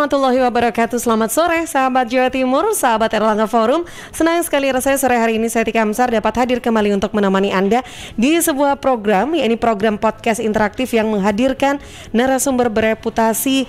warahmatullahi wabarakatuh. Selamat sore sahabat Jawa Timur, sahabat Erlangga Forum. Senang sekali rasanya sore hari ini saya Tika Amsar dapat hadir kembali untuk menemani Anda di sebuah program, yakni program podcast interaktif yang menghadirkan narasumber bereputasi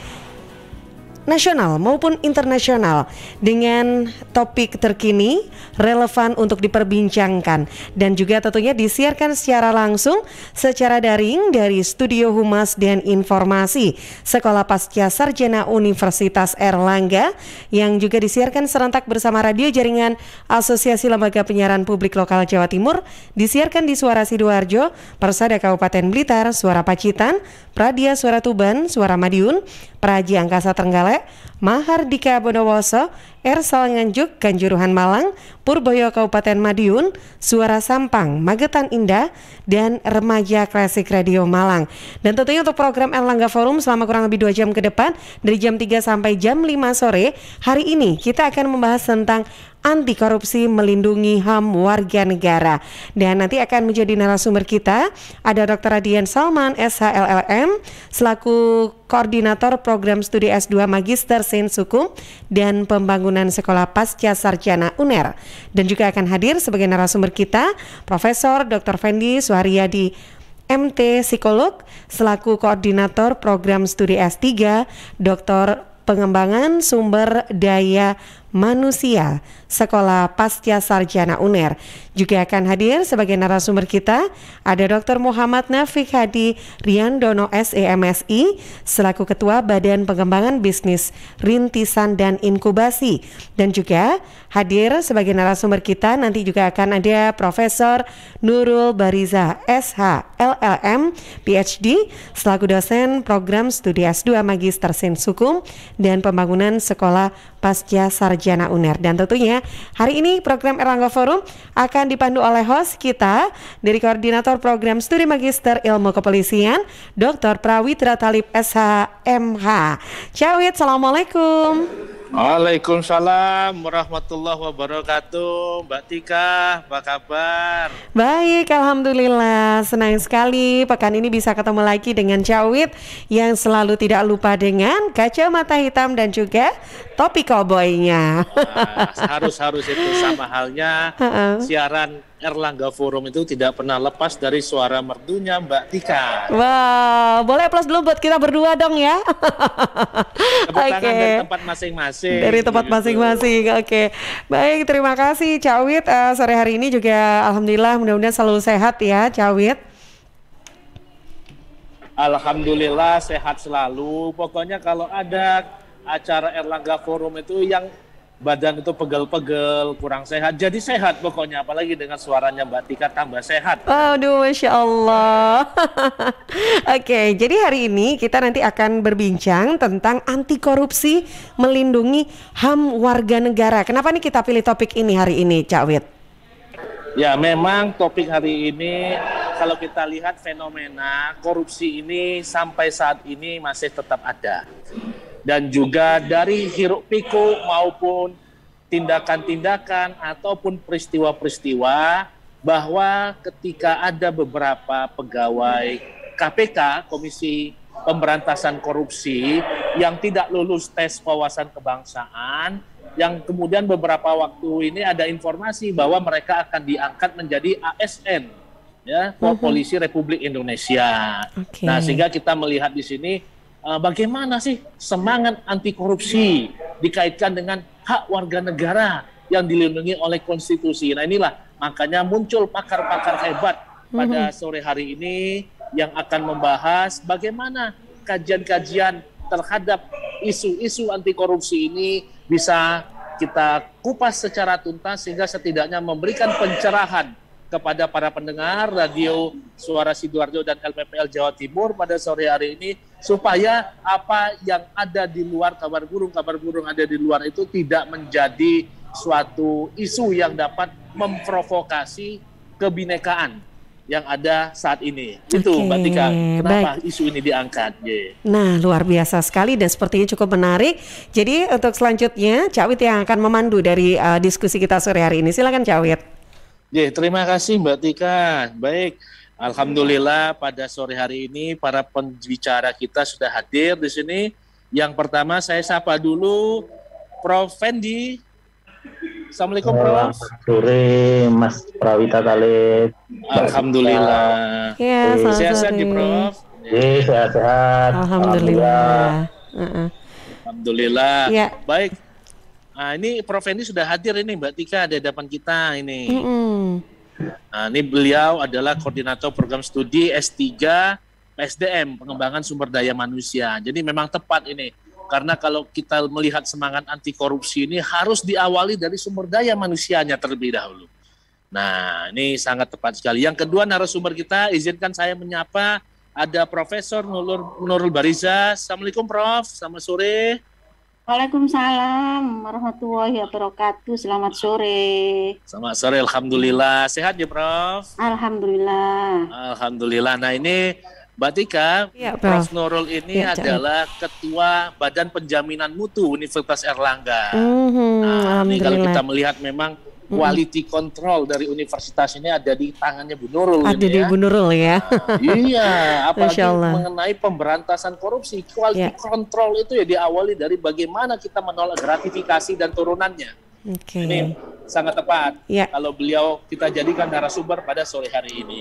nasional maupun internasional dengan topik terkini relevan untuk diperbincangkan dan juga tentunya disiarkan secara langsung secara daring dari Studio Humas dan Informasi Sekolah Pasca Sarjana Universitas Erlangga yang juga disiarkan serentak bersama radio jaringan Asosiasi Lembaga Penyiaran Publik Lokal Jawa Timur, disiarkan di Suara Sidoarjo, Persada Kabupaten Blitar, Suara Pacitan, Pradia Suara Tuban, Suara Madiun, Praji Angkasa Trenggalek, Mahardika Bondowoso, Ersal Nganjuk, Kanjuruhan Malang, Purboyo Kabupaten Madiun, Suara Sampang, Magetan Indah, dan Remaja Klasik Radio Malang. Dan tentunya untuk program Erlangga Forum selama kurang lebih 2 jam ke depan, dari jam 3 sampai jam 5 sore, hari ini kita akan membahas tentang anti korupsi melindungi HAM warga negara. Dan nanti akan menjadi narasumber kita ada Dr. Radian Salman SHLLM selaku Koordinator Program Studi S2 Magister Sains Hukum dan Pembangunan Sekolah Pasca Sarjana UNER. Dan juga akan hadir sebagai narasumber kita Profesor Dr. Fendi Suharyadi MT Psikolog selaku Koordinator Program Studi S3 Dr. Pengembangan Sumber Daya Manusia Sekolah Pasca Sarjana UNER. Juga akan hadir sebagai narasumber kita ada Dr. Muhammad Nafik Hadi Riandono SEMSI selaku Ketua Badan Pengembangan Bisnis Rintisan dan Inkubasi. Dan juga hadir sebagai narasumber kita nanti juga akan ada Profesor Nurul Bariza SH LLM PhD selaku dosen Program Studi S2 Magister Sains Hukum dan Pembangunan Sekolah Pasca Sarjana UNER. Dan tentunya hari ini program Erlangga Forum akan dipandu oleh host kita dari Koordinator Program Studi Magister Ilmu Kepolisian Dr. Prawitra Talib SHMH. Cawit, Assalamualaikum. Waalaikumsalam warahmatullahi wabarakatuh. Mbak Tika, apa kabar? Baik, Alhamdulillah. Senang sekali pekan ini bisa ketemu lagi dengan Cawit yang selalu tidak lupa dengan kacamata hitam dan juga topi koboi-nya. Harus itu sama halnya siaran Erlangga Forum itu tidak pernah lepas dari suara merdunya Mbak Tika. Wow, boleh plus dulu buat kita berdua dong ya. Tepuk tangan dari tempat masing-masing. Dari tempat masing-masing, oke. Baik, terima kasih Cawit. Sore hari ini juga Alhamdulillah mudah-mudahan selalu sehat ya Cawit. Alhamdulillah sehat selalu. Pokoknya kalau ada acara Erlangga Forum itu yang badan itu pegel-pegel, kurang sehat, jadi sehat pokoknya, apalagi dengan suaranya Mbak Tika tambah sehat. Aduh, Masya Allah. Oke, jadi hari ini kita nanti akan berbincang tentang anti korupsi melindungi HAM warga negara. Kenapa nih kita pilih topik ini hari ini, Cak Wit? Ya, memang topik hari ini kalau kita lihat fenomena korupsi ini sampai saat ini masih tetap ada. Dan juga dari hiruk pikuk maupun tindakan-tindakan ataupun peristiwa-peristiwa bahwa ketika ada beberapa pegawai KPK, Komisi Pemberantasan Korupsi, yang tidak lulus tes wawasan kebangsaan, yang kemudian beberapa waktu ini ada informasi bahwa mereka akan diangkat menjadi ASN, ya, Polisi Republik Indonesia. Okay. Nah, sehingga kita melihat di sini bagaimana sih semangat anti korupsi dikaitkan dengan hak warga negara yang dilindungi oleh konstitusi. Nah, inilah makanya muncul pakar-pakar hebat pada sore hari ini yang akan membahas bagaimana kajian-kajian terhadap isu-isu anti korupsi ini bisa kita kupas secara tuntas sehingga setidaknya memberikan pencerahan kepada para pendengar radio Suara Sidoarjo dan LPPL Jawa Timur pada sore hari ini, supaya apa yang ada di luar kabar burung ada di luar itu tidak menjadi suatu isu yang dapat memprovokasi kebinekaan yang ada saat ini. Itu Mbak Tika, kenapa isu ini diangkat? Nah, luar biasa sekali dan sepertinya cukup menarik. Jadi untuk selanjutnya Cak Wit yang akan memandu dari diskusi kita sore hari ini. Silakan Cak Wit. Terima kasih Mbak Tika. Baik, alhamdulillah pada sore hari ini para pembicara kita sudah hadir di sini Yang pertama saya sapa dulu Prof. Fendi. Assalamualaikum Prof. Selamat sore Mas Prawita Talib. Alhamdulillah. Ya, selamat Sehat-sehat sore. nih Prof. Sehat-sehat. Alhamdulillah. Alhamdulillah. Ya. Baik. Nah, ini Prof. Fendi sudah hadir ini Mbak Tika di hadapan kita ini. Nah, ini beliau adalah koordinator program studi S3 PSDM, pengembangan sumber daya manusia. Jadi memang tepat ini. Karena kalau kita melihat semangat anti korupsi ini harus diawali dari sumber daya manusianya terlebih dahulu. Nah, ini sangat tepat sekali. Yang kedua narasumber kita, izinkan saya menyapa ada Profesor Nurul Bariza. Assalamualaikum Prof, selamat sore. Waalaikumsalam warahmatullahi wabarakatuh. Selamat sore. Selamat sore, Alhamdulillah. Sehat ya Prof? Alhamdulillah. Alhamdulillah. Nah ini Mbak Tika, Ya, Prof. Nurul ini Ya, adalah Ketua Badan Penjaminan Mutu Universitas Erlangga. Nah, ini kalau kita melihat memang quality control dari universitas ini ada di tangannya Bu Nurul. Ada ini di ya. Bu Nurul ya. Iya, apalagi Masya Allah. mengenai pemberantasan korupsi. Quality control itu ya diawali dari bagaimana kita menolak gratifikasi dan turunannya. Oke. Ini sangat tepat Ya. kalau beliau kita jadikan narasumber pada sore hari ini.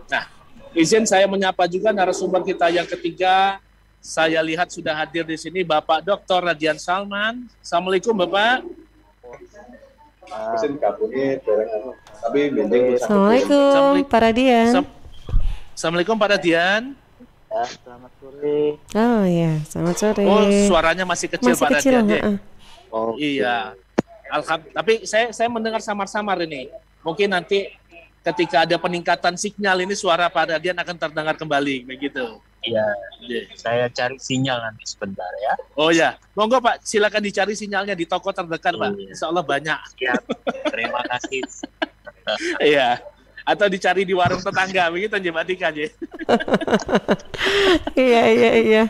Nah, izin saya menyapa juga narasumber kita yang ketiga. Saya lihat sudah hadir di sini Bapak Dr. Radian Salman. Assalamualaikum Bapak. Assalamualaikum Pak Radian. Assalamualaikum Pak Radian. Ya, selamat sore. Oh ya, selamat sore. Oh, suaranya masih kecil Masih Pak kecil, Radian. Ya? Oh, Iya. Tapi saya mendengar samar-samar ini. Mungkin nanti ketika ada peningkatan sinyal ini suara Pak Radian akan terdengar kembali begitu. iya. Iya. Saya cari sinyal nanti sebentar ya. Oh ya, monggo Pak, silakan dicari sinyalnya di toko terdekat Pak. Iya. Insya Allah banyak. Siap. Terima kasih. Iya. Atau dicari di warung tetangga begitu aja Mbak Tika aja. Iya. Iya.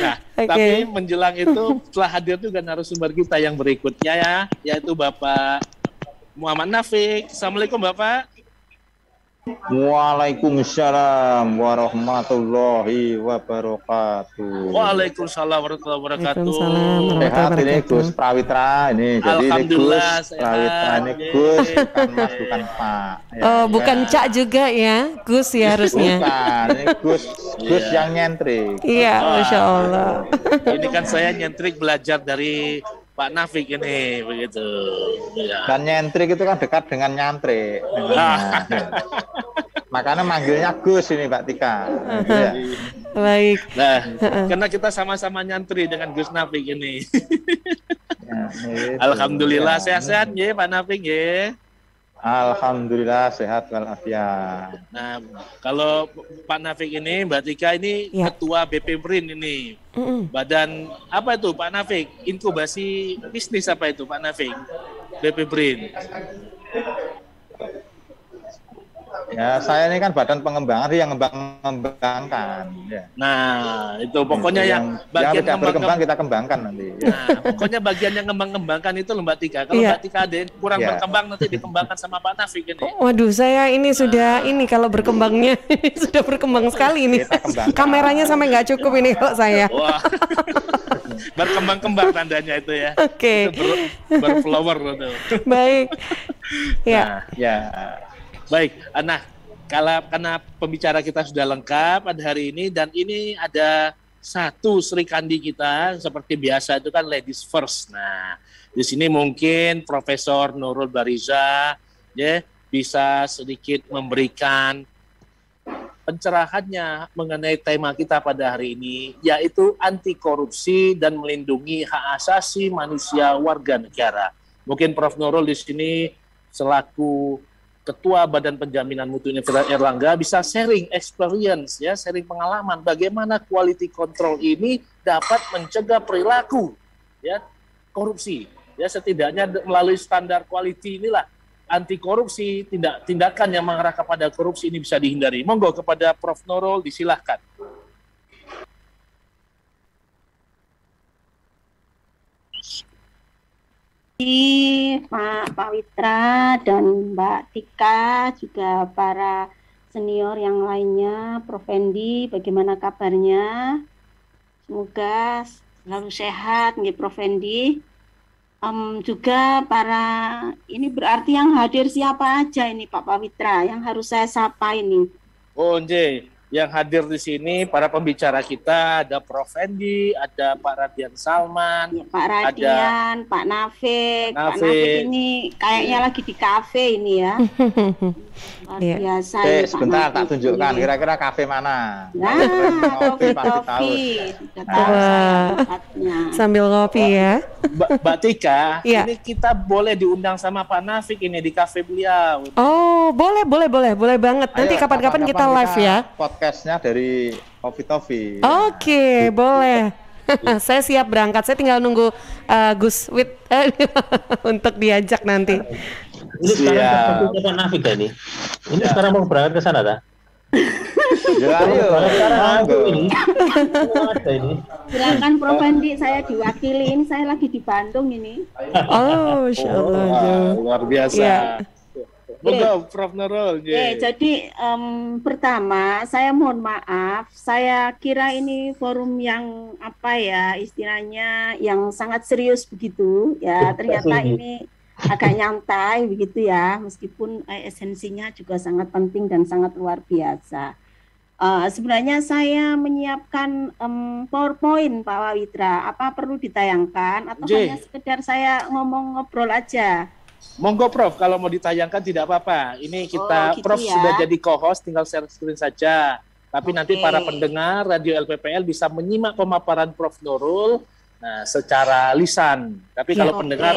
Nah, Oke. tapi menjelang itu telah hadir juga narasumber kita yang berikutnya ya, yaitu Bapak Muhammad Nafik. Assalamualaikum Bapak. Waalaikumsalam warahmatullahi wabarakatuh. Waalaikumsalam warahmatullahi wabarakatuh. Waalaikumsalam warahmatullahi Sehat ini wabarakatuh. Gus Prawitra ini. Jadi ini Alhamdulillah, Gus sehat. Prawitra ini Ye. Gus bukan Mas bukan Pak. Ya, Oh, bukan ya. Cak juga ya, Gus ya harusnya. Bukan, ini Gus Iya. yang nyentrik. Iya, Masya Allah. Ini kan saya nyentrik belajar dari Pak Nafik ini begitu. Ya. Dan nyentrik itu kan dekat dengan nyantrik. Nah, makanya manggilnya Gus ini Mbak Tika. Nah, gitu ya. Baik. Nah, karena kita sama-sama nyantri dengan Gus Nafik ini. Ya, gitu. Alhamdulillah Ya. sehat-sehat ya Pak Nafik ya. Alhamdulillah sehat walafiat. Nah, kalau Pak Nafik ini, Mbak Tika ini Ya. Ketua BP BRIN ini. Badan apa itu Pak Nafik? Inkubasi bisnis apa itu Pak Nafik? BP BRIN. Ya, saya ini kan badan pengembangan yang mengembangkan. Ya. Nah, itu pokoknya yang yang bagian tidak berkembang kita kembangkan nanti. Ya. Nah, pokoknya bagian yang ngembang-ngembangkan itu loh Mbak Tika. Kalau Iya. Mbak Tika ada yang kurang Iya. berkembang nanti dikembangkan sama Pak Nafik ini. Waduh, saya ini sudah ini kalau berkembangnya sudah berkembang sekali ini. Kita kembangkan. Kameranya sampai nggak cukup ini kalau saya. Wah, berkembang-kembang tandanya itu ya. Oke, Itu berflower itu. baik. Ya, Nah, Ya. baik. Nah, karena pembicara kita sudah lengkap pada hari ini dan ini ada satu Sri Kandi kita seperti biasa itu kan ladies first. Nah, di sini mungkin Profesor Nurul Bariza ya bisa sedikit memberikan pencerahannya mengenai tema kita pada hari ini, yaitu anti korupsi dan melindungi hak asasi manusia warga negara. Mungkin Prof. Nurul di sini selaku Ketua Badan Penjaminan Mutu Universitas Erlangga bisa sharing experience ya, sharing pengalaman bagaimana quality control ini dapat mencegah perilaku ya korupsi. Ya setidaknya melalui standar quality inilah anti korupsi, tindakan yang mengarah kepada korupsi ini bisa dihindari. Monggo kepada Prof. Nurul disilahkan. Pak Witra dan Mbak Tika, juga para senior yang lainnya, Prof. Fendi, bagaimana kabarnya? Semoga selalu sehat, nggih Prof. Hendi. Juga para ini berarti yang hadir siapa aja ini Pak Pawitra yang harus saya sapa ini? Oh, nggih. Yang hadir di sini para pembicara kita ada Prof. Hendi, ada Pak Radian Salman, Ya, Pak Radian, Pak Nafik. Pak Nafik. Nafik ini kayaknya lagi di kafe ini ya. Luar Iya. biasa Oke, ya, Pak sebentar tak Nafik tunjukkan ini. kira-kira kafe mana. Nah, Ngopi pasti tahu. Tofi. Sudah tahu Wah. saya tempatnya. Sambil ngopi ya. Mbak Tika, Iya. ini kita boleh diundang sama Pak Nafik ini di kafe beliau. Oh, boleh banget. Nanti Ayo, kapan-kapan kita live ya. Podcastnya dari Coffee Toffee. Oke, boleh. Saya siap berangkat. Saya tinggal nunggu Gus Wit untuk diajak nanti. Ini sekarang Siap. fokusnya Pak Nafik ya ini. Ini sekarang mau berangkat ke sana dah. Ya, ayo. Sekarang Monggo. ini. Oh, ada ini. Silakan Prof. Hendi, saya diwakili. Ini saya lagi di Bandung ini. Oh, Masya Allah. Wah, luar biasa. Iya. Monggo, Prof. Nurul. nggih. Jadi pertama saya mohon maaf, saya kira ini forum yang apa ya istilahnya yang sangat serius begitu ya. Ternyata ini agak nyantai begitu ya, meskipun esensinya juga sangat penting dan sangat luar biasa. Sebenarnya saya menyiapkan PowerPoint Pak Pawitra. Apa perlu ditayangkan atau Nggih. hanya sekedar saya ngomong ngobrol aja? Monggo Prof, kalau mau ditayangkan tidak apa-apa. Ini kita, Oh, gitu Prof ya. sudah jadi co-host, tinggal share screen saja. Tapi nanti Oke. para pendengar Radio LPPL bisa menyimak pemaparan Prof Nurul secara lisan. Tapi kalau Oke. pendengar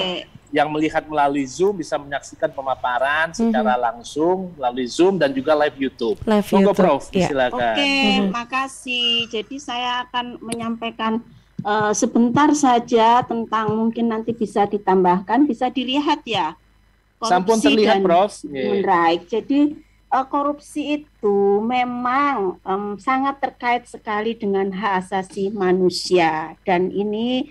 yang melihat melalui Zoom bisa menyaksikan pemaparan secara langsung melalui Zoom dan juga live YouTube. Live Monggo YouTube, Prof, iya. silakan. Oke, makasih. Jadi saya akan menyampaikan sebentar saja tentang mungkin nanti bisa ditambahkan, bisa dilihat ya. Sampun Korupsi terlihat dan Prof. human rights. Jadi korupsi itu memang sangat terkait sekali dengan hak asasi manusia dan ini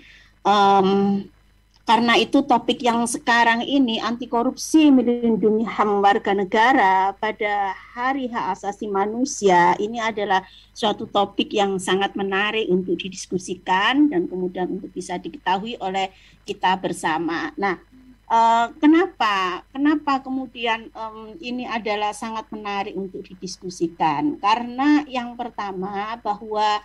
karena itu topik yang sekarang ini anti korupsi melindungi HAM warga negara pada Hari Hak Asasi Manusia ini adalah suatu topik yang sangat menarik untuk didiskusikan dan kemudian untuk bisa diketahui oleh kita bersama. Nah, kenapa kemudian ini adalah sangat menarik untuk didiskusikan? Karena yang pertama bahwa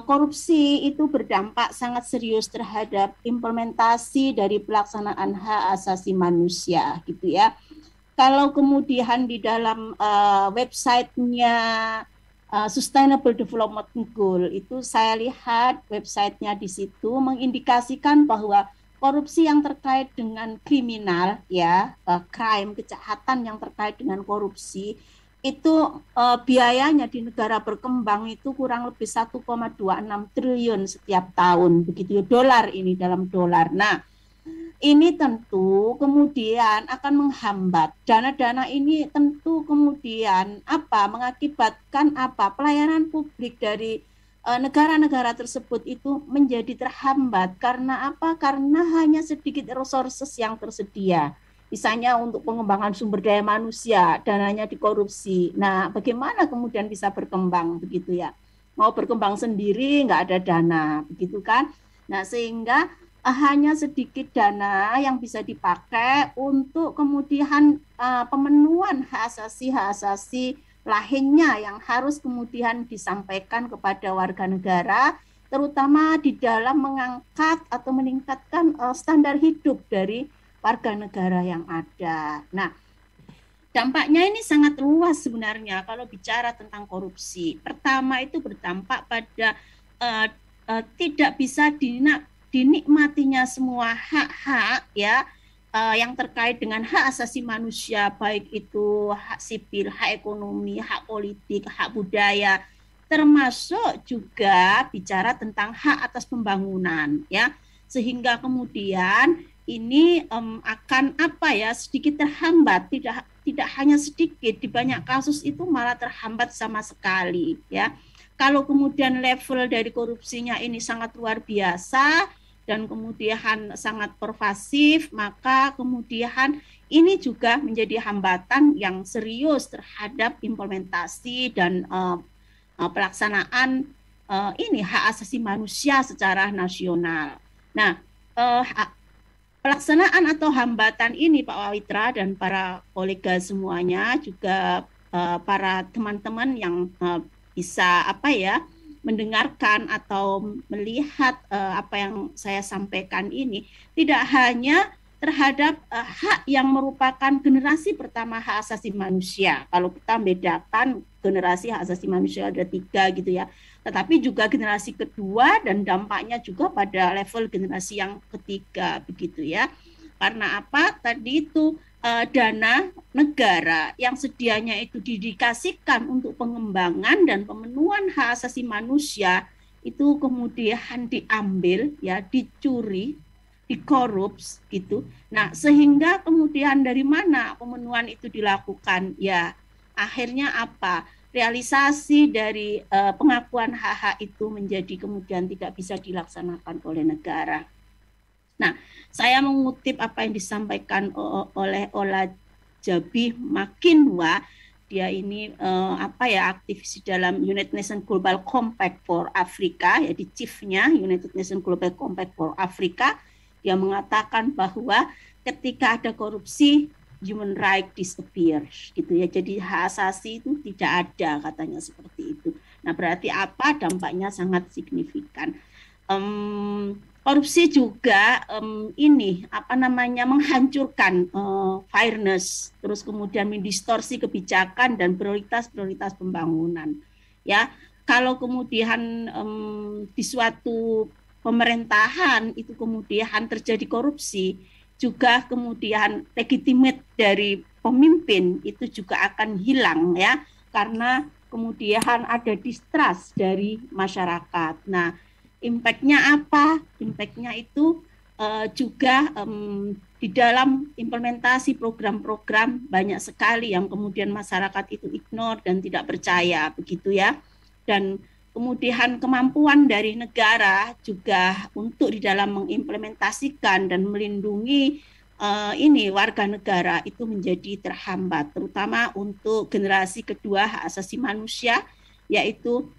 korupsi itu berdampak sangat serius terhadap implementasi dari pelaksanaan hak asasi manusia, gitu ya. Kalau kemudian di dalam websitenya Sustainable Development Goal itu saya lihat websitenya di situ mengindikasikan bahwa korupsi yang terkait dengan kriminal, ya, crime, kejahatan yang terkait dengan korupsi itu biayanya di negara berkembang itu kurang lebih 1,26 triliun setiap tahun, begitu ya, dolar ini dalam dolar. Nah, ini tentu kemudian akan menghambat dana-dana ini tentu kemudian mengakibatkan pelayanan publik dari negara-negara tersebut itu menjadi terhambat karena karena hanya sedikit resources yang tersedia. Misalnya untuk pengembangan sumber daya manusia, dananya dikorupsi. Nah, bagaimana kemudian bisa berkembang begitu ya? Mau berkembang sendiri nggak ada dana, begitu kan? Nah, sehingga hanya sedikit dana yang bisa dipakai untuk kemudian pemenuhan hak asasi lainnya yang harus kemudian disampaikan kepada warga negara, terutama di dalam mengangkat atau meningkatkan standar hidup dari warga negara yang ada. Nah, dampaknya ini sangat luas sebenarnya kalau bicara tentang korupsi. Pertama itu berdampak pada tidak bisa dinikmatinya semua hak-hak ya yang terkait dengan hak asasi manusia, baik itu hak sipil, hak ekonomi, hak politik, hak budaya, termasuk juga bicara tentang hak atas pembangunan ya. Sehingga kemudian ini akan sedikit terhambat, tidak hanya sedikit, di banyak kasus itu malah terhambat sama sekali ya. Kalau kemudian level dari korupsinya ini sangat luar biasa dan kemudian sangat pervasif, maka kemudian ini juga menjadi hambatan yang serius terhadap implementasi dan pelaksanaan ini hak asasi manusia secara nasional. Nah, pelaksanaan atau hambatan ini Pak Wawitra dan para kolega semuanya, juga para teman-teman yang bisa mendengarkan atau melihat apa yang saya sampaikan ini, tidak hanya terhadap hak yang merupakan generasi pertama hak asasi manusia. Kalau kita membedakan generasi hak asasi manusia ada 3 gitu ya, tetapi juga generasi kedua dan dampaknya juga pada level generasi yang ketiga begitu ya. Karena apa? Tadi itu dana negara yang sedianya itu didedikasikan untuk pengembangan dan pemenuhan hak asasi manusia itu kemudian diambil ya, dicuri, dikorups gitu. Nah, sehingga kemudian dari mana pemenuhan itu dilakukan? Ya, akhirnya apa? Realisasi dari pengakuan hak-hak itu menjadi kemudian tidak bisa dilaksanakan oleh negara. Nah, saya mengutip apa yang disampaikan oleh Ola Jabi Makinwa. Dia ini aktivis dalam United Nations Global Compact for Africa, ya, di chiefnya United Nations Global Compact for Africa. Dia mengatakan bahwa ketika ada korupsi, human right disappears, gitu ya. Jadi hak asasi itu tidak ada, katanya seperti itu. Nah, berarti apa? Dampaknya sangat signifikan. Korupsi juga menghancurkan fairness, terus kemudian mendistorsi kebijakan dan prioritas pembangunan. Ya, kalau kemudian di suatu pemerintahan itu kemudian terjadi korupsi, juga kemudian legitimate dari pemimpin itu juga akan hilang ya, karena kemudian ada distrust dari masyarakat. Nah, impact-nya apa? Impact-nya itu juga di dalam implementasi program-program banyak sekali yang kemudian masyarakat itu ignore dan tidak percaya begitu ya. Dan kemudian kemampuan dari negara juga untuk di dalam mengimplementasikan dan melindungi warga negara itu menjadi terhambat, terutama untuk generasi kedua hak asasi manusia, yaitu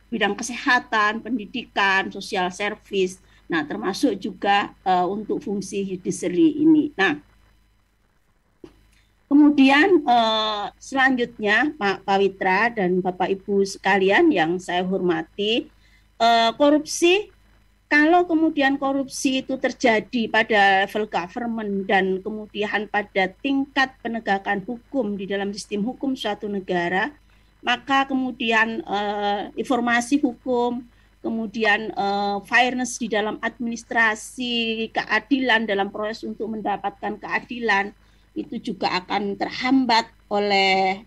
bidang kesehatan, pendidikan, sosial service, nah termasuk juga untuk fungsi judiciary ini. Nah, kemudian selanjutnya Pak Pawitra dan Bapak Ibu sekalian yang saya hormati, korupsi, kalau kemudian korupsi itu terjadi pada level government dan kemudian pada tingkat penegakan hukum di dalam sistem hukum suatu negara, maka kemudian informasi hukum, kemudian fairness di dalam administrasi keadilan dalam proses untuk mendapatkan keadilan itu juga akan terhambat oleh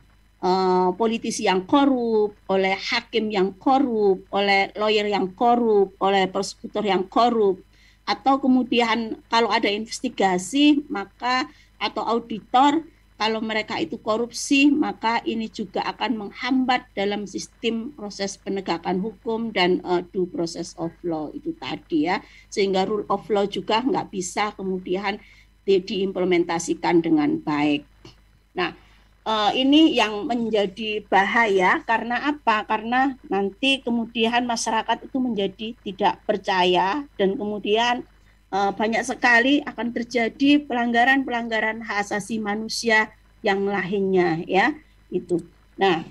politisi yang korup, oleh hakim yang korup, oleh lawyer yang korup, oleh prosekutor yang korup, atau kemudian kalau ada investigasi maka atau auditor, kalau mereka itu korupsi, maka ini juga akan menghambat dalam sistem proses penegakan hukum dan due process of law itu tadi ya, sehingga rule of law juga nggak bisa kemudian diimplementasikan dengan baik. Nah, ini yang menjadi bahaya. Karena apa? Karena nanti kemudian masyarakat itu menjadi tidak percaya dan kemudian banyak sekali akan terjadi pelanggaran-pelanggaran hak asasi manusia yang lainnya ya itu. Nah,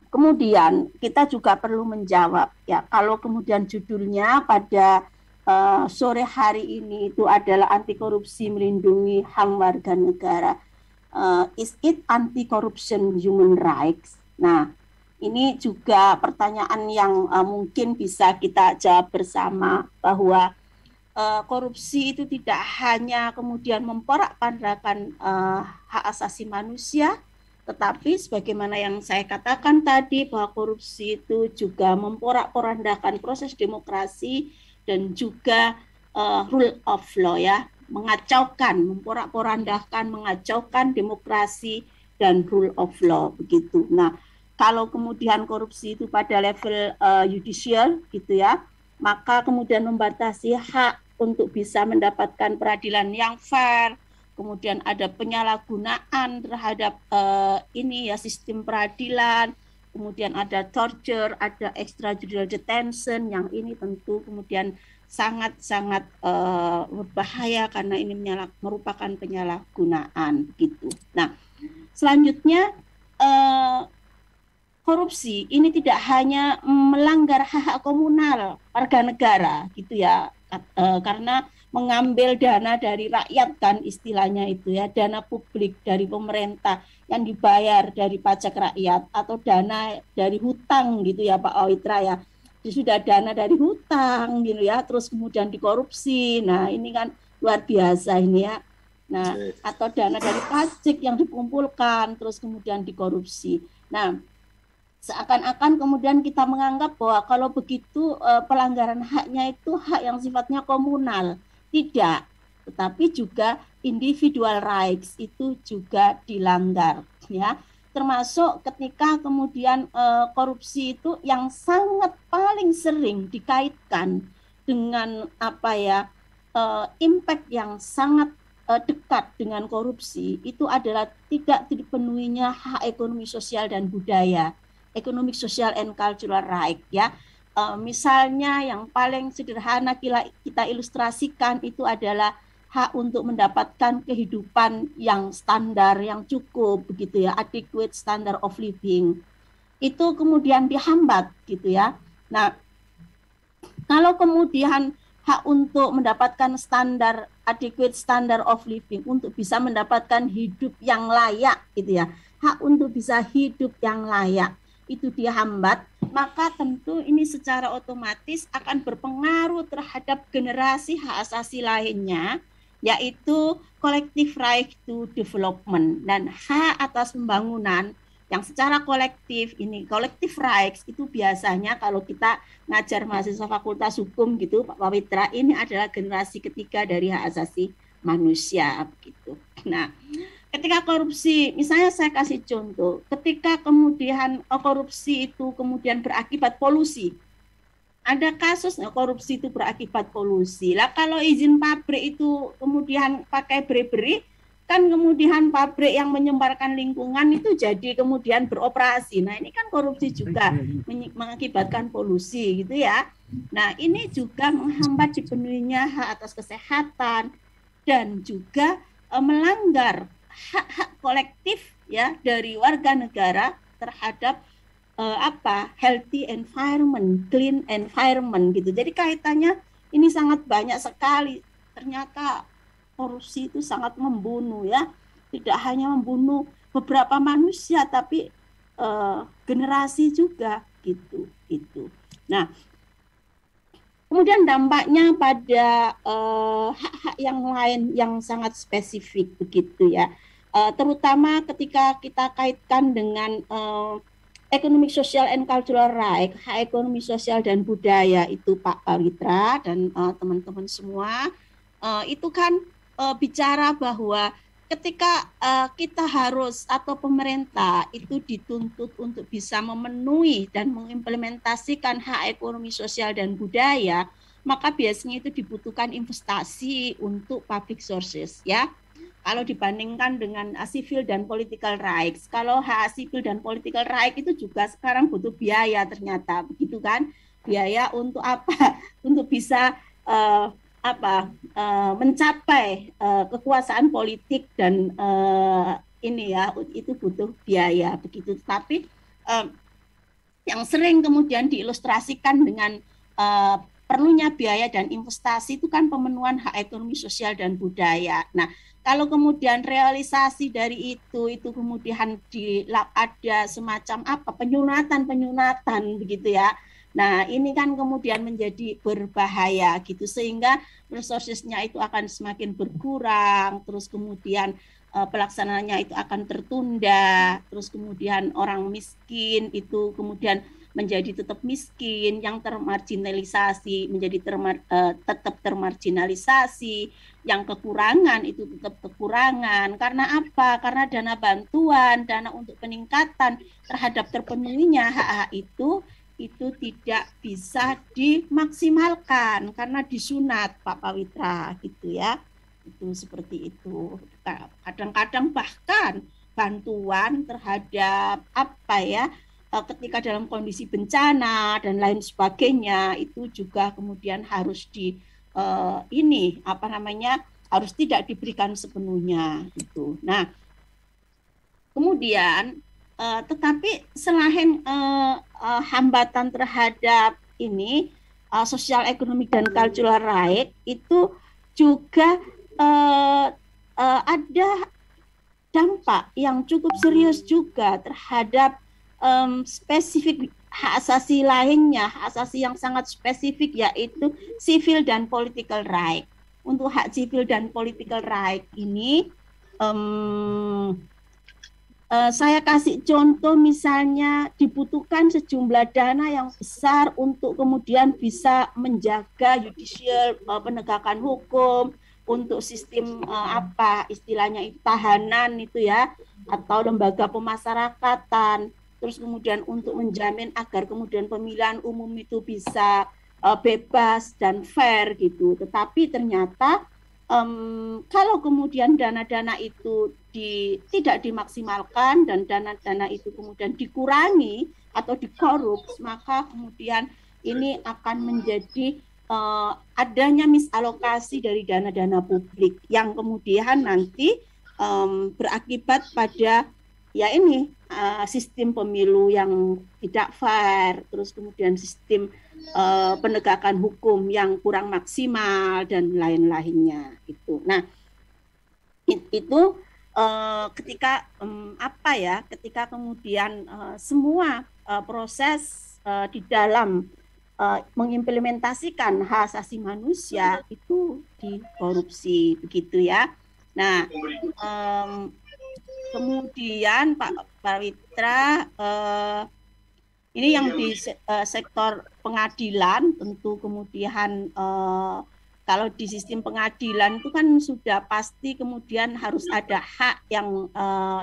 kemudian kita juga perlu menjawab ya, kalau kemudian judulnya pada sore hari ini itu adalah anti korupsi melindungi HAM warga negara. Is it anti-corruption human rights? Nah, ini juga pertanyaan yang mungkin bisa kita jawab bersama, bahwa korupsi itu tidak hanya kemudian memporak-pandakan hak asasi manusia, tetapi sebagaimana yang saya katakan tadi, bahwa korupsi itu juga memporak-porandakan proses demokrasi dan juga rule of law ya, mengacaukan, memporak-porandakan, mengacaukan demokrasi dan rule of law begitu. Nah, kalau kemudian korupsi itu pada level judicial gitu ya, maka kemudian membatasi hak untuk bisa mendapatkan peradilan yang fair, kemudian ada penyalahgunaan terhadap sistem peradilan, kemudian ada torture, ada extrajudicial detention, yang ini tentu kemudian sangat-sangat berbahaya karena ini merupakan penyalahgunaan gitu. Nah, selanjutnya korupsi ini tidak hanya melanggar hak komunal warga negara gitu ya, karena mengambil dana dari rakyat kan istilahnya itu ya, dana publik dari pemerintah yang dibayar dari pajak rakyat atau dana dari hutang gitu ya Pak Awitra ya. Sudah dana dari hutang gitu ya, terus kemudian dikorupsi. Nah, ini kan luar biasa ini ya. Nah, atau dana dari pajak yang dikumpulkan terus kemudian dikorupsi. Nah, seakan-akan kemudian kita menganggap bahwa kalau begitu pelanggaran haknya itu hak yang sifatnya komunal. Tidak, tetapi juga individual rights itu juga dilanggar ya. Termasuk ketika kemudian korupsi itu yang sangat paling sering dikaitkan dengan apa ya, impact yang sangat dekat dengan korupsi itu adalah tidak dipenuhinya hak ekonomi sosial dan budaya, economic social and cultural right ya. Misalnya yang paling sederhana kita ilustrasikan itu adalah hak untuk mendapatkan kehidupan yang standar, yang cukup begitu ya, adequate standard of living. Itu kemudian dihambat gitu ya. Nah, kalau kemudian hak untuk mendapatkan standar adequate standard of living untuk bisa mendapatkan hidup yang layak gitu ya, hak untuk bisa hidup yang layak itu dihambat, maka tentu ini secara otomatis akan berpengaruh terhadap generasi hak asasi lainnya, yaitu collective right to development dan hak atas pembangunan yang secara kolektif. Ini collective rights itu biasanya kalau kita ngajar mahasiswa fakultas hukum gitu Pak Pawitra, ini adalah generasi ketiga dari hak asasi manusia begitu. Nah, ketika korupsi, misalnya saya kasih contoh, ketika kemudian korupsi itu kemudian berakibat polusi, ada kasus korupsi itu berakibat polusi. Lah kalau izin pabrik itu kemudian pakai beri-beri, kan kemudian pabrik yang menyebarkan lingkungan itu jadi kemudian beroperasi. Nah ini kan korupsi juga mengakibatkan polusi gitu ya. Nah ini juga menghambat dipenuhinya hak atas kesehatan dan juga melanggar hak-hak kolektif ya dari warga negara terhadap healthy environment, clean environment gitu. Jadi kaitannya ini sangat banyak sekali. Ternyata korupsi itu sangat membunuh ya. Tidak hanya membunuh beberapa manusia tapi generasi juga gitu. Nah, kemudian dampaknya pada hak-hak yang lain yang sangat spesifik begitu ya. Terutama ketika kita kaitkan dengan economic, social, and cultural right, hak ekonomi sosial dan budaya itu Pak Pawitra dan teman-teman semua, itu kan bicara bahwa ketika kita harus atau pemerintah itu dituntut untuk bisa memenuhi dan mengimplementasikan hak ekonomi sosial dan budaya, maka biasanya itu dibutuhkan investasi untuk public sources ya. Kalau dibandingkan dengan civil dan political rights, kalau hak civil dan political rights itu juga sekarang butuh biaya ternyata, begitu kan? Biaya untuk apa? Untuk bisa mencapai kekuasaan politik dan ini ya, itu butuh biaya begitu. Tapi yang sering kemudian diilustrasikan dengan perlunya biaya dan investasi itu kan pemenuhan hak ekonomi sosial dan budaya. Nah, kalau kemudian realisasi dari itu kemudian ada semacam penyunatan begitu ya. Nah, ini kan kemudian menjadi berbahaya gitu sehingga resources-nya itu akan semakin berkurang, terus kemudian pelaksanaannya itu akan tertunda, terus kemudian orang miskin itu kemudian menjadi tetap miskin, yang termarginalisasi menjadi tetap termarginalisasi, yang kekurangan itu tetap kekurangan. Karena apa? Karena dana bantuan, dana untuk peningkatan terhadap terpenuhinya hak-hak itu tidak bisa dimaksimalkan karena disunat Pak Pawitra gitu ya. Itu seperti itu. Kadang-kadang bahkan bantuan terhadap ketika dalam kondisi bencana dan lain sebagainya itu juga kemudian harus harus tidak diberikan sepenuhnya itu. Nah, kemudian tetapi selain hambatan terhadap ini sosial, ekonomi dan cultural right itu juga ada dampak yang cukup serius juga terhadap spesifik hak asasi lainnya, hak asasi yang sangat spesifik yaitu civil dan political right. Untuk hak civil dan political right ini saya kasih contoh, misalnya dibutuhkan sejumlah dana yang besar untuk kemudian bisa menjaga judicial, penegakan hukum, untuk sistem istilahnya tahanan itu ya, atau lembaga pemasyarakatan, terus kemudian untuk menjamin agar kemudian pemilihan umum itu bisa bebas dan fair gitu. Tetapi ternyata kalau kemudian dana-dana itu tidak dimaksimalkan dan dana-dana itu kemudian dikurangi atau dikorup, maka kemudian ini akan menjadi adanya misalokasi dari dana-dana publik yang kemudian nanti berakibat pada sistem pemilu yang tidak fair, terus kemudian sistem penegakan hukum yang kurang maksimal dan lain-lainnya itu. Nah, itu ketika ketika kemudian semua proses di dalam mengimplementasikan hak asasi manusia itu dikorupsi begitu ya. Nah, kemudian Pak Witra, ini yang di sektor pengadilan tentu kemudian kalau di sistem pengadilan itu kan sudah pasti kemudian harus ada hak yang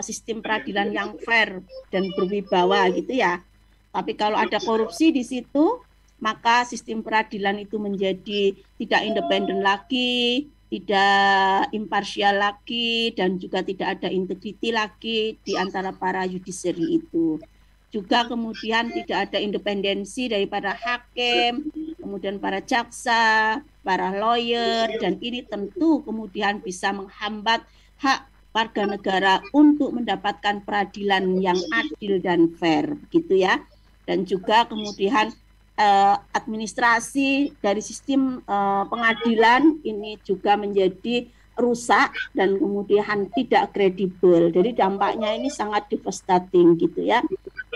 sistem peradilan yang fair dan berwibawa gitu ya. Tapi kalau ada korupsi di situ, maka sistem peradilan itu menjadi tidak independen lagi, tidak imparsial lagi, dan juga tidak ada integriti lagi di antara para judisiari itu. Juga kemudian tidak ada independensi daripada hakim, kemudian para jaksa, para lawyer, dan ini tentu kemudian bisa menghambat hak warga negara untuk mendapatkan peradilan yang adil dan fair, gitu ya. Dan juga kemudian administrasi dari sistem pengadilan ini juga menjadi rusak dan kemudian tidak kredibel. Jadi dampaknya ini sangat devastating gitu ya.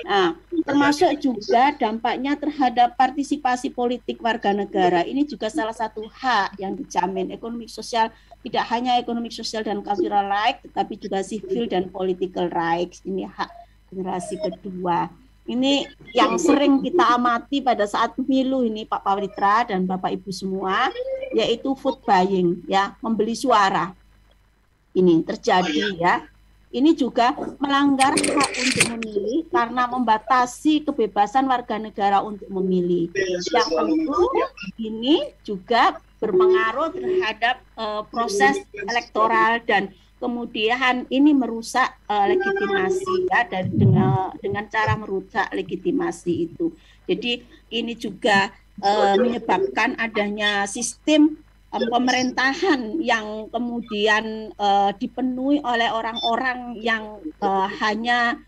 Nah, termasuk juga dampaknya terhadap partisipasi politik warga negara. Ini juga salah satu hak yang dijamin ekonomi sosial, tidak hanya ekonomi sosial dan cultural right, tetapi juga civil dan political rights. Ini hak generasi kedua. Ini yang sering kita amati pada saat pemilu ini Pak Pawitra dan Bapak Ibu semua, yaitu vote buying ya, membeli suara. Ini terjadi ya. Ini juga melanggar hak untuk memilih karena membatasi kebebasan warga negara untuk memilih. Yang tentu ini juga berpengaruh terhadap proses elektoral dan kemudian ini merusak legitimasi ya, dengan cara merusak legitimasi itu. Jadi ini juga menyebabkan adanya sistem pemerintahan yang kemudian dipenuhi oleh orang-orang yang hanya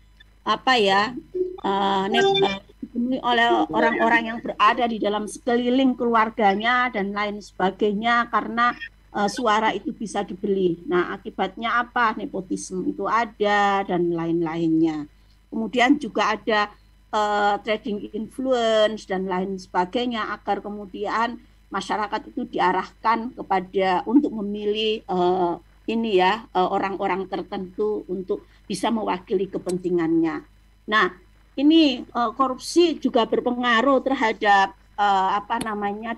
dipenuhi oleh orang-orang yang berada di dalam sekeliling keluarganya dan lain sebagainya karena suara itu bisa dibeli. Nah, akibatnya apa? Nepotisme itu ada dan lain-lainnya. Kemudian juga ada trading influence dan lain sebagainya agar kemudian masyarakat itu diarahkan kepada untuk memilih orang-orang tertentu untuk bisa mewakili kepentingannya. Nah, ini korupsi juga berpengaruh terhadap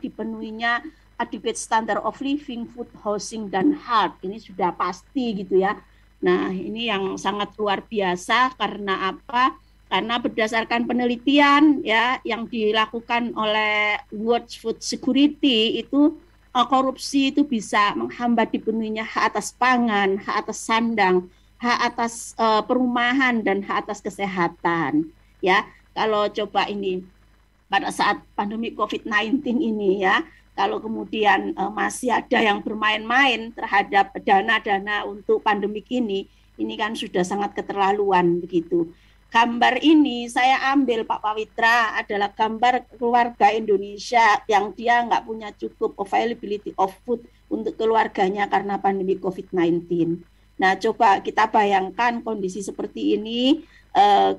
dipenuhinya adequate standard of living, food, housing, dan health. Ini sudah pasti gitu ya. Nah, ini yang sangat luar biasa karena apa? Karena berdasarkan penelitian ya yang dilakukan oleh World Food Security itu korupsi itu bisa menghambat dipenuhinya hak atas pangan, hak atas sandang, hak atas perumahan dan hak atas kesehatan. Ya, kalau coba ini pada saat pandemi COVID-19 ini ya, kalau kemudian masih ada yang bermain-main terhadap dana-dana untuk pandemik ini kan sudah sangat keterlaluan begitu. Gambar ini saya ambil Pak Pawitra adalah gambar keluarga Indonesia yang dia nggak punya cukup availability of food untuk keluarganya karena pandemi COVID-19. Nah, coba kita bayangkan kondisi seperti ini,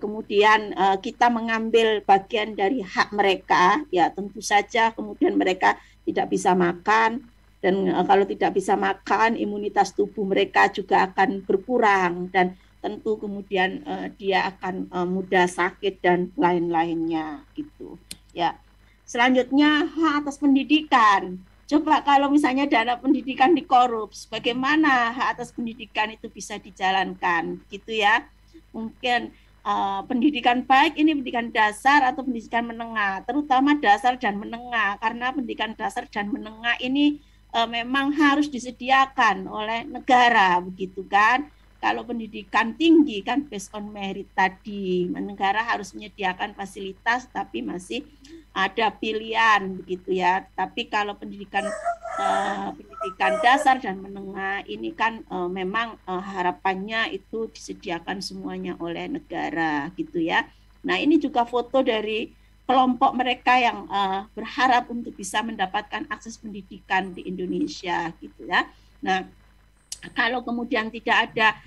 kemudian kita mengambil bagian dari hak mereka, ya tentu saja kemudian mereka tidak bisa makan, dan kalau tidak bisa makan, imunitas tubuh mereka juga akan berkurang, dan tentu kemudian dia akan mudah sakit dan lain-lainnya gitu. Ya, selanjutnya hak atas pendidikan. Coba kalau misalnya dana pendidikan dikorups, bagaimana hak atas pendidikan itu bisa dijalankan, gitu ya? Mungkin pendidikan baik ini pendidikan dasar atau pendidikan menengah, terutama dasar dan menengah, karena pendidikan dasar dan menengah ini memang harus disediakan oleh negara, begitu kan? Kalau pendidikan tinggi kan based on merit tadi, negara harus menyediakan fasilitas, tapi masih ada pilihan, begitu ya. Tapi kalau pendidikan dasar dan menengah ini kan memang harapannya itu disediakan semuanya oleh negara, gitu ya. Nah, ini juga foto dari kelompok mereka yang berharap untuk bisa mendapatkan akses pendidikan di Indonesia, gitu ya. Nah, kalau kemudian tidak ada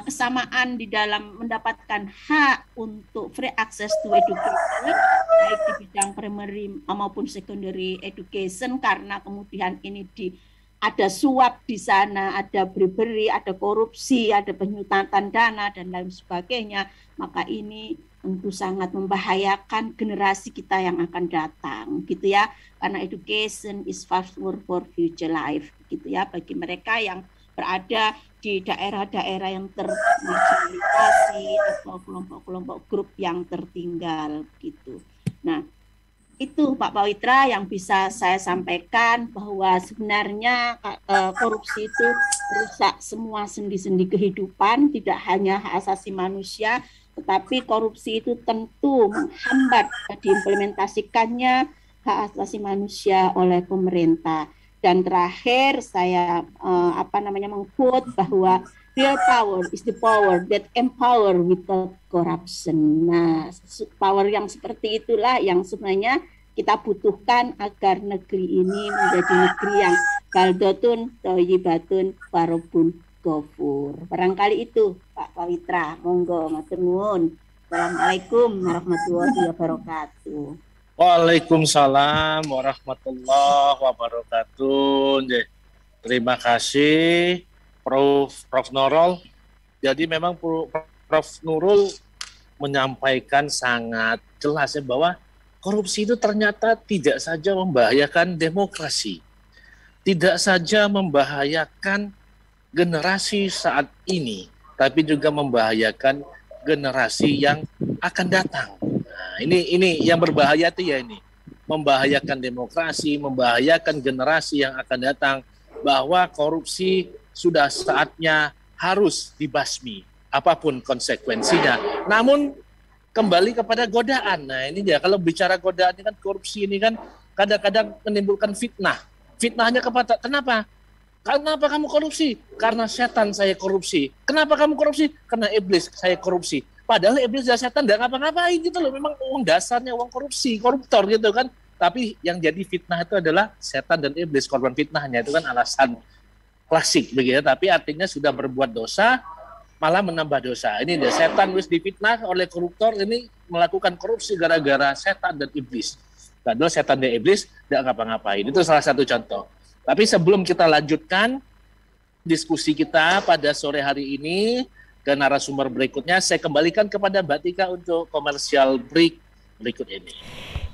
kesamaan di dalam mendapatkan hak untuk free access to education, baik di bidang primary maupun secondary education, karena kemudian ini ada suap di sana, ada bribery, ada korupsi, ada penyutan dana, dan lain sebagainya, maka ini tentu sangat membahayakan generasi kita yang akan datang, gitu ya, karena education is password for future life, gitu ya, bagi mereka yang berada di daerah-daerah yang termarginalisasi atau kelompok-kelompok grup yang tertinggal, gitu. Nah, itu Pak Pawitra yang bisa saya sampaikan, bahwa sebenarnya korupsi itu merusak semua sendi-sendi kehidupan, tidak hanya hak asasi manusia, tetapi korupsi itu tentu menghambat diimplementasikannya hak asasi manusia oleh pemerintah. Dan terakhir saya meng-quote bahwa real power is the power that empower without corruption. Nah, power yang seperti itulah yang sebenarnya kita butuhkan agar negeri ini menjadi negeri yang baldatun thayyibatun warabun ghafur. Barangkali itu Pak Pawitra, monggo matur nuwun. Assalamualaikum warahmatullahi wabarakatuh. Waalaikumsalam warahmatullahi wabarakatuh. Terima kasih Prof. Nurul. Jadi memang Prof. Nurul menyampaikan sangat jelas ya, bahwa korupsi itu ternyata tidak saja membahayakan demokrasi, tidak saja membahayakan generasi saat ini, tapi juga membahayakan generasi yang akan datang. Ini yang berbahaya tuh ya, ini membahayakan demokrasi, membahayakan generasi yang akan datang, bahwa korupsi sudah saatnya harus dibasmi apapun konsekuensinya. Namun kembali kepada godaan. Nah, ini dia, kalau bicara godaan ini kan, korupsi ini kan kadang-kadang menimbulkan fitnah. Fitnahnya kepada kenapa kamu korupsi? Karena setan saya korupsi. Kenapa kamu korupsi? Karena iblis saya korupsi. Padahal iblis dan setan tidak ngapa-ngapain gitu loh. Memang uang dasarnya uang korupsi, koruptor gitu kan. Tapi yang jadi fitnah itu adalah setan dan iblis, korban fitnahnya. Itu kan alasan klasik begitu. Tapi artinya sudah berbuat dosa, malah menambah dosa. Ini dia, setan wis difitnah oleh koruptor, ini melakukan korupsi gara-gara setan dan iblis. Padahal setan dan iblis tidak ngapa-ngapain. Itu salah satu contoh. Tapi sebelum kita lanjutkan diskusi kita pada sore hari ini ke narasumber berikutnya, saya kembalikan kepada Mbak Tika untuk komersial break berikut ini.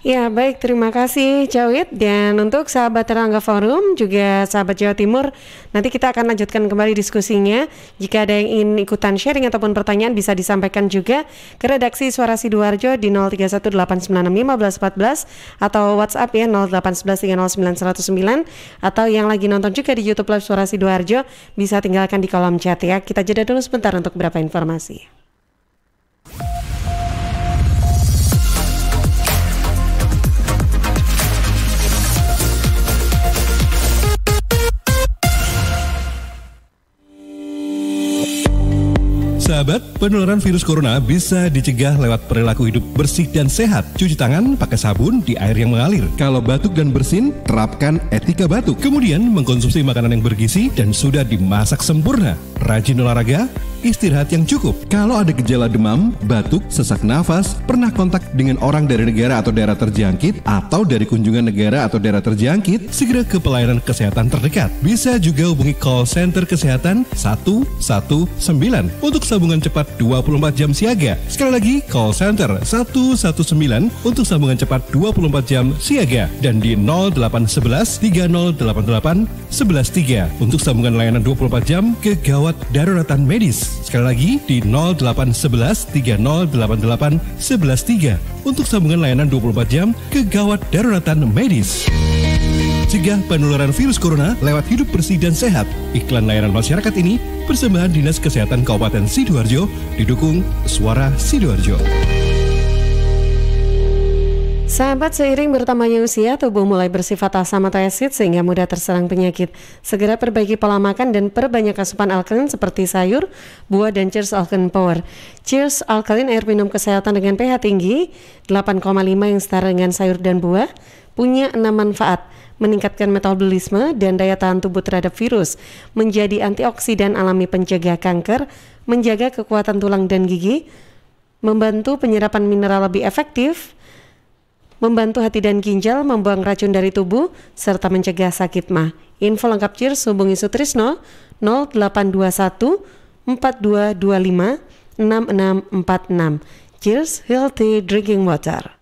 Ya, baik, terima kasih Jawid. Dan untuk sahabat Erlangga Forum, juga sahabat Jawa Timur, nanti kita akan lanjutkan kembali diskusinya. Jika ada yang ingin ikutan sharing ataupun pertanyaan, bisa disampaikan juga ke redaksi Suara Sidoarjo di 0318961514 atau WhatsApp ya 08113091009, atau yang lagi nonton juga di YouTube Live Suara Sidoarjo, bisa tinggalkan di kolom chat ya. Kita jeda dulu sebentar untuk beberapa informasi. Sahabat, penularan virus corona bisa dicegah lewat perilaku hidup bersih dan sehat. Cuci tangan pakai sabun di air yang mengalir. Kalau batuk dan bersin, terapkan etika batuk. Kemudian mengkonsumsi makanan yang bergizi dan sudah dimasak sempurna. Rajin olahraga, istirahat yang cukup. Kalau ada gejala demam, batuk, sesak nafas, pernah kontak dengan orang dari negara atau daerah terjangkit, atau dari kunjungan negara atau daerah terjangkit, segera ke pelayanan kesehatan terdekat. Bisa juga hubungi call center kesehatan 119 untuk sambungan cepat 24 jam siaga. Sekali lagi, call center 119 untuk sambungan cepat 24 jam siaga. Dan di 0811 3088 113 untuk sambungan layanan 24 jam kegawat daruratan medis. Sekali lagi di 0811 3088 113 untuk sambungan layanan 24 jam kegawat daruratan medis. Cegah penularan virus corona lewat hidup bersih dan sehat. Iklan layanan masyarakat ini persembahan Dinas Kesehatan Kabupaten Sidoarjo didukung Suara Sidoarjo. Sahabat, seiring bertambahnya usia, tubuh mulai bersifat asam atau asid sehingga mudah terserang penyakit. Segera perbaiki pola makan dan perbanyak asupan alkalin seperti sayur, buah, dan Cheers Alkaline Power. Cheers Alkaline air minum kesehatan dengan pH tinggi 8,5 yang setara dengan sayur dan buah, punya 6 manfaat: meningkatkan metabolisme dan daya tahan tubuh terhadap virus, menjadi antioksidan alami pencegah kanker, menjaga kekuatan tulang dan gigi, membantu penyerapan mineral lebih efektif, membantu hati dan ginjal, membuang racun dari tubuh, serta mencegah sakit mah. Info lengkap Cheers hubungi Sutrisno 0821 4225 6646. Cheers Healthy Drinking Water.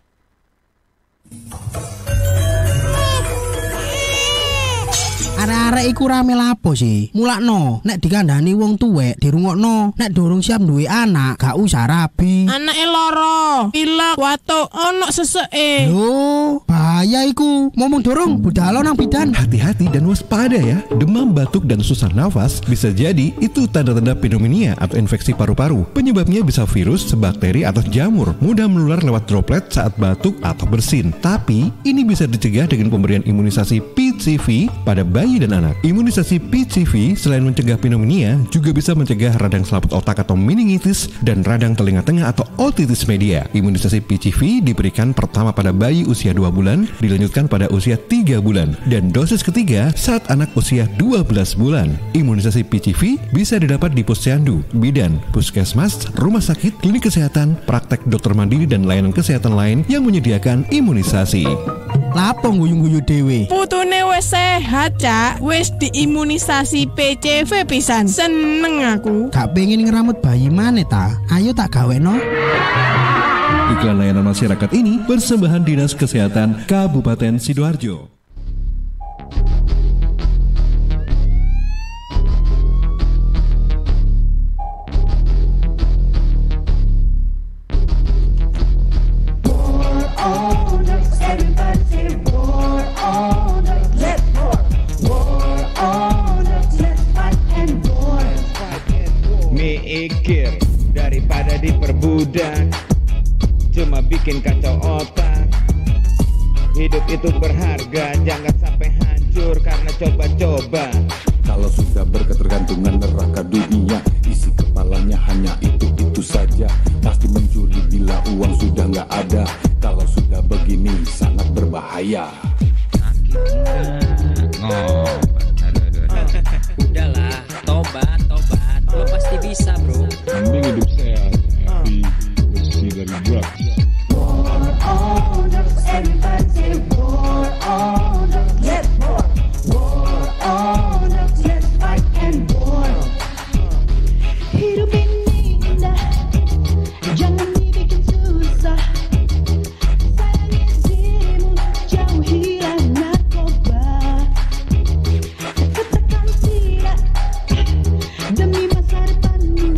Arek-arek iku rame lapo sih? Mulakno, nek dikandani wong tuwek dirungokno, nek durung siap duwe anak, gak usah rabi. Anake loro, pilek, watuk, ono seseke. Lho, bahaya iku. Ngomong dorong, budalo nang bidan. Hati-hati dan waspada ya. Demam, batuk, dan susah nafas bisa jadi itu tanda-tanda pneumonia atau infeksi paru-paru. Penyebabnya bisa virus, bakteri, atau jamur. Mudah menular lewat droplet saat batuk atau bersin. Tapi ini bisa dicegah dengan pemberian imunisasi PCV pada bayi dan anak. Imunisasi PCV selain mencegah pneumonia juga bisa mencegah radang selaput otak atau meningitis dan radang telinga tengah atau otitis media. Imunisasi PCV diberikan pertama pada bayi usia 2 bulan, dilanjutkan pada usia 3 bulan, dan dosis ketiga saat anak usia 12 bulan. Imunisasi PCV bisa didapat di posyandu, bidan, puskesmas, rumah sakit, klinik kesehatan, praktek dokter mandiri, dan layanan kesehatan lain yang menyediakan imunisasi. Lapo guyu-guyu dewe? Putune wis sehat, Cak. Wis diimunisasi PCV pisan. Seneng aku. Gak pengen ngeramut bayi maneh ta? Ayo tak gaweno. Iklan layanan masyarakat ini persembahan Dinas Kesehatan Kabupaten Sidoarjo. Mikir daripada diperbudak, cuma bikin kacau otak. Hidup itu berharga, jangan sampai hancur karena coba-coba. Kalau sudah berketergantungan neraka dunia, isi kepalanya hanya itu saja. Pasti mencuri bila uang sudah nggak ada. Kalau sudah begini sangat berbahaya. Udahlah, tobat. Lo pasti bisa, bro. Mending hidup sehat, happy, bersih dari drugs. Hidup ini indah, jangan dibikin susah. Sayangi dirimu, jauhilah narkoba. Katakan tidak demi masa depanmu.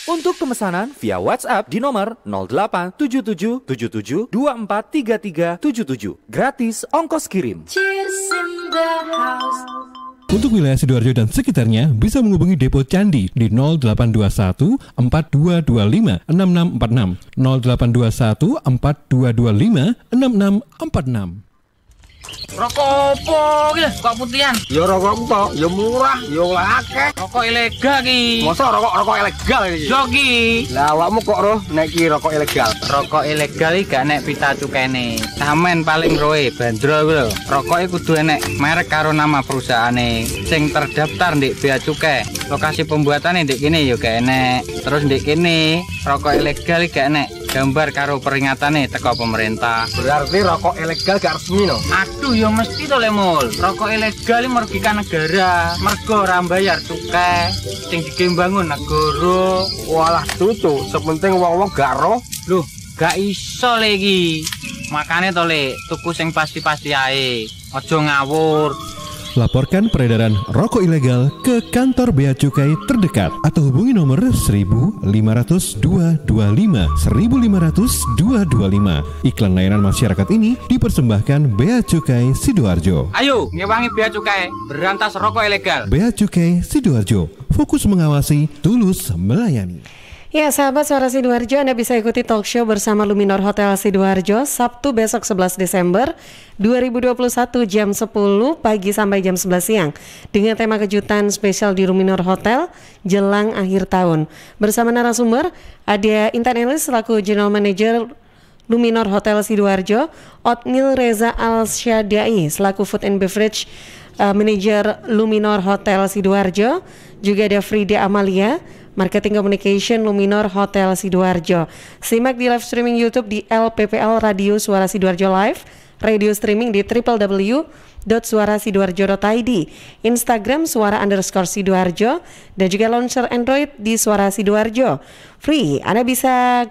Untuk pemesanan via WhatsApp di nomor 087777243377. Gratis ongkos kirim. Cheers in the house. Untuk wilayah Sidoarjo dan sekitarnya bisa menghubungi Depo Candi di 0821 4225 6646 0821 4225 6646. Rokok opo iki lho, kok putihan? Ya rokok kok, ya murah, ya akeh. Rokok ilegal iki. Masa rokok ilegal iki? Yo iki. Lah awakmu kok roh nek iki rokok ilegal? Rokok ilegal iki gak nek pita cukene. Sampeyan paling roe bandrol kuwi lho. Rokok iki kudu enek merek karo nama perusahaane sing terdaftar ndek Bea Cukai. Lokasi pembuatane ndek kene ya gak enek. Terus ndek kene rokok ilegal iki gak enek gambar karo peringatane teko pemerintah. Berarti rokok ilegal gak resmi no? Aduh ya mesti to Lemul. Rokok ilegal iki merugikan negara. Mergo ora bayar cukai sing digembangun negara. Walah tutu, sepenting wong-wong gak roh. Loh, gak iso le iki. Makane to Le, tuku sing pasti-pasti ae. Aja ngawur. Laporkan peredaran rokok ilegal ke kantor Bea Cukai terdekat atau hubungi nomor 1.500.225 1.500.225. Iklan layanan masyarakat ini dipersembahkan Bea Cukai Sidoarjo. Ayo, ngewangi Bea Cukai, berantas rokok ilegal. Bea Cukai Sidoarjo, fokus mengawasi, tulus melayani. Ya sahabat Suara Sidoarjo, Anda bisa ikuti talk show bersama Luminor Hotel Sidoarjo Sabtu besok 11 Desember 2021 jam 10 pagi sampai jam 11 siang dengan tema kejutan spesial di Luminor Hotel jelang akhir tahun. Bersama narasumber ada Intan Elis selaku General Manager Luminor Hotel Sidoarjo, Otnil Reza Al-Syadai selaku Food and Beverage Manager Luminor Hotel Sidoarjo, juga ada Frida Amalia, Marketing Communication Luminor Hotel Sidoarjo. Simak di live streaming YouTube di LPPL Radio Suara Sidoarjo Live, radio streaming di www.suarasidoarjo.id, Instagram suara_sidoarjo, dan juga launcher Android di Suara Sidoarjo. Free, Anda bisa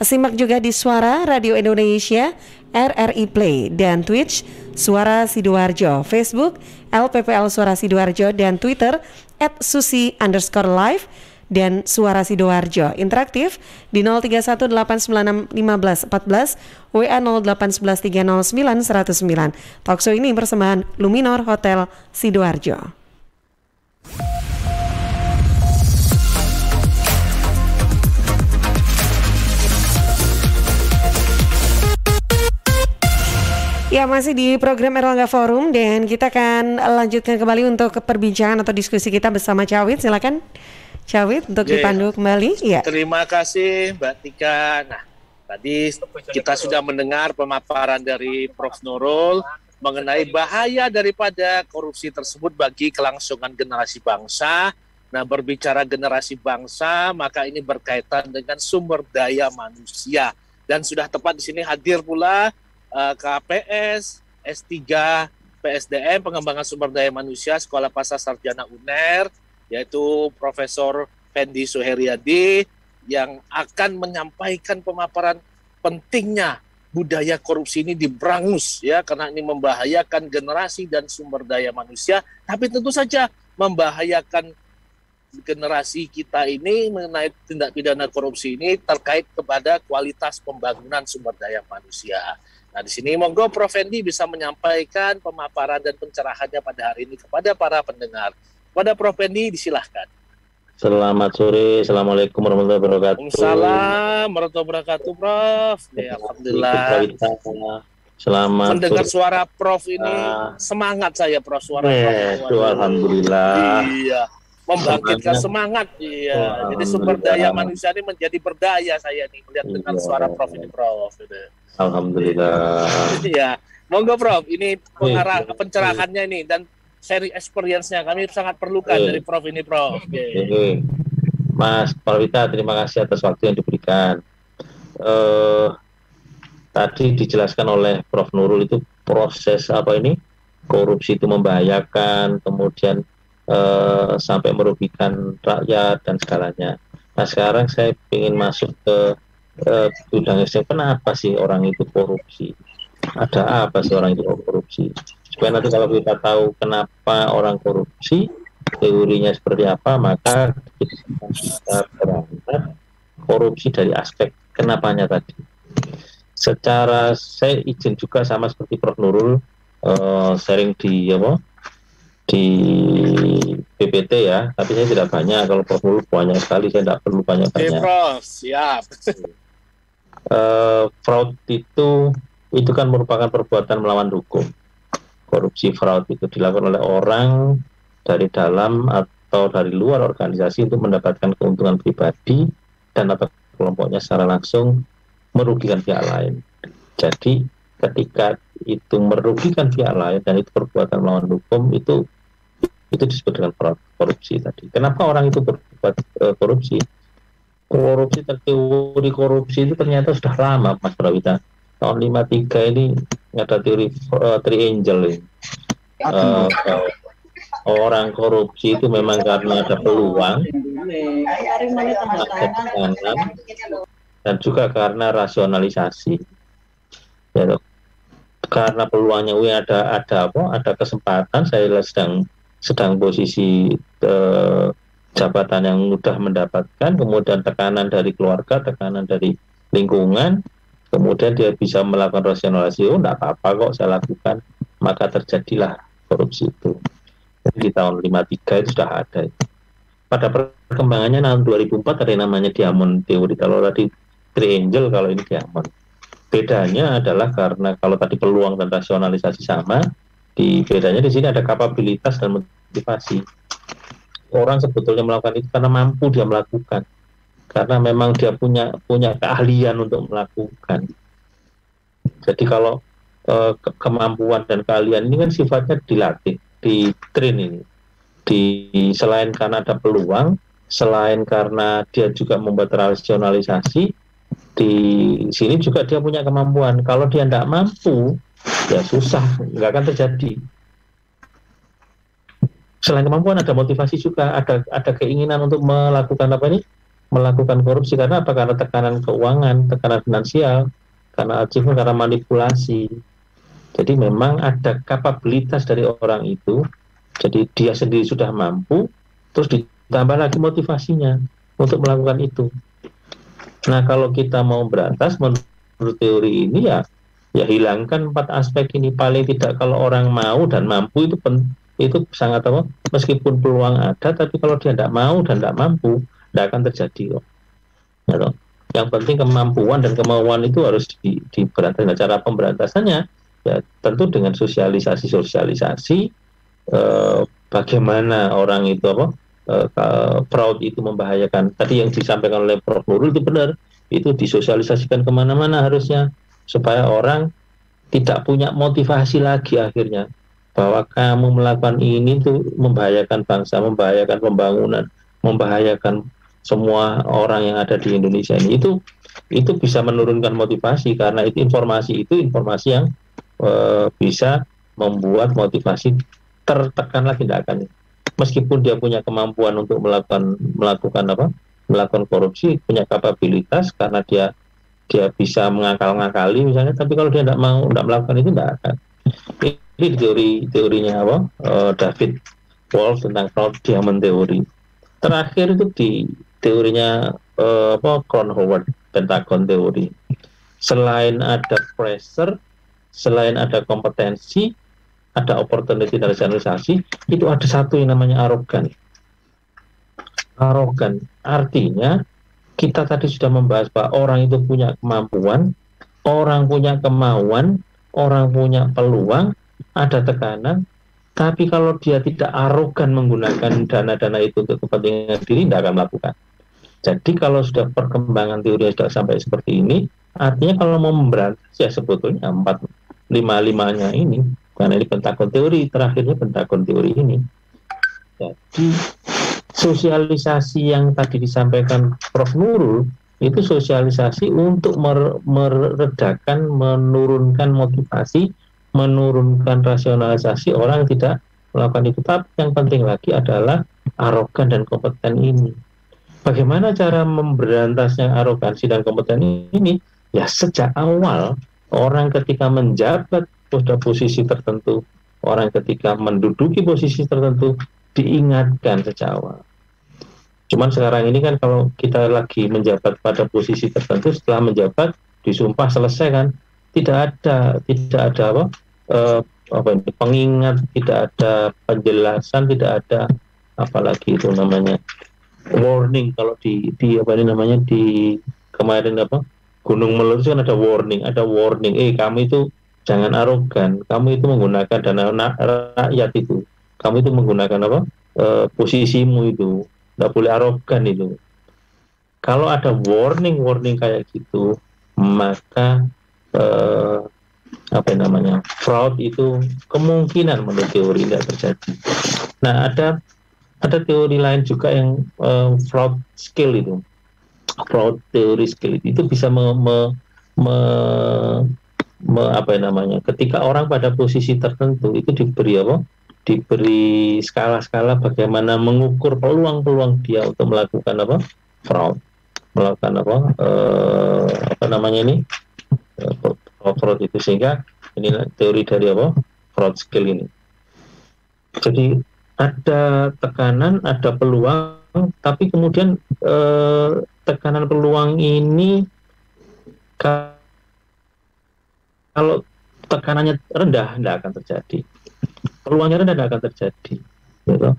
simak juga di Suara Radio Indonesia, RRI Play, dan Twitch Suara Sidoarjo, Facebook LPPL Suara Sidoarjo, dan Twitter @susi_live dan Suara Sidoarjo. Interaktif di 0318961514, WA 08113090109. Talkshow ini persembahan Luminor Hotel Sidoarjo. Ya, masih di program Erlangga Forum dan kita akan lanjutkan kembali untuk perbincangan atau diskusi kita bersama Cawit. Silakan Cawit untuk dipandu kembali. Ya. Terima kasih Mbak Tika. Nah, tadi kita sudah mendengar pemaparan dari Prof. Nurul mengenai bahaya daripada korupsi tersebut bagi kelangsungan generasi bangsa. Nah, berbicara generasi bangsa, maka ini berkaitan dengan sumber daya manusia. Dan sudah tepat di sini hadir pula KPS, S3, PSDM, Pengembangan Sumber Daya Manusia, Sekolah Pasca Sarjana UNER, yaitu Profesor Fendi Suheryadi, yang akan menyampaikan pemaparan pentingnya budaya korupsi ini diberangus, ya, karena ini membahayakan generasi dan sumber daya manusia, tapi tentu saja membahayakan generasi kita ini mengenai tindak pidana korupsi ini terkait kepada kualitas pembangunan sumber daya manusia. Nah, di sini monggo Prof. Fendi bisa menyampaikan pemaparan dan pencerahannya pada hari ini kepada para pendengar. Kepada Prof. Fendi, disilahkan. Selamat sore, Assalamualaikum warahmatullahi wabarakatuh. Waalaikumsalam warahmatullahi wabarakatuh, Prof. Ya, alhamdulillah. Selamat mendengar sore. suara Prof ini semangat saya, Prof. Suara Prof. Alhamdulillah. Iya, membangkitkan semangat. Iya, jadi sumber daya manusia ini menjadi berdaya saya nih melihat dengan suara Prof ini, Prof. Alhamdulillah. Iya, monggo Prof. Ini pencerahannya ini dan sharing experience-nya kami sangat perlukan dari Prof ini, Prof. Mas Parwita, terima kasih atas waktu yang diberikan. Tadi dijelaskan oleh Prof Nurul itu proses korupsi itu membahayakan, kemudian sampai merugikan rakyat dan segalanya. Nah, sekarang saya ingin masuk ke bidang kenapa sih orang itu korupsi? Ada apa sih orang itu korupsi? Supaya nanti kalau kita tahu kenapa orang korupsi, teorinya seperti apa, maka kita berantas korupsi dari aspek kenapanya tadi. Secara saya izin juga sama seperti Prof Nurul sharing di PPT ya, tapi saya tidak banyak. Kalau Prof Nurul banyak sekali, saya tidak perlu banyak-banyak. Prof, siap. Fraud itu kan merupakan perbuatan melawan hukum. Korupsi fraud itu dilakukan oleh orang dari dalam atau dari luar organisasi untuk mendapatkan keuntungan pribadi dan atau kelompoknya secara langsung merugikan pihak lain. Jadi ketika itu merugikan pihak lain dan itu perbuatan melawan hukum, itu disebut dengan fraud, korupsi tadi. Kenapa orang itu berbuat korupsi? Teori korupsi itu ternyata sudah lama, Mas Prawita. Tahun 53 ini ada teori triangle ini. Orang korupsi itu memang karena ada peluang, ada tekanan, dan juga karena rasionalisasi. Ya, karena peluangnya ada kesempatan, saya sedang posisi jabatan yang mudah mendapatkan, kemudian tekanan dari keluarga, tekanan dari lingkungan, kemudian dia bisa melakukan rasionalisasi, enggak apa-apa kok saya lakukan, maka terjadilah korupsi itu. Jadi di tahun 53 itu sudah ada. Pada perkembangannya tahun 2004 ada yang namanya Diamond Theory. Kalau tadi Triangle, kalau ini Diamond. Bedanya adalah karena kalau tadi peluang dan rasionalisasi sama, bedanya di sini ada kapabilitas dan motivasi. Orang sebetulnya melakukan itu karena mampu dia melakukan, karena memang dia punya keahlian untuk melakukan. Jadi kalau kemampuan dan keahlian ini kan sifatnya dilatih, di-train ini. Selain karena ada peluang, selain karena dia juga membuat rasionalisasi, di sini juga dia punya kemampuan. Kalau dia tidak mampu, ya susah, nggak akan terjadi. Selain kemampuan ada motivasi juga, ada keinginan untuk melakukan korupsi. Karena apa? Karena tekanan keuangan, tekanan finansial, karena achievement, karena manipulasi. Jadi memang ada kapabilitas dari orang itu. Jadi dia sendiri sudah mampu, terus ditambah lagi motivasinya untuk melakukan itu. Nah, kalau kita mau berantas menurut teori ini ya hilangkan 4 aspek ini. Paling tidak kalau orang mau dan mampu itu sangat meskipun peluang ada, tapi kalau dia tidak mau dan tidak mampu, tidak akan terjadi kok. Ya, yang penting kemampuan dan kemauan itu harus diberantas. Nah, cara pemberantasannya ya tentu dengan sosialisasi bagaimana orang itu fraud itu membahayakan. Tadi yang disampaikan oleh Prof Nurul itu benar, itu disosialisasikan kemana-mana harusnya supaya orang tidak punya motivasi lagi akhirnya bahwa kamu melakukan ini tuh membahayakan bangsa, membahayakan pembangunan, membahayakan semua orang yang ada di Indonesia ini. Itu bisa menurunkan motivasi, karena itu informasi yang bisa membuat motivasi tertekan lagi, tidak akan. Meskipun dia punya kemampuan untuk melakukan korupsi, punya kapabilitas karena dia bisa mengakal-ngakali misalnya, tapi kalau dia tidak melakukan itu tidak akan. Ini teorinya David Wolf tentang fraud, Diamond Theory. Terakhir itu di teorinya Ron Howard, Pentagon Theory. Selain ada pressure, selain ada kompetensi, ada opportunity dan rasionalisasi, itu ada satu yang namanya arogan. Arogan artinya kita tadi sudah membahas bahwa orang itu punya kemampuan, orang punya kemauan, orang punya peluang, ada tekanan, tapi kalau dia tidak arogan menggunakan dana-dana itu untuk kepentingan diri, tidak akan melakukan. Jadi kalau sudah perkembangan teori sudah sampai seperti ini, artinya kalau mau memberantas ya sebetulnya 4-5-5-nya ini, karena ini Pentagon Teori, terakhirnya Pentagon Teori ini. Jadi sosialisasi yang tadi disampaikan Prof Nurul itu sosialisasi untuk meredakan, menurunkan motivasi, menurunkan rasionalisasi orang yang tidak melakukan itu. Tapi yang penting lagi adalah arogan dan kompeten ini. Bagaimana cara memberantasnya arogansi dan kompeten ini? Ya sejak awal orang ketika menjabat pada posisi tertentu, orang ketika menduduki posisi tertentu diingatkan sejak awal. Cuman sekarang ini kan kalau kita lagi menjabat pada posisi tertentu, setelah menjabat disumpah selesai kan, tidak ada pengingat, tidak ada penjelasan, tidak ada apalagi itu namanya warning. Kalau di kemarin Gunung Meletus kan ada warning, kamu itu jangan arogan, kamu itu menggunakan dana rakyat itu, kamu itu menggunakan posisimu itu, nggak boleh arogan itu. Kalau ada warning kayak gitu, maka fraud itu kemungkinan menurut teori tidak terjadi. Nah, ada teori lain juga yang fraud skill itu. Fraud teori skill itu bisa ketika orang pada posisi tertentu itu diberi skala-skala bagaimana mengukur peluang dia untuk melakukan fraud, melakukan fraud itu, sehingga ini teori dari fraud skill ini. Jadi ada tekanan, ada peluang, tapi kemudian tekanan peluang ini kalau tekanannya rendah tidak akan terjadi, peluangnya rendah tidak akan terjadi, gitu.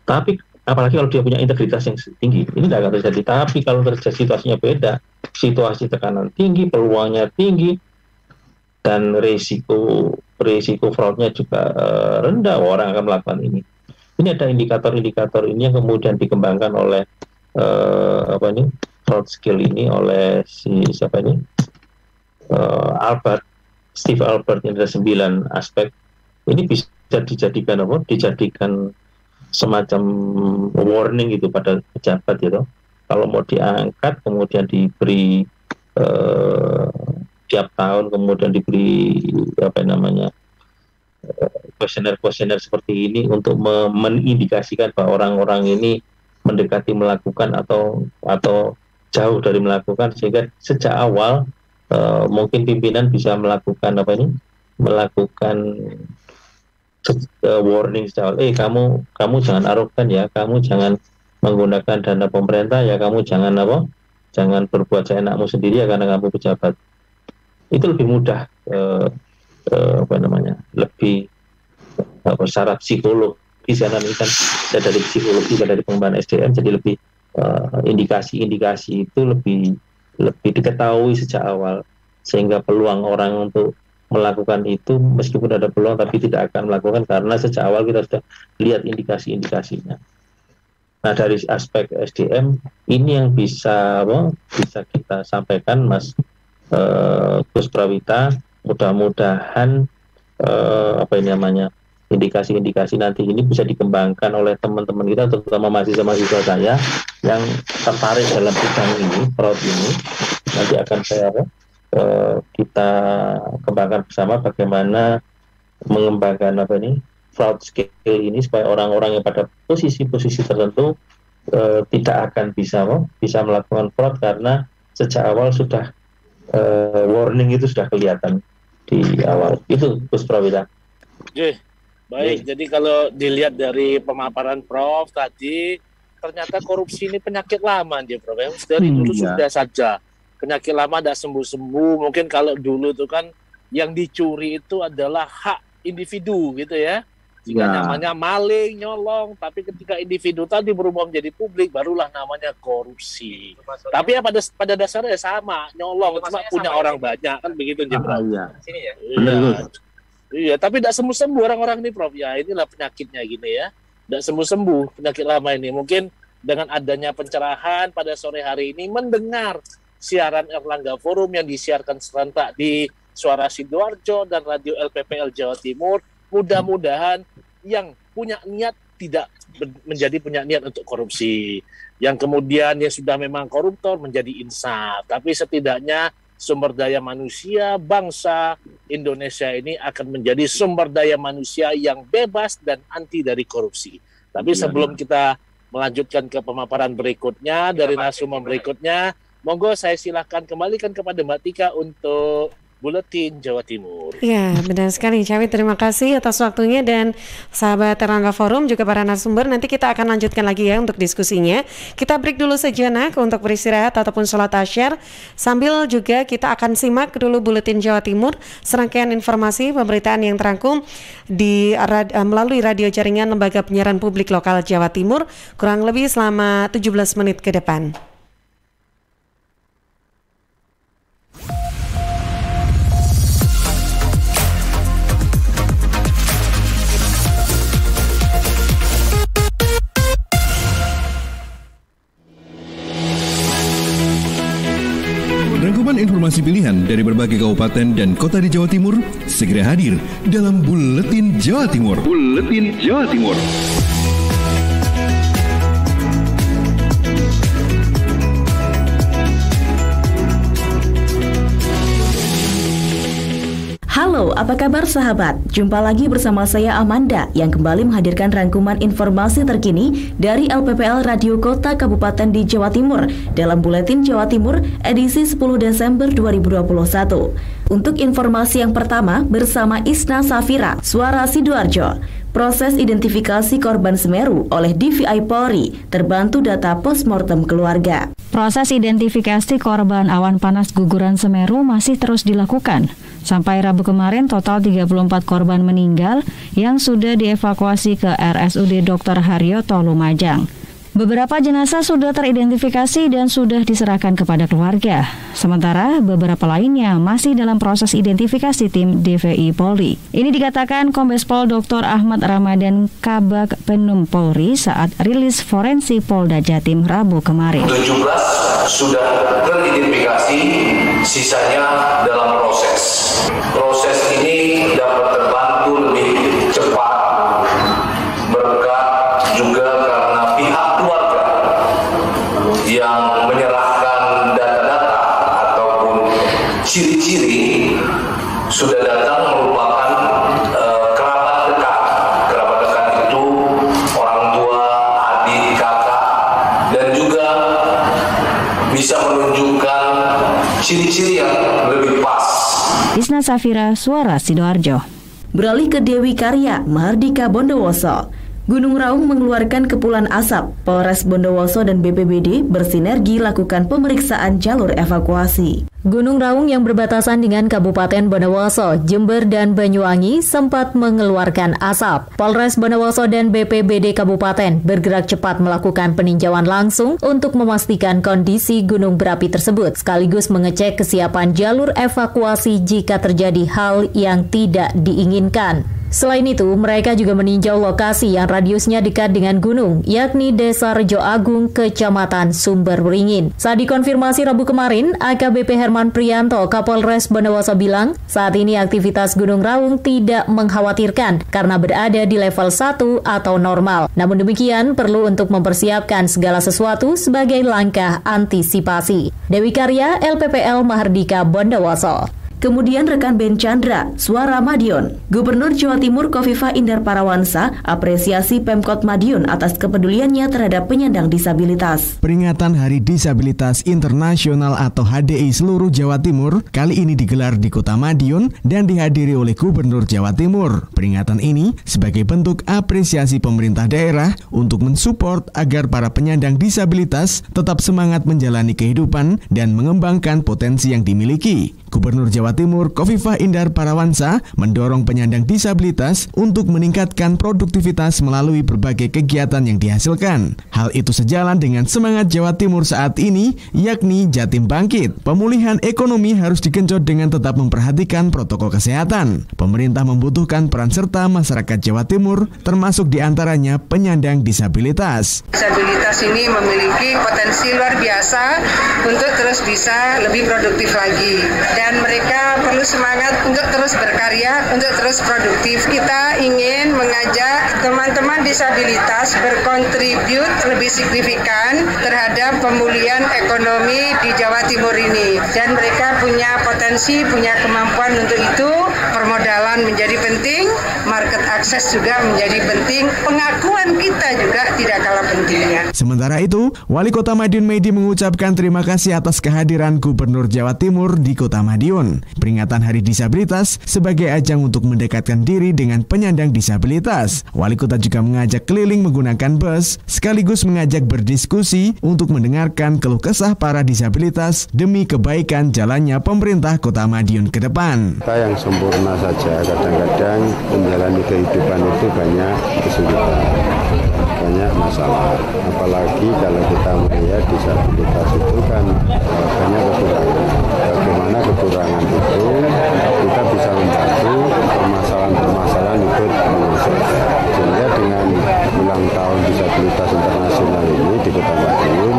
Tapi apalagi kalau dia punya integritas yang tinggi, ini tidak akan terjadi. Tapi kalau terjadi situasinya beda, situasi tekanan tinggi, peluangnya tinggi, dan risiko fraudnya juga rendah, orang akan melakukan ini. Ini ada indikator-indikator ini yang kemudian dikembangkan oleh fraud skill ini oleh Steve Albert. Ini ada 9 aspek. Ini bisa dijadikan semacam warning itu pada pejabat gitu. Kalau mau diangkat, kemudian diberi tiap tahun, kemudian diberi kuesioner seperti ini untuk mengindikasikan bahwa orang-orang ini mendekati melakukan atau jauh dari melakukan, sehingga sejak awal mungkin pimpinan bisa melakukan warning sejak awal. Kamu jangan arogan ya, kamu jangan menggunakan dana pemerintah ya, kamu jangan berbuat seenakmu sendiri ya karena kamu pejabat. Itu lebih mudah lebih secara psikologis, karena ini kan dari psikologi dan dari pengembangan SDM, jadi lebih indikasi-indikasi itu lebih diketahui sejak awal, sehingga peluang orang untuk melakukan itu meskipun ada peluang tapi tidak akan melakukan karena sejak awal kita sudah lihat indikasi-indikasinya. Nah, dari aspek SDM ini yang bisa kita sampaikan, Mas Gus Prawita. Mudah-mudahan indikasi-indikasi nanti ini bisa dikembangkan oleh teman-teman kita, terutama mahasiswa-mahasiswa saya yang tertarik dalam bidang ini, fraud ini. Nanti akan kita kembangkan bersama bagaimana mengembangkan fraud skill ini supaya orang-orang yang pada posisi-posisi tertentu tidak akan bisa melakukan fraud karena sejak awal sudah warning itu sudah kelihatan di awal. Itu Gus Prawita. Oke, baik. Jadi kalau dilihat dari pemaparan Prof tadi, ternyata korupsi ini penyakit lama dia, Prof. Dari dulu sudah saja penyakit lama, tidak sembuh-sembuh. Mungkin kalau dulu itu kan yang dicuri itu adalah hak individu gitu ya. Jika namanya maling, nyolong, tapi ketika individu tadi berubah menjadi publik, barulah namanya korupsi. Tapi ya pada dasarnya sama, nyolong, cuma punya orang banyak, kan begitu, Jembral. Sini ya? Iya, tapi tidak sembuh-sembuh orang-orang ini, Prof. Ya, inilah penyakitnya gini ya. Tidak sembuh-sembuh penyakit lama ini. Mungkin dengan adanya pencerahan pada sore hari ini, mendengar siaran Erlangga Forum yang disiarkan serentak di Suara Sidoarjo dan Radio LPPL Jawa Timur, mudah-mudahan yang punya niat tidak menjadi punya niat untuk korupsi. Yang kemudian yang sudah memang koruptor menjadi insaf. Tapi setidaknya sumber daya manusia bangsa Indonesia ini akan menjadi sumber daya manusia yang bebas dan anti dari korupsi. Tapi sebelum kita melanjutkan ke pemaparan berikutnya dari narasumber berikutnya, monggo saya silakan kembalikan kepada Mbak Tika untuk Buletin Jawa Timur. Ya, benar sekali. Cawi, terima kasih atas waktunya, dan sahabat Erlangga Forum juga para narasumber. Nanti kita akan lanjutkan lagi ya untuk diskusinya. Kita break dulu sejenak untuk beristirahat ataupun sholat asyar. Sambil juga kita akan simak dulu Buletin Jawa Timur, serangkaian informasi pemberitaan yang terangkum melalui radio jaringan Lembaga Penyiaran Publik Lokal Jawa Timur, kurang lebih selama 17 menit ke depan. Rangkuman informasi pilihan dari berbagai kabupaten dan kota di Jawa Timur segera hadir dalam Buletin Jawa Timur. Buletin Jawa Timur. Halo, apa kabar sahabat? Jumpa lagi bersama saya Amanda yang kembali menghadirkan rangkuman informasi terkini dari LPPL Radio Kota Kabupaten di Jawa Timur dalam Buletin Jawa Timur edisi 10 Desember 2021. Untuk informasi yang pertama bersama Isna Safira, Suara Sidoarjo. Proses identifikasi korban Semeru oleh DVI Polri terbantu data postmortem keluarga. Proses identifikasi korban awan panas guguran Semeru masih terus dilakukan. Sampai Rabu kemarin total 34 korban meninggal yang sudah dievakuasi ke RSUD Dr. Haryoto Lumajang. Beberapa jenazah sudah teridentifikasi dan sudah diserahkan kepada keluarga. Sementara beberapa lainnya masih dalam proses identifikasi tim DVI Polri. Ini dikatakan Kombes Pol Dr. Ahmad Ramadan Kabag Penum Polri saat rilis forensik Polda Jatim Rabu kemarin. 17 sudah teridentifikasi, sisanya dalam proses. Proses ini dapat terbantu lebih cepat berkat juga karena pihak keluarga yang menyerahkan data-data ataupun ciri-ciri sudah datang merupakan kerabat dekat. Kerabat dekat itu orang tua, adik, kakak, dan juga bisa menunjukkan ciri-ciri yang lebih pas. Isna Safira, Suara Sidoarjo. Beralih ke Dewi Karya, Mahardika Bondowoso. Gunung Raung mengeluarkan kepulan asap. Polres Bondowoso dan BPBD bersinergi lakukan pemeriksaan jalur evakuasi. Gunung Raung yang berbatasan dengan Kabupaten Bondowoso, Jember, dan Banyuwangi sempat mengeluarkan asap. Polres Bondowoso dan BPBD Kabupaten bergerak cepat melakukan peninjauan langsung untuk memastikan kondisi gunung berapi tersebut, sekaligus mengecek kesiapan jalur evakuasi jika terjadi hal yang tidak diinginkan. Selain itu, mereka juga meninjau lokasi yang radiusnya dekat dengan gunung, yakni Desa Rejo Agung, Kecamatan Sumber Beringin. Saat dikonfirmasi Rabu kemarin, AKBP Herman Priyanto, Kapolres Bondowoso bilang, saat ini aktivitas Gunung Raung tidak mengkhawatirkan karena berada di level 1 atau normal. Namun demikian, perlu untuk mempersiapkan segala sesuatu sebagai langkah antisipasi. Dewi Karya, LPPL Mahardika Bondowoso. Kemudian rekan Ben Chandra, Suara Madiun. Gubernur Jawa Timur Khofifah Indar Parawansa apresiasi Pemkot Madiun atas kepeduliannya terhadap penyandang disabilitas. Peringatan Hari Disabilitas Internasional atau HDI seluruh Jawa Timur kali ini digelar di Kota Madiun dan dihadiri oleh Gubernur Jawa Timur. Peringatan ini sebagai bentuk apresiasi pemerintah daerah untuk mensupport agar para penyandang disabilitas tetap semangat menjalani kehidupan dan mengembangkan potensi yang dimiliki. Gubernur Jawa Timur Khofifah Indar Parawansa mendorong penyandang disabilitas untuk meningkatkan produktivitas melalui berbagai kegiatan yang dihasilkan. Hal itu sejalan dengan semangat Jawa Timur saat ini, yakni Jatim Bangkit. Pemulihan ekonomi harus digenjot dengan tetap memperhatikan protokol kesehatan. Pemerintah membutuhkan peran serta masyarakat Jawa Timur, termasuk diantaranya penyandang disabilitas. Disabilitas ini memiliki potensi luar biasa untuk terus bisa lebih produktif lagi. Dan mereka perlu semangat untuk terus berkarya, untuk terus produktif. Kita ingin mengajak teman-teman disabilitas berkontribut lebih signifikan terhadap pemulihan ekonomi di Jawa Timur ini. Dan mereka punya potensi, punya kemampuan untuk itu. Permodalan menjadi penting, market access juga menjadi penting, pengakuan kita juga tidak kalah pentingnya. Sementara itu, Wali Kota Madiun Medi mengucapkan terima kasih atas kehadiran Gubernur Jawa Timur di Kota Madiun. Peringatan Hari Disabilitas sebagai ajang untuk mendekatkan diri dengan penyandang disabilitas. Wali Kota juga mengajak keliling menggunakan bus, sekaligus mengajak berdiskusi untuk mendengarkan keluh kesah para disabilitas demi kebaikan jalannya pemerintah Kota Madiun ke depan. Kita yang sempurna saja, kadang-kadang menjalani kehidupan itu banyak kesulitan, banyak masalah. Apalagi kalau kita melihat disabilitas itu kan banyak kekurangan. Bagaimana kekurangan itu kita bisa membantu permasalahan-permasalahan itu menyelesaikan. Sehingga dengan ulang tahun disabilitas internasional ini di Kota Madiun,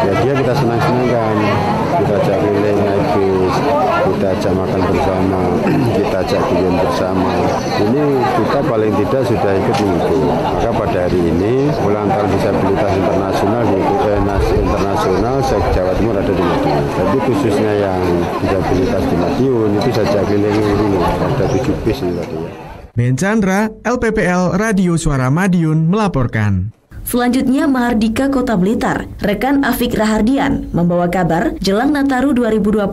ya dia kita senang-senangkan. Kita ajak keliling naik bis, kita ajak makan bersama, kita ajak guyon bersama. Ini kita paling tidak sudah ikut mengikuti. Maka pada hari ini ulang tahun disabilitas internasional di internasional Jawa Timur ada di Madiun. Tapi khususnya yang disabilitas di Madiun itu saja keliling dulu. Ada 7 bis ini tadi ya. Ben Chandra, LPPL Radio Suara Madiun melaporkan. Selanjutnya Mahardika Kota Blitar, rekan Afik Rahardian membawa kabar jelang Nataru 2022,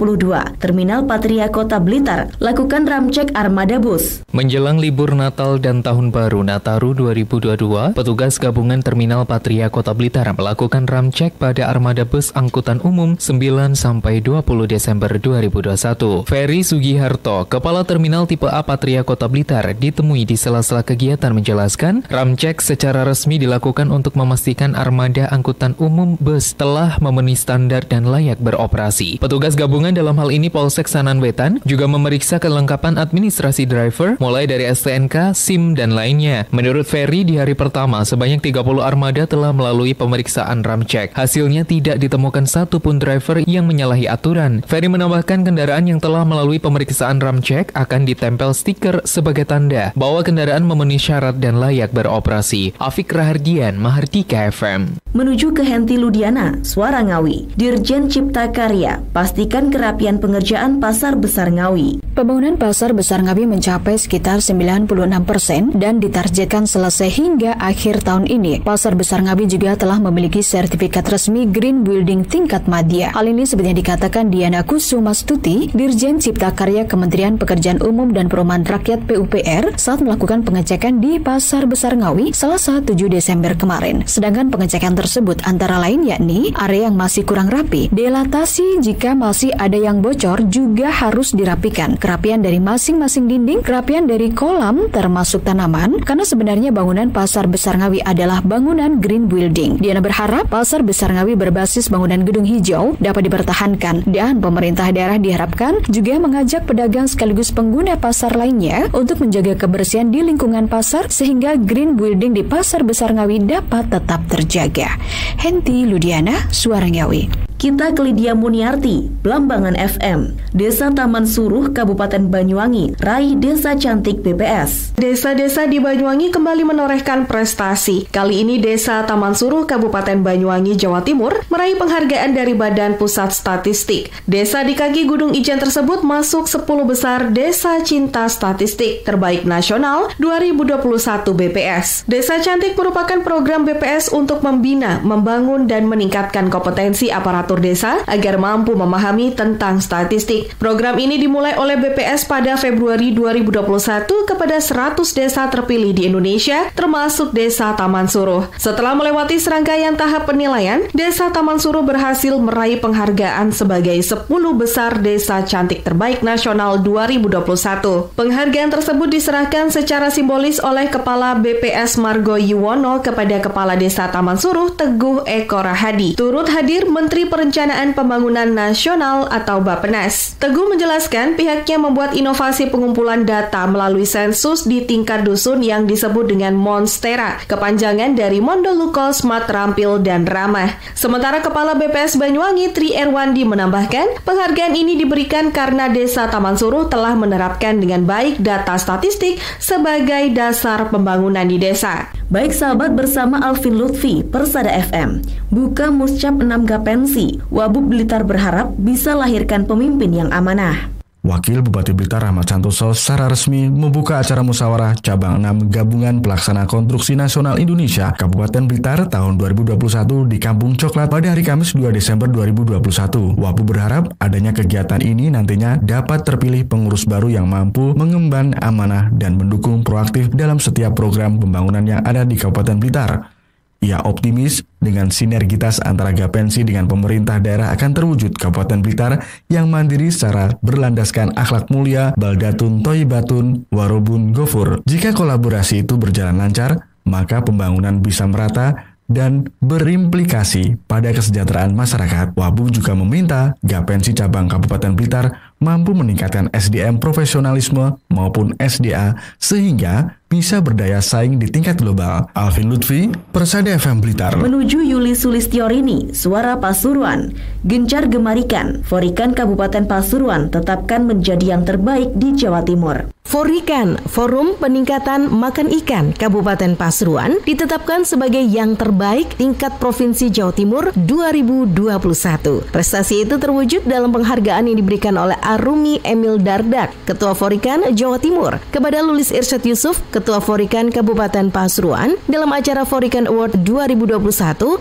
Terminal Patria Kota Blitar lakukan ramcek armada bus. Menjelang libur Natal dan Tahun Baru Nataru 2022, petugas gabungan Terminal Patria Kota Blitar melakukan ramcek pada armada bus angkutan umum 9 sampai 20 Desember 2021. Ferry Sugiharto, Kepala Terminal Tipe A Patria Kota Blitar, ditemui di sela-sela kegiatan menjelaskan, ramcek secara resmi dilakukan untuk memastikan armada angkutan umum bus telah memenuhi standar dan layak beroperasi. Petugas gabungan dalam hal ini Polsek Sanan Wetan juga memeriksa kelengkapan administrasi driver mulai dari STNK, SIM, dan lainnya. Menurut Ferry, di hari pertama sebanyak 30 armada telah melalui pemeriksaan ramcek. Hasilnya tidak ditemukan satupun driver yang menyalahi aturan. Ferry menambahkan kendaraan yang telah melalui pemeriksaan ramcek akan ditempel stiker sebagai tanda bahwa kendaraan memenuhi syarat dan layak beroperasi. Afik Rahardian, Mahardika FM. Menuju ke Henti Ludiana, Suara Ngawi, Dirjen Cipta Karya, pastikan kerapian pengerjaan Pasar Besar Ngawi. Pembangunan Pasar Besar Ngawi mencapai sekitar 96% dan ditargetkan selesai hingga akhir tahun ini. Pasar Besar Ngawi juga telah memiliki sertifikat resmi Green Building tingkat madya. Hal ini seperti yang dikatakan Diana Kusumastuti, Dirjen Cipta Karya Kementerian Pekerjaan Umum dan Perumahan Rakyat PUPR saat melakukan pengecekan di Pasar Besar Ngawi Selasa 7 Desember kemarin. Sedangkan pengecekan tersebut antara lain yakni area yang masih kurang rapi, delatasi jika masih ada yang bocor juga harus dirapikan, kerapian dari masing-masing dinding, kerapian dari kolam termasuk tanaman, karena sebenarnya bangunan Pasar Besar Ngawi adalah bangunan green building. Diana berharap Pasar Besar Ngawi berbasis bangunan gedung hijau dapat dipertahankan dan pemerintah daerah diharapkan juga mengajak pedagang sekaligus pengguna pasar lainnya untuk menjaga kebersihan di lingkungan pasar sehingga green building di Pasar Besar Ngawi dapat tetap terjaga. Henti Ludiana, Suara Ngawi. Kita ke Lydia Muniarti, Blambangan FM. Desa Taman Suruh, Kabupaten Banyuwangi, raih Desa Cantik BPS. Desa-desa di Banyuwangi kembali menorehkan prestasi. Kali ini Desa Taman Suruh, Kabupaten Banyuwangi, Jawa Timur, meraih penghargaan dari Badan Pusat Statistik. Desa di kaki Gunung Ijen tersebut masuk 10 besar Desa Cinta Statistik Terbaik Nasional 2021 BPS. Desa Cantik merupakan program BPS untuk membina, membangun, dan meningkatkan kompetensi aparatur desa agar mampu memahami tentang statistik. Program ini dimulai oleh BPS pada Februari 2021 kepada 100 desa terpilih di Indonesia, termasuk Desa Taman Suruh. Setelah melewati serangkaian tahap penilaian, Desa Taman Suruh berhasil meraih penghargaan sebagai 10 besar Desa Cantik Terbaik Nasional 2021. Penghargaan tersebut diserahkan secara simbolis oleh Kepala BPS Margo Yuwono kepada Kepala Desa Taman Suruh Teguh Eko Rahadi. Turut hadir Menteri Perencanaan Pembangunan Nasional atau Bappenas. Teguh menjelaskan pihaknya membuat inovasi pengumpulan data melalui sensus di tingkat dusun yang disebut dengan Monstera, kepanjangan dari Mondoluko, Smart, Rampil, dan Ramah. Sementara Kepala BPS Banyuwangi Tri Erwandi menambahkan, penghargaan ini diberikan karena Desa Taman Suruh telah menerapkan dengan baik data statistik sebagai dasar pembangunan di desa. Baik sahabat, bersama Alvin Lutfi, Persada FM. Buka Muscap 6 Gapensi, Wabub Blitar berharap bisa lahirkan pemimpin yang amanah. Wakil Bupati Blitar Rahmat Santoso secara resmi membuka acara musyawarah cabang 6 Gabungan Pelaksana Konstruksi Nasional Indonesia Kabupaten Blitar tahun 2021 di Kampung Coklat pada hari Kamis 2 Desember 2021. Wapu berharap adanya kegiatan ini nantinya dapat terpilih pengurus baru yang mampu mengemban amanah dan mendukung proaktif dalam setiap program pembangunan yang ada di Kabupaten Blitar. Ia optimis dengan sinergitas antara Gapensi dengan pemerintah daerah akan terwujud Kabupaten Blitar yang mandiri secara berlandaskan akhlak mulia, baldatun toibatun, warobun gofur. Jika kolaborasi itu berjalan lancar, maka pembangunan bisa merata dan berimplikasi pada kesejahteraan masyarakat. Wabu juga meminta Gapensi cabang Kabupaten Blitar mampu meningkatkan SDM profesionalisme maupun SDA sehingga bisa berdaya saing di tingkat global. Alvin Lutfi, Persada FM Blitar. Menuju Yuli Sulistiorini, Suara Pasuruan. Gencar gemarikan, Forikan Kabupaten Pasuruan tetapkan menjadi yang terbaik di Jawa Timur. Forikan, Forum Peningkatan Makan Ikan Kabupaten Pasuruan ditetapkan sebagai yang terbaik tingkat Provinsi Jawa Timur 2021. Prestasi itu terwujud dalam penghargaan yang diberikan oleh Arumi Emil Dardak, Ketua Forikan Jawa Timur, kepada Lulis Irsyad Yusuf, Ketua Forikan Kabupaten Pasuruan dalam acara Forikan Award 2021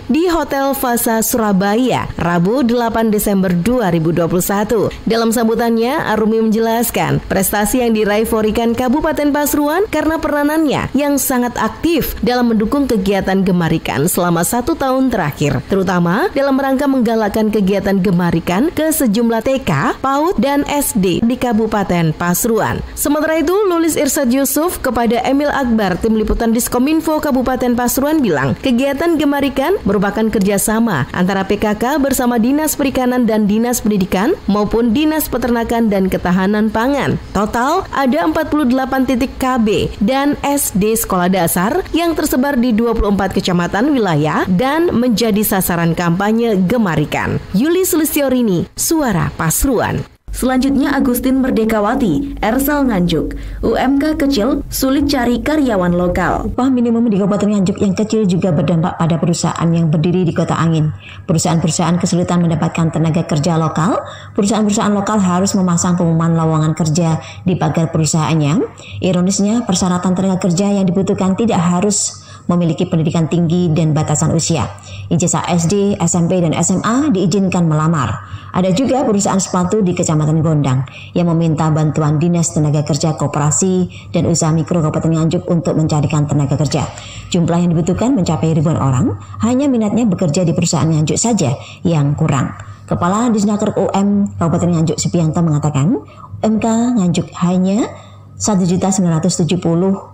di Hotel Fasa Surabaya, Rabu 8 Desember 2021. Dalam sambutannya, Arumi menjelaskan prestasi yang diraih Forikan Kabupaten Pasuruan karena peranannya yang sangat aktif dalam mendukung kegiatan gemarikan selama 1 tahun terakhir, terutama dalam rangka menggalakkan kegiatan gemarikan ke sejumlah TK, PAUD, dan SD di Kabupaten Pasuruan. Sementara itu, Lulis Irsyad Yusuf kepada Emil Akbar, Tim Liputan Diskominfo Kabupaten Pasuruan bilang, kegiatan gemarikan merupakan kerjasama antara PKK bersama Dinas Perikanan dan Dinas Pendidikan maupun Dinas Peternakan dan Ketahanan Pangan. Total ada 48 titik KB dan SD sekolah dasar yang tersebar di 24 kecamatan wilayah dan menjadi sasaran kampanye gemarikan. Yuli Sulistiorini, Suara Pasuruan. Selanjutnya Agustin Merdekawati, Ersal Nganjuk. UMK kecil sulit cari karyawan lokal. Upah minimum di Kabupaten Nganjuk yang kecil juga berdampak pada perusahaan yang berdiri di Kota Angin. Perusahaan-perusahaan kesulitan mendapatkan tenaga kerja lokal. Perusahaan-perusahaan lokal harus memasang pengumuman lowongan kerja di pagar perusahaannya. Ironisnya, persyaratan tenaga kerja yang dibutuhkan tidak harus memiliki pendidikan tinggi dan batasan usia. Ijazah SD, SMP, dan SMA diizinkan melamar. Ada juga perusahaan sepatu di Kecamatan Gondang yang meminta bantuan Dinas Tenaga Kerja Koperasi dan Usaha Mikro Kabupaten Nganjuk untuk mencarikan tenaga kerja. Jumlah yang dibutuhkan mencapai ribuan orang, hanya minatnya bekerja di perusahaan Nganjuk saja yang kurang. Kepala Disnaker UM Kabupaten Nganjuk Supianto mengatakan, UMK Nganjuk hanya Rp1.970.000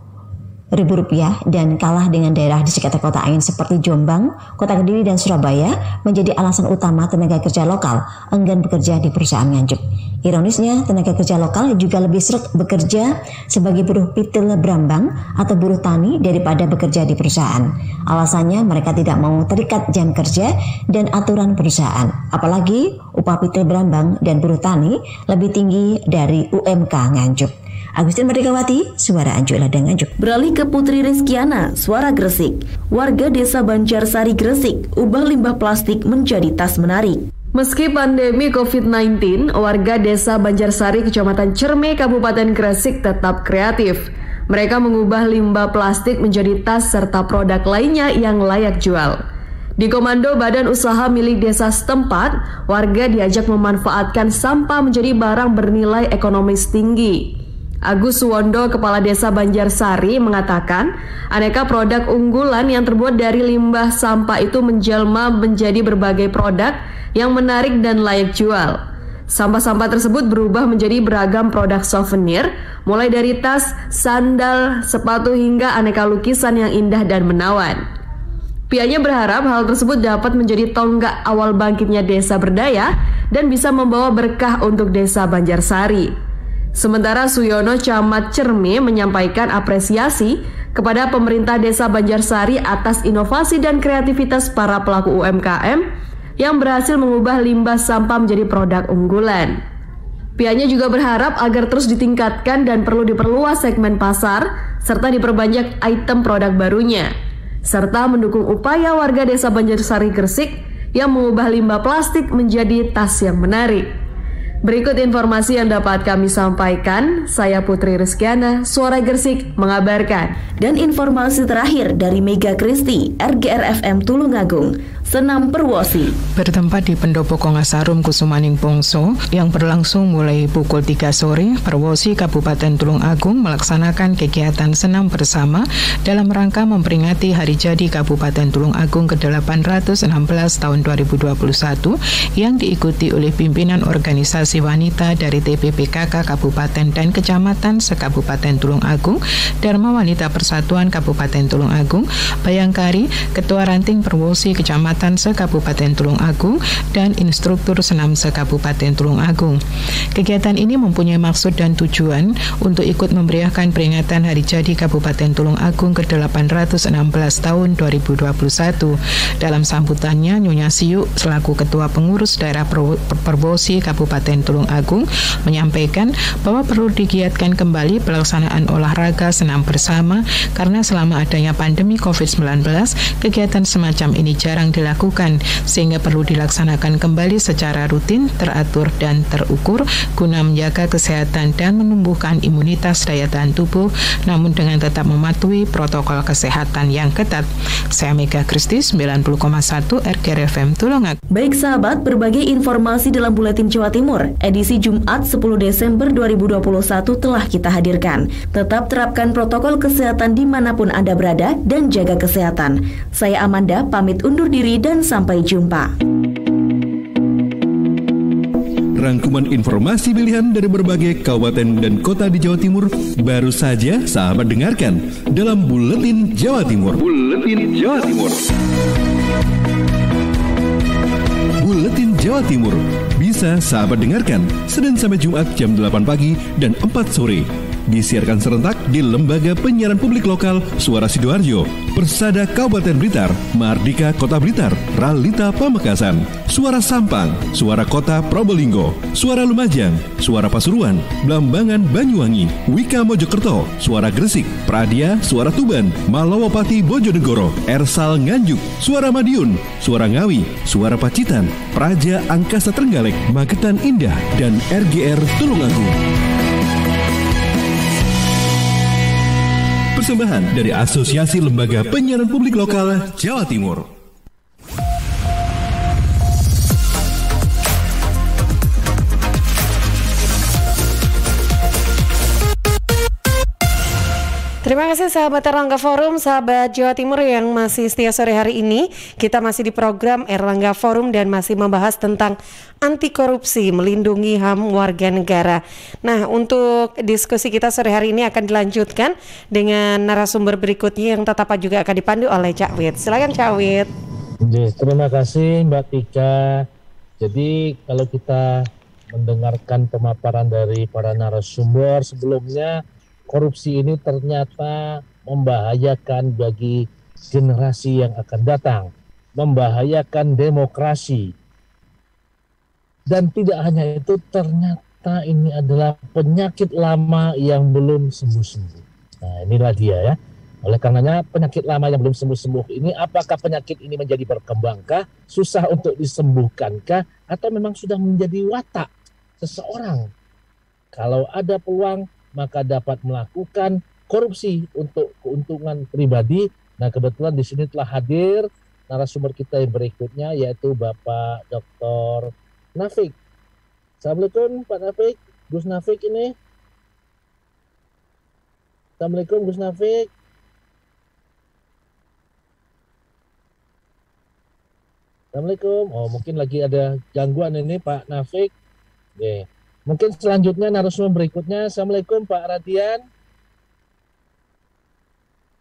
dan kalah dengan daerah di sekitar Kota Angin seperti Jombang, Kota Kediri, dan Surabaya menjadi alasan utama tenaga kerja lokal enggan bekerja di perusahaan Nganjuk. Ironisnya, tenaga kerja lokal juga lebih seret bekerja sebagai buruh pitil brambang atau buruh tani daripada bekerja di perusahaan. Alasannya mereka tidak mau terikat jam kerja dan aturan perusahaan. Apalagi upah pitil brambang dan buruh tani lebih tinggi dari UMK Nganjuk. Agustin Merdekawati, Suara Anjuk Ladang Nganjuk. Beralih ke Putri Rizkiana, Suara Gresik. Warga Desa Banjarsari Gresik ubah limbah plastik menjadi tas menarik. Meski pandemi COVID-19, warga Desa Banjarsari, Kecamatan Cerme, Kabupaten Gresik tetap kreatif. Mereka mengubah limbah plastik menjadi tas serta produk lainnya yang layak jual. Di Komando Badan Usaha milik desa setempat, warga diajak memanfaatkan sampah menjadi barang bernilai ekonomis tinggi. Agus Suwondo, Kepala Desa Banjarsari, mengatakan aneka produk unggulan yang terbuat dari limbah sampah itu menjelma menjadi berbagai produk yang menarik dan layak jual. Sampah-sampah tersebut berubah menjadi beragam produk souvenir, mulai dari tas, sandal, sepatu hingga aneka lukisan yang indah dan menawan. Pihaknya berharap hal tersebut dapat menjadi tonggak awal bangkitnya desa berdaya dan bisa membawa berkah untuk Desa Banjarsari. Sementara Suyono, Camat Cerme, menyampaikan apresiasi kepada pemerintah Desa Banjarsari atas inovasi dan kreativitas para pelaku UMKM yang berhasil mengubah limbah sampah menjadi produk unggulan. Pihaknya juga berharap agar terus ditingkatkan dan perlu diperluas segmen pasar serta diperbanyak item produk barunya, serta mendukung upaya warga Desa Banjarsari Gresik yang mengubah limbah plastik menjadi tas yang menarik. Berikut informasi yang dapat kami sampaikan. Saya Putri Rizkiana, Suara Gersik mengabarkan. Dan informasi terakhir dari Mega Kristi, RGR FM Tulungagung, Senam Perwosi. Bertempat di Pendopo Kongasarum Kusumaning Pongso yang berlangsung mulai pukul 3 sore, Perwosi Kabupaten Tulungagung melaksanakan kegiatan senam bersama dalam rangka memperingati Hari Jadi Kabupaten Tulungagung ke-816 tahun 2021 yang diikuti oleh pimpinan organisasi wanita dari TPPKK Kabupaten dan Kecamatan se-Kabupaten Tulungagung, Dharma Wanita Persatuan Kabupaten Tulungagung, Bayangkari, Ketua Ranting Perwosi Kecamatan se-Kabupaten Tulungagung, dan instruktur senam se-Kabupaten Tulungagung. Kegiatan ini mempunyai maksud dan tujuan untuk ikut memeriahkan peringatan Hari Jadi Kabupaten Tulungagung ke-816 tahun 2021. Dalam sambutannya, Nyonya Siu selaku Ketua Pengurus Daerah Perwosi Kabupaten Tulungagung menyampaikan bahwa perlu digiatkan kembali pelaksanaan olahraga senam bersama karena selama adanya pandemi COVID-19, kegiatan semacam ini jarang dilakukan sehingga perlu dilaksanakan kembali secara rutin, teratur dan terukur guna menjaga kesehatan dan menumbuhkan imunitas daya tahan tubuh namun dengan tetap mematuhi protokol kesehatan yang ketat. Saya Mega Kristi 90,1 RGR FM Tulungagung. Baik sahabat, berbagai informasi dalam Buletin Jawa Timur edisi Jumat 10 Desember 2021 telah kita hadirkan. Tetap terapkan protokol kesehatan dimanapun Anda berada dan jaga kesehatan. Saya Amanda pamit undur diri dan sampai jumpa. Rangkuman informasi pilihan dari berbagai kabupaten dan kota di Jawa Timur baru saja sahabat dengarkan dalam Buletin Jawa Timur. Buletin Jawa Timur. Buletin Jawa Timur bisa sahabat dengarkan Senin sampai Jumat jam 8 pagi dan 4 sore. Disiarkan serentak di Lembaga Penyiaran Publik Lokal Suara Sidoarjo, Persada Kabupaten Blitar, Mardika Kota Blitar, Ralita Pamekasan, Suara Sampang, Suara Kota Probolinggo, Suara Lumajang, Suara Pasuruan, Blambangan Banyuwangi, Wika Mojokerto, Suara Gresik, Pradia, Suara Tuban, Malawapati Bojonegoro, Ersal Nganjuk, Suara Madiun, Suara Ngawi, Suara Pacitan, Praja Angkasa Trenggalek, Magetan Indah, dan RGR Tulungagung. Persembahan dari Asosiasi Lembaga Penyiaran Publik Lokal Jawa Timur. Terima kasih sahabat Erlangga Forum, sahabat Jawa Timur yang masih setia sore hari ini. Kita masih di program Erlangga Forum dan masih membahas tentang anti korupsi, melindungi HAM warga negara. Nah, untuk diskusi kita sore hari ini akan dilanjutkan dengan narasumber berikutnya yang tetap juga akan dipandu oleh Cak Wit. Silakan Cak Wit. Terima kasih Mbak Tika. Jadi kalau kita mendengarkan pemaparan dari para narasumber sebelumnya, korupsi ini ternyata membahayakan bagi generasi yang akan datang, membahayakan demokrasi. Dan tidak hanya itu, ternyata ini adalah penyakit lama yang belum sembuh-sembuh. Nah, inilah dia ya. Oleh karenanya penyakit lama yang belum sembuh-sembuh ini, apakah penyakit ini menjadi berkembangkah, susah untuk disembuhkankah, atau memang sudah menjadi watak seseorang? Kalau ada peluang, maka dapat melakukan korupsi untuk keuntungan pribadi. Nah, kebetulan di sini telah hadir narasumber kita yang berikutnya, yaitu Bapak Dr. Nafik. Assalamualaikum Pak Nafik, Gus Nafik ini. Assalamualaikum Gus Nafik. Assalamualaikum. Oh, mungkin lagi ada gangguan ini Pak Nafik. Oke. Mungkin selanjutnya narasumber berikutnya. Assalamualaikum Pak Radian.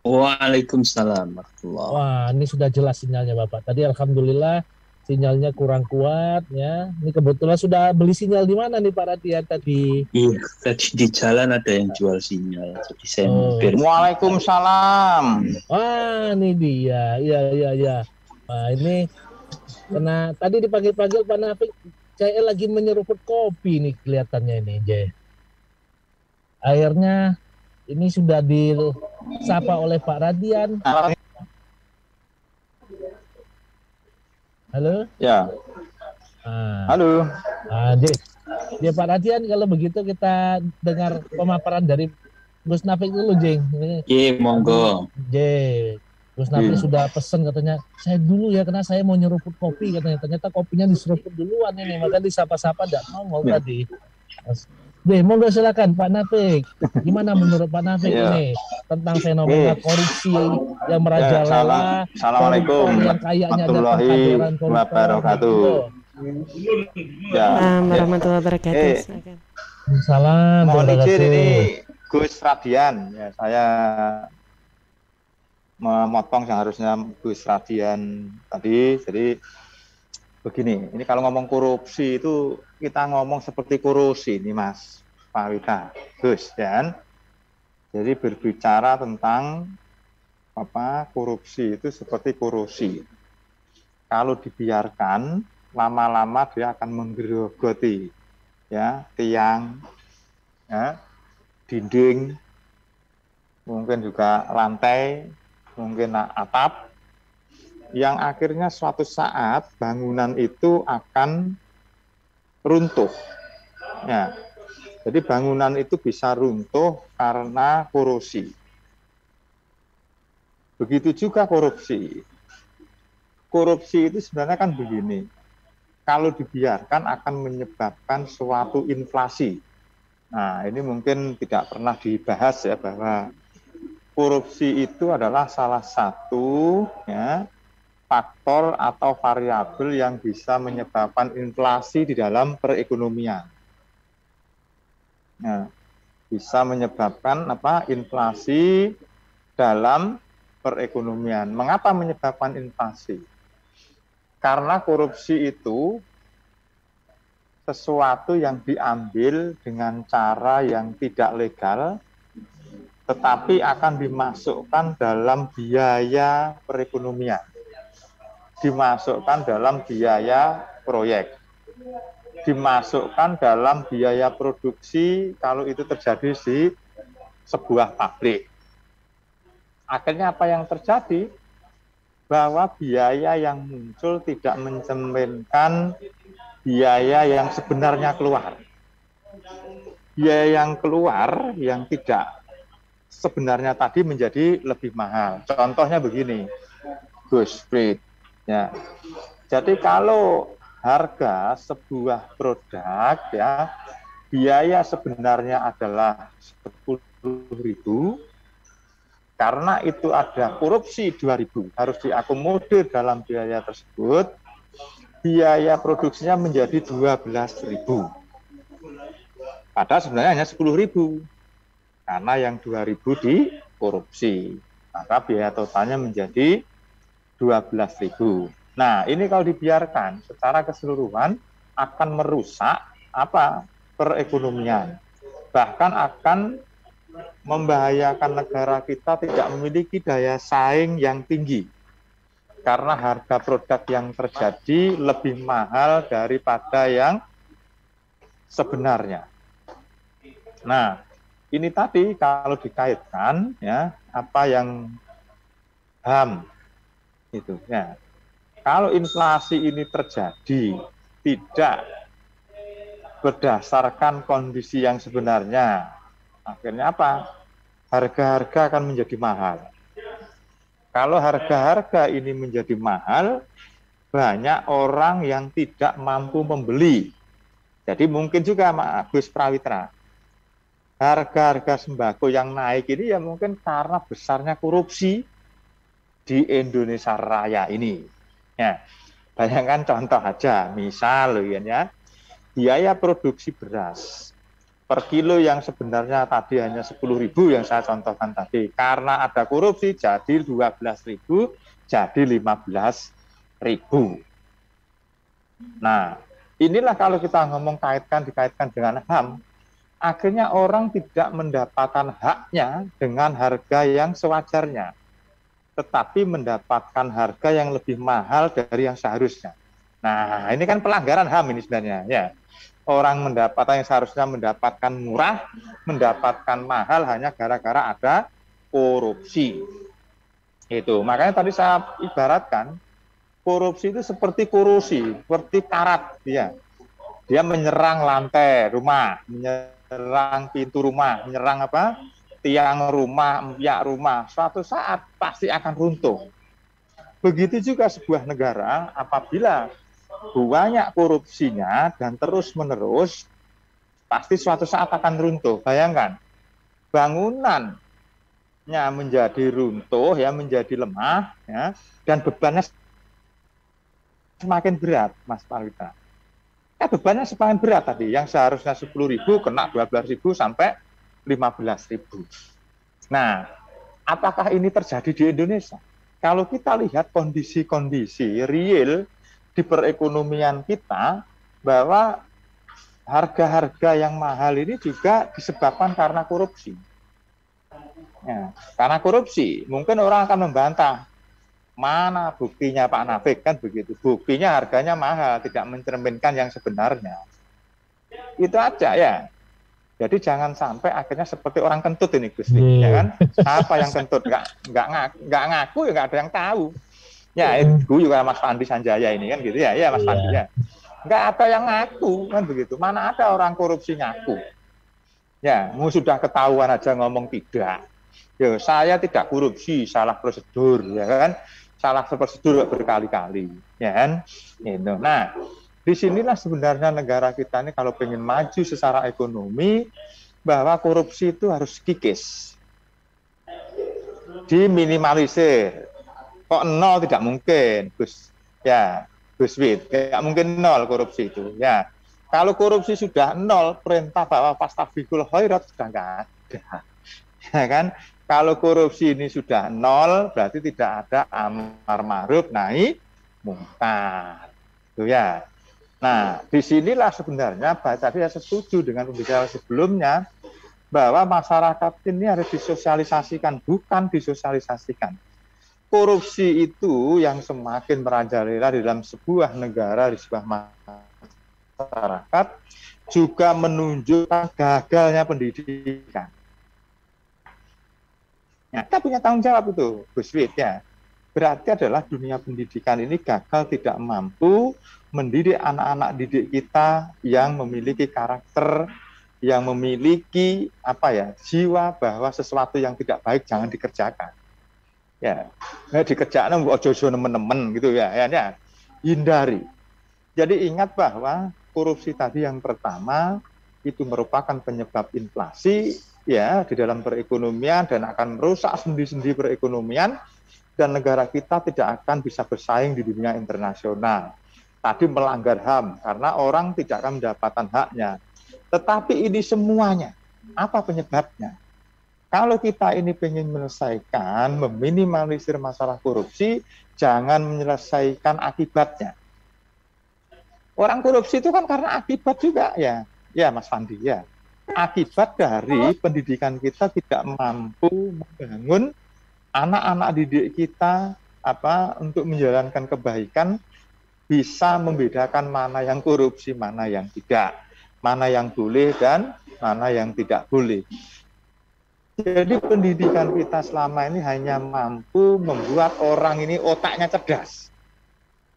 Waalaikumsalam. Wah, ini sudah jelas sinyalnya Bapak. Tadi alhamdulillah sinyalnya kurang kuat ya. Ini kebetulan sudah beli sinyal di mana nih Pak Radian tadi? Iya, tadi di jalan ada yang jual sinyal. Jadi saya mampir. Waalaikumsalam. Wah, ini dia. Iya. Nah, ini karena tadi dipanggil-panggil Pak Nafik, saya lagi menyeruput kopi nih kelihatannya ini, Jay. Akhirnya ini sudah disapa oleh Pak Radian. Halo? Ya. Halo. Jay. Ya Pak Radian, kalau begitu kita dengar pemaparan dari Gus Nafik dulu, Jeng. Iya, monggo. Gus Nafik sudah pesan katanya, saya dulu ya karena saya mau nyeruput kopi katanya. Ternyata kopinya diseruput duluan ini, maka disapa-sapa tidak mau tadi. Monggo silakan Pak Nafik. Gimana menurut Pak Nafik ini tentang fenomena korupsi yang merajalela? Assalamualaikum warahmatullahi wabarakatuh. Warahmatullahi wabarakatuh. Salam. Mohon izin ini Gus Radian. Ya, saya memotong yang harusnya Gus Radian tadi. Jadi begini, ini kalau ngomong korupsi itu kita ngomong seperti korosi nih Mas Pawita, Gus, ya. Jadi berbicara tentang korupsi itu seperti korosi. Kalau dibiarkan lama-lama dia akan menggerogoti ya tiang, ya, dinding, mungkin juga lantai, mungkin atap, yang akhirnya suatu saat bangunan itu akan runtuh. Ya. Jadi bangunan itu bisa runtuh karena korosi. Begitu juga korupsi. Korupsi itu sebenarnya kan begini, kalau dibiarkan akan menyebabkan suatu inflasi. Nah, ini mungkin tidak pernah dibahas ya, bahwa korupsi itu adalah salah satu ya faktor atau variabel yang bisa menyebabkan inflasi di dalam perekonomian. Nah, bisa menyebabkan inflasi dalam perekonomian. Mengapa menyebabkan inflasi? Karena korupsi itu sesuatu yang diambil dengan cara yang tidak legal, tetapi akan dimasukkan dalam biaya perekonomian, dimasukkan dalam biaya proyek, dimasukkan dalam biaya produksi kalau itu terjadi di sebuah pabrik. Akhirnya apa yang terjadi? Bahwa biaya yang muncul tidak mencerminkan biaya yang sebenarnya keluar. Biaya yang keluar yang tidak sebenarnya tadi menjadi lebih mahal. Contohnya begini, Gus Frit. Ya. Jadi kalau harga sebuah produk ya biaya sebenarnya adalah 10.000, karena itu ada korupsi 2.000 harus diakomodir dalam biaya tersebut, biaya produksinya menjadi 12.000. Padahal sebenarnya hanya 10.000 karena yang 2.000 dikorupsi, maka biaya totalnya menjadi 12.000. Nah, ini kalau dibiarkan secara keseluruhan akan merusak perekonomian, bahkan akan membahayakan negara kita tidak memiliki daya saing yang tinggi karena harga produk yang terjadi lebih mahal daripada yang sebenarnya. Nah, ini tadi kalau dikaitkan ya apa yang HAM itu ya. Kalau inflasi ini terjadi tidak berdasarkan kondisi yang sebenarnya, akhirnya apa? Harga-harga akan menjadi mahal. Kalau harga-harga ini menjadi mahal, banyak orang yang tidak mampu membeli. Jadi mungkin juga Gus Prawitra, harga-harga sembako yang naik ini ya mungkin karena besarnya korupsi di Indonesia Raya ini. Ya, bayangkan contoh aja, misal ya, biaya produksi beras per kilo yang sebenarnya tadi hanya 10.000 yang saya contohkan tadi, karena ada korupsi jadi 12.000 jadi 15.000. Nah, inilah kalau kita ngomong dikaitkan dengan HAM, akhirnya orang tidak mendapatkan haknya dengan harga yang sewajarnya, tetapi mendapatkan harga yang lebih mahal dari yang seharusnya. Nah, ini kan pelanggaran HAM ini sebenarnya. Ya, orang yang seharusnya mendapatkan murah, mendapatkan mahal hanya gara-gara ada korupsi. Itu. Makanya tadi saya ibaratkan korupsi itu seperti korosi, seperti karat, ya. Dia menyerang lantai rumah, menyerang pintu rumah, menyerang apa? Tiang rumah, empyak rumah. Suatu saat pasti akan runtuh. Begitu juga sebuah negara apabila banyak korupsinya dan terus-menerus, pasti suatu saat akan runtuh. Bayangkan, bangunannya menjadi runtuh, ya, menjadi lemah, ya, dan bebannya semakin berat, Mas Palita. Bebannya semakin berat tadi, yang seharusnya 10.000 kena 12.000 sampai 15.000. Nah, apakah ini terjadi di Indonesia? Kalau kita lihat kondisi-kondisi real di perekonomian kita, bahwa harga-harga yang mahal ini juga disebabkan karena korupsi. Ya, karena korupsi, mungkin orang akan membantah, mana buktinya Pak Nafik, kan begitu. Buktinya harganya mahal, tidak mencerminkan yang sebenarnya. Itu aja ya. Jadi jangan sampai akhirnya seperti orang kentut ini, Gusti, ya kan? Apa yang kentut? Nggak ngaku, ya nggak ada yang tahu. Ya, itu juga Mas Fandi Sanjaya ini kan gitu ya, ya Mas Fandi ya. Nggak ada yang ngaku, kan begitu. Mana ada orang korupsi ngaku? Ya, sudah ketahuan aja ngomong tidak. Ya, saya tidak korupsi, salah prosedur, ya kan? Salah prosedur berkali-kali, ya kan? Itu. Nah, disinilah sebenarnya negara kita ini kalau pengen maju secara ekonomi, bahwa korupsi itu harus kikis, diminimalisir. Kok nol tidak mungkin, Gus? Ya, Gus Wid, tidak mungkin nol korupsi itu. Ya, kalau korupsi sudah nol, perintah bahwa fastabiqul khairat sudah nggak ada, ya kan? Kalau korupsi ini sudah nol, berarti tidak ada amar ma'ruf nahi mungkar. Itu ya. Nah, disinilah sebenarnya tadi saya setuju dengan pembicaraan sebelumnya, bahwa masyarakat ini harus disosialisasikan, bukan disosialisasikan. Korupsi itu yang semakin merajalela di dalam sebuah negara, di sebuah masyarakat, juga menunjukkan gagalnya pendidikan. Ya, kita punya tanggung jawab itu, Gus Wid, ya. Berarti adalah dunia pendidikan ini gagal, tidak mampu mendidik anak-anak didik kita yang memiliki karakter, yang memiliki jiwa bahwa sesuatu yang tidak baik jangan dikerjakan. Ya, dikerjakan ojo-ojo nemen-nemen gitu ya, hindari. Jadi ingat bahwa korupsi tadi yang pertama itu merupakan penyebab inflasi, ya, di dalam perekonomian, dan akan merusak sendi-sendi perekonomian, dan negara kita tidak akan bisa bersaing di dunia internasional. Tadi melanggar HAM karena orang tidak akan mendapatkan haknya. Tetapi ini semuanya, apa penyebabnya? Kalau kita ini ingin menyelesaikan, meminimalisir masalah korupsi, jangan menyelesaikan akibatnya. Orang korupsi itu kan karena akibat juga, ya Mas Fandi, ya. Akibat dari pendidikan kita tidak mampu membangun anak-anak didik kita untuk menjalankan kebaikan, bisa membedakan mana yang korupsi, mana yang tidak, mana yang boleh dan mana yang tidak boleh. Jadi pendidikan kita selama ini hanya mampu membuat orang ini otaknya cerdas,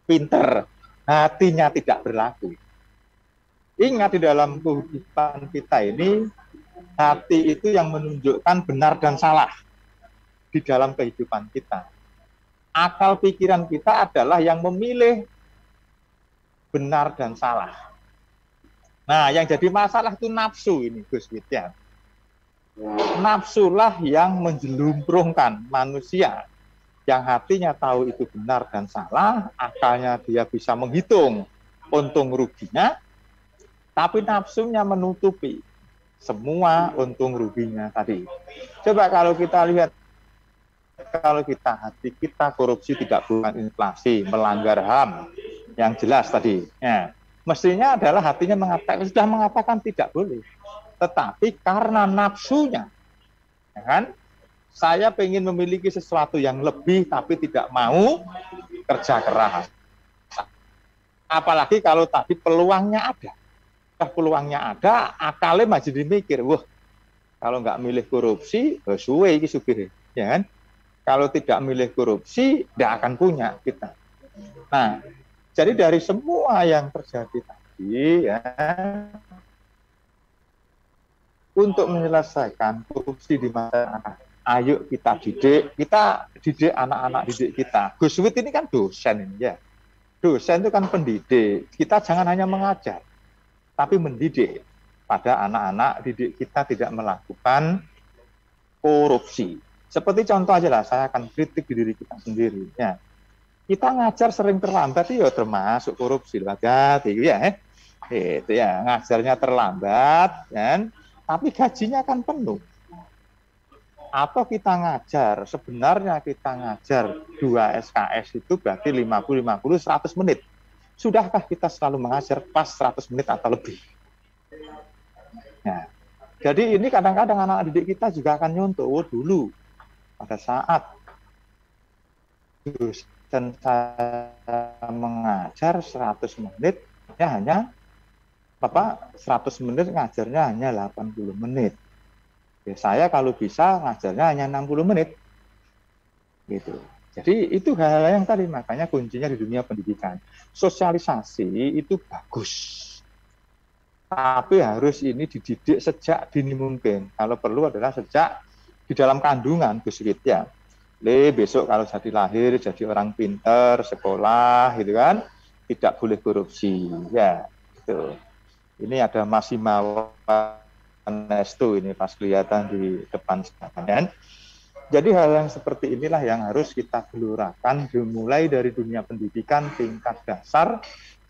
pinter, hatinya tidak berlaku. Ingat, di dalam kehidupan kita ini, hati itu yang menunjukkan benar dan salah di dalam kehidupan kita. Akal pikiran kita adalah yang memilih benar dan salah. Nah, yang jadi masalah itu nafsu ini, Gus Widya. Nafsulah yang menjelumprungkan manusia, yang hatinya tahu itu benar dan salah, akalnya dia bisa menghitung untung ruginya, tapi nafsunya menutupi semua untung ruginya tadi. Coba kalau kita lihat, kalau kita hati kita korupsi, tidak bukan inflasi, melanggar HAM yang jelas tadi, ya, mestinya adalah hatinya sudah mengatakan tidak boleh. Tetapi karena nafsunya, ya kan, saya ingin memiliki sesuatu yang lebih tapi tidak mau kerja keras. Apalagi kalau tadi peluangnya ada. Peluangnya ada, akalnya masih dimikir, wah, kalau nggak milih korupsi, suwe iki supir, ya kan? Kalau tidak milih korupsi, tidak akan punya kita. Nah, jadi dari semua yang terjadi tadi, tadi ya, untuk menyelesaikan korupsi di masyarakat, ayo kita didik anak-anak didik kita. Gus Wit ini kan dosen ini ya. Dosen itu kan pendidik. Kita jangan hanya mengajar, tapi mendidik pada anak-anak didik kita tidak melakukan korupsi. Seperti contoh aja lah, saya akan kritik di diri kita sendiri. Ya. Kita ngajar sering terlambat, ya termasuk korupsi. Hati-hati ya. Itu ya, ngajarnya terlambat, kan? Tapi gajinya kan penuh. Atau kita ngajar, sebenarnya kita ngajar 2 SKS itu berarti 50, 100 menit. Sudahkah kita selalu mengajar pas 100 menit atau lebih? Nah, jadi ini kadang-kadang anak didik kita juga akan nyontoh. Dulu pada saat dosen saya mengajar 100 menit, ya hanya 100 menit ngajarnya hanya 80 menit. Ya, saya kalau bisa ngajarnya hanya 60 menit. Gitu. Jadi itu hal-hal yang tadi, makanya kuncinya di dunia pendidikan. Sosialisasi itu bagus. Tapi harus ini dididik sejak dini mungkin. Kalau perlu adalah sejak di dalam kandungan, Gus Wit ya. Besok kalau jadi lahir, jadi orang pinter, sekolah, gitu kan, tidak boleh korupsi. Ya, gitu. Ini ada Mas Himawan Nestu ini pas kelihatan di depan sekalian. Jadi hal yang seperti inilah yang harus kita gelurakan dimulai dari dunia pendidikan tingkat dasar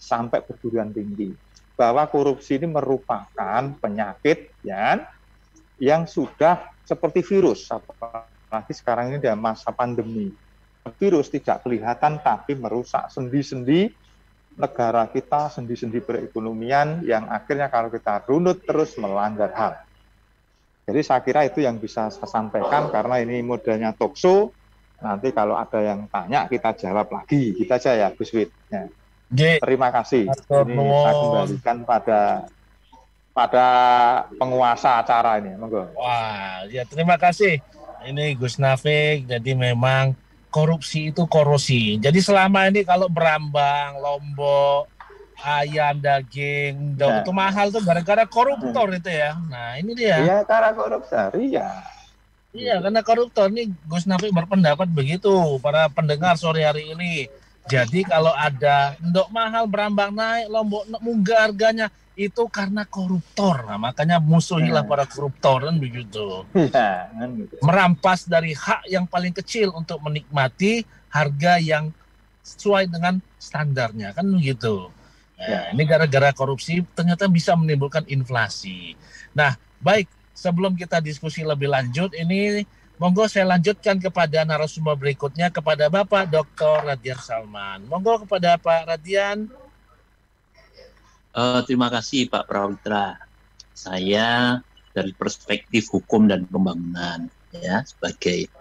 sampai perguruan tinggi. Bahwa korupsi ini merupakan penyakit ya, yang sudah seperti virus, apalagi sekarang ini dalam masa pandemi. Virus tidak kelihatan tapi merusak sendi-sendi negara kita, sendi-sendi perekonomian yang akhirnya kalau kita runut terus melanggar HAM. Jadi saya kira itu yang bisa saya sampaikan karena ini modelnya talkshow. Nanti kalau ada yang tanya kita jawab lagi. Kita aja ya Gus Wit. Ya. Terima kasih. Ini saya kembalikan pada penguasa acara ini. Monggo. Wah, ya terima kasih. Ini Gus Nafik. Jadi memang korupsi itu korosi. Jadi selama ini kalau berambang, lombok, ayam, daging, itu mahal tuh gara-gara koruptor itu ya. Nah ini dia. Iya, karena koruptor, iya. Iya, karena koruptor. Ini Gus Nafik berpendapat begitu, para pendengar sore hari ini. Jadi kalau ada ndok mahal, berambang naik, lombok munggah harganya, itu karena koruptor. Nah, makanya musuhilah para koruptor kan begitu. Ya, merampas dari hak yang paling kecil untuk menikmati harga yang sesuai dengan standarnya kan begitu. Nah, ini gara-gara korupsi ternyata bisa menimbulkan inflasi. Nah, baik, sebelum kita diskusi lebih lanjut, ini monggo saya lanjutkan kepada narasumber berikutnya, kepada Bapak Dr. Radian Salman. Monggo kepada Pak Radian. Terima kasih Pak Prawitra. Saya dari perspektif hukum dan pembangunan ya sebagai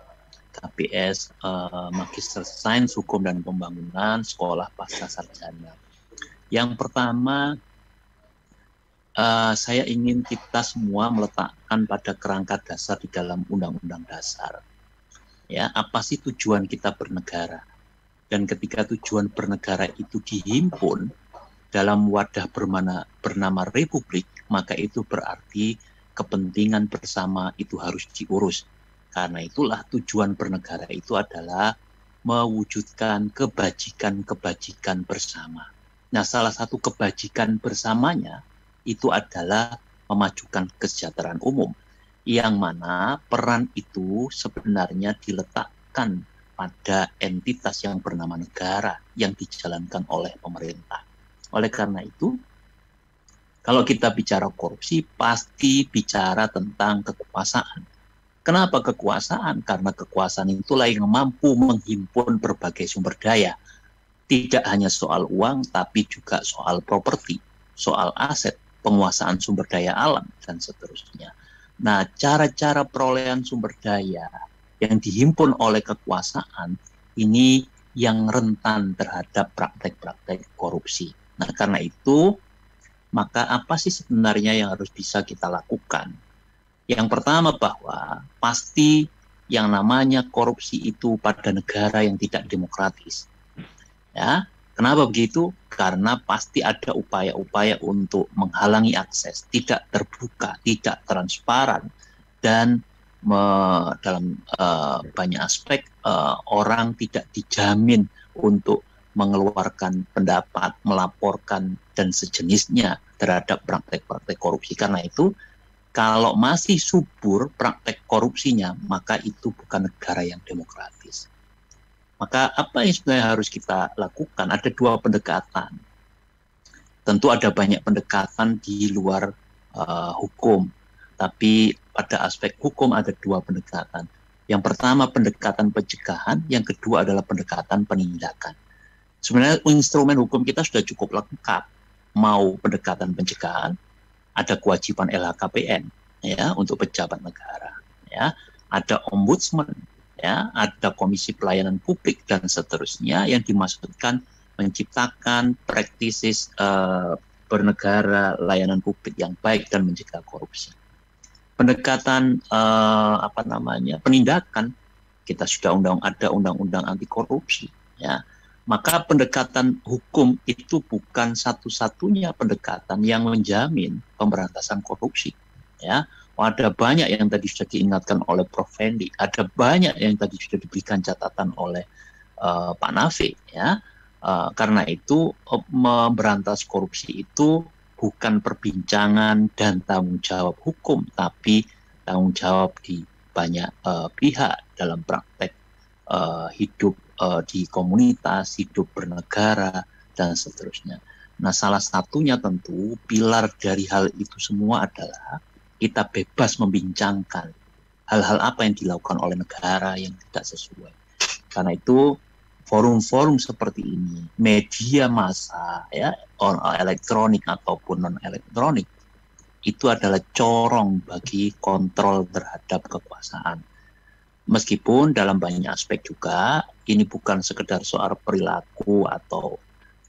KPS Magister Sains Hukum dan Pembangunan Sekolah Pasca Sarjana. Yang pertama saya ingin kita semua meletakkan pada kerangka dasar di dalam Undang-Undang Dasar. Ya, apa sih tujuan kita bernegara? Dan ketika tujuan bernegara itu dihimpun dalam wadah bernama Republik, maka itu berarti kepentingan bersama itu harus diurus. Karena itulah tujuan bernegara itu adalah mewujudkan kebajikan-kebajikan bersama. Nah, salah satu kebajikan bersamanya itu adalah memajukan kesejahteraan umum, yang mana peran itu sebenarnya diletakkan pada entitas yang bernama negara yang dijalankan oleh pemerintah. Oleh karena itu, kalau kita bicara korupsi, pasti bicara tentang kekuasaan. Kenapa kekuasaan? Karena kekuasaan itulah yang mampu menghimpun berbagai sumber daya. Tidak hanya soal uang, tapi juga soal properti, soal aset, penguasaan sumber daya alam, dan seterusnya. Nah, cara-cara perolehan sumber daya yang dihimpun oleh kekuasaan, ini yang rentan terhadap praktek-praktek korupsi. Nah, karena itu, maka apa sih sebenarnya yang harus bisa kita lakukan? Yang pertama bahwa pasti yang namanya korupsi itu pada negara yang tidak demokratis. Ya, Kenapa begitu? Karena pasti ada upaya-upaya untuk menghalangi akses, tidak terbuka, tidak transparan, dan dalam banyak aspek orang tidak dijamin untuk mengeluarkan pendapat, melaporkan, dan sejenisnya terhadap praktek-praktek korupsi. Karena itu, kalau masih subur praktek korupsinya, maka itu bukan negara yang demokratis. Maka apa yang sebenarnya harus kita lakukan? Ada dua pendekatan. Tentu ada banyak pendekatan di luar hukum, tapi pada aspek hukum ada dua pendekatan. Yang pertama pendekatan pencegahan, yang kedua adalah pendekatan penindakan. Sebenarnya instrumen hukum kita sudah cukup lengkap. Mau pendekatan pencegahan, ada kewajiban LHKPN ya untuk pejabat negara, ya, ada ombudsman, ya, ada komisi pelayanan publik dan seterusnya yang dimaksudkan menciptakan praktisis bernegara, layanan publik yang baik dan mencegah korupsi. Pendekatan penindakan, kita sudah ada undang-undang anti korupsi, ya. Maka pendekatan hukum itu bukan satu-satunya pendekatan yang menjamin pemberantasan korupsi, ya. Ada banyak yang tadi sudah diingatkan oleh Prof. Fendi, ada banyak yang tadi sudah diberikan catatan oleh Pak Nafi, ya. Karena itu memberantas korupsi itu bukan perbincangan dan tanggung jawab hukum, tapi tanggung jawab di banyak pihak dalam praktek hidup di komunitas, hidup bernegara, dan seterusnya. Nah, salah satunya tentu pilar dari hal itu semua adalah kita bebas membincangkan hal-hal apa yang dilakukan oleh negara yang tidak sesuai. Karena itu forum-forum seperti ini, media massa, ya, elektronik ataupun non-elektronik, itu adalah corong bagi kontrol terhadap kekuasaan. Meskipun dalam banyak aspek juga, ini bukan sekedar soal perilaku atau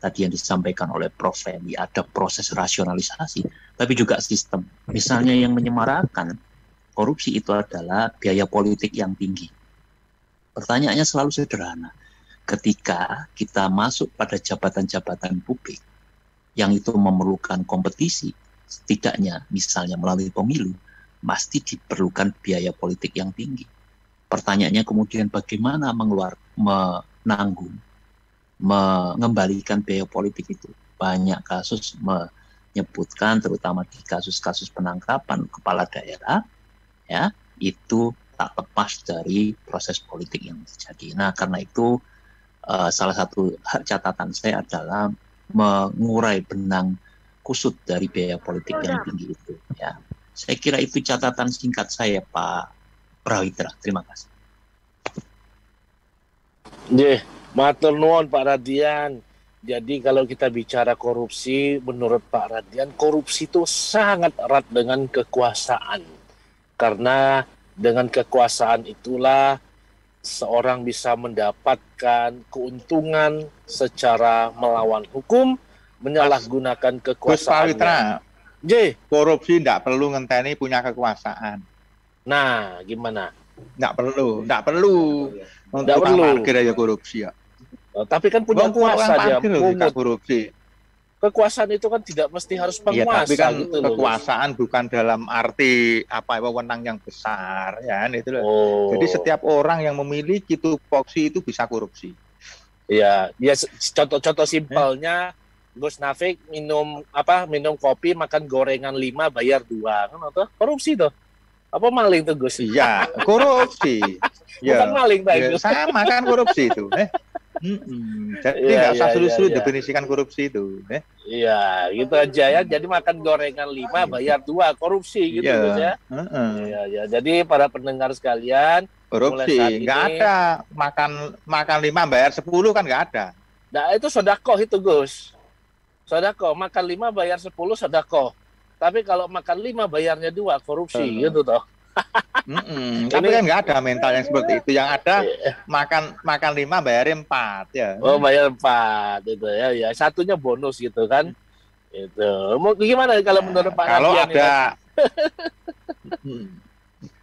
tadi yang disampaikan oleh Prof. Fendi, ada proses rasionalisasi, tapi juga sistem. Misalnya yang menyemarakan korupsi itu adalah biaya politik yang tinggi. Pertanyaannya selalu sederhana. Ketika kita masuk pada jabatan-jabatan publik yang itu memerlukan kompetisi, setidaknya misalnya melalui pemilu, pasti diperlukan biaya politik yang tinggi. Pertanyaannya kemudian bagaimana mengembalikan biaya politik itu. Banyak kasus menyebutkan, terutama di kasus-kasus penangkapan kepala daerah, ya, itu tak lepas dari proses politik yang terjadi. Nah, karena itu salah satu catatan saya adalah mengurai benang kusut dari biaya politik yang tinggi itu. Ya, saya kira itu catatan singkat saya, Pak Prawitra. Terima kasih. Matur nuwun Pak Radian. Jadi kalau kita bicara korupsi, menurut Pak Radian, korupsi itu sangat erat dengan kekuasaan. Karena dengan kekuasaan itulah seorang bisa mendapatkan keuntungan secara melawan hukum, menyalahgunakan kekuasaannya. Korupsi tidak perlu ngenteni punya kekuasaan. Nah, gimana? Tidak perlu. Untuk parkir aja korupsi ya. Tapi kan punya kuasa dia. Korupsi. Kekuasaan itu kan tidak mesti harus penguasa. Ya, tapi kan gitu kekuasaan bukan dalam arti wewenang yang besar, ya. Itu loh. Jadi setiap orang yang memiliki tupoksi itu bisa korupsi. Iya, contoh simpelnya. Gus Nafik minum kopi, makan gorengan 5 bayar 2 kan, atau korupsi tuh. Apa maling tuh Gus? Iya, korupsi. Bukan maling itu. Sama kan korupsi itu. Jadi nggak usah sulit-sulit definisikan korupsi itu. Iya, gitu aja ya. Jadi makan gorengan 5 bayar 2, korupsi gitu Gus ya. Iya. Jadi para pendengar sekalian, korupsi nggak ada makan 5 bayar 10 kan nggak ada. Nah, itu sedekah itu Gus. Sedekah, makan 5 bayar 10 sedekah. Tapi kalau makan 5 bayarnya 2, korupsi gitu toh. Tapi kan nggak ada mental yang seperti itu. Yang ada makan 5 bayarin 4 ya. Oh, bayar 4 itu ya. Ya, satunya bonus gitu kan. Itu. Mau gimana kalau menurut Pak kalau Radian ada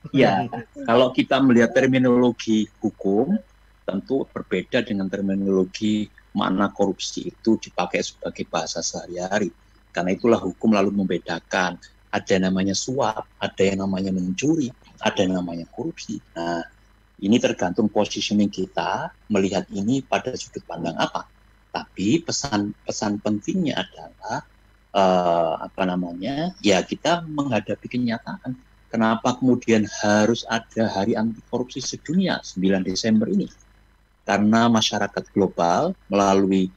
Ya, kalau kita melihat terminologi hukum, tentu berbeda dengan terminologi makna korupsi itu dipakai sebagai bahasa sehari-hari. Karena itulah hukum lalu membedakan, ada yang namanya suap, ada yang namanya mencuri, ada yang namanya korupsi. Nah, ini tergantung positioning kita melihat ini pada sudut pandang apa. Tapi pesan pentingnya adalah ya kita menghadapi kenyataan. Kenapa kemudian harus ada Hari Anti Korupsi Sedunia 9 Desember ini? Karena masyarakat global melalui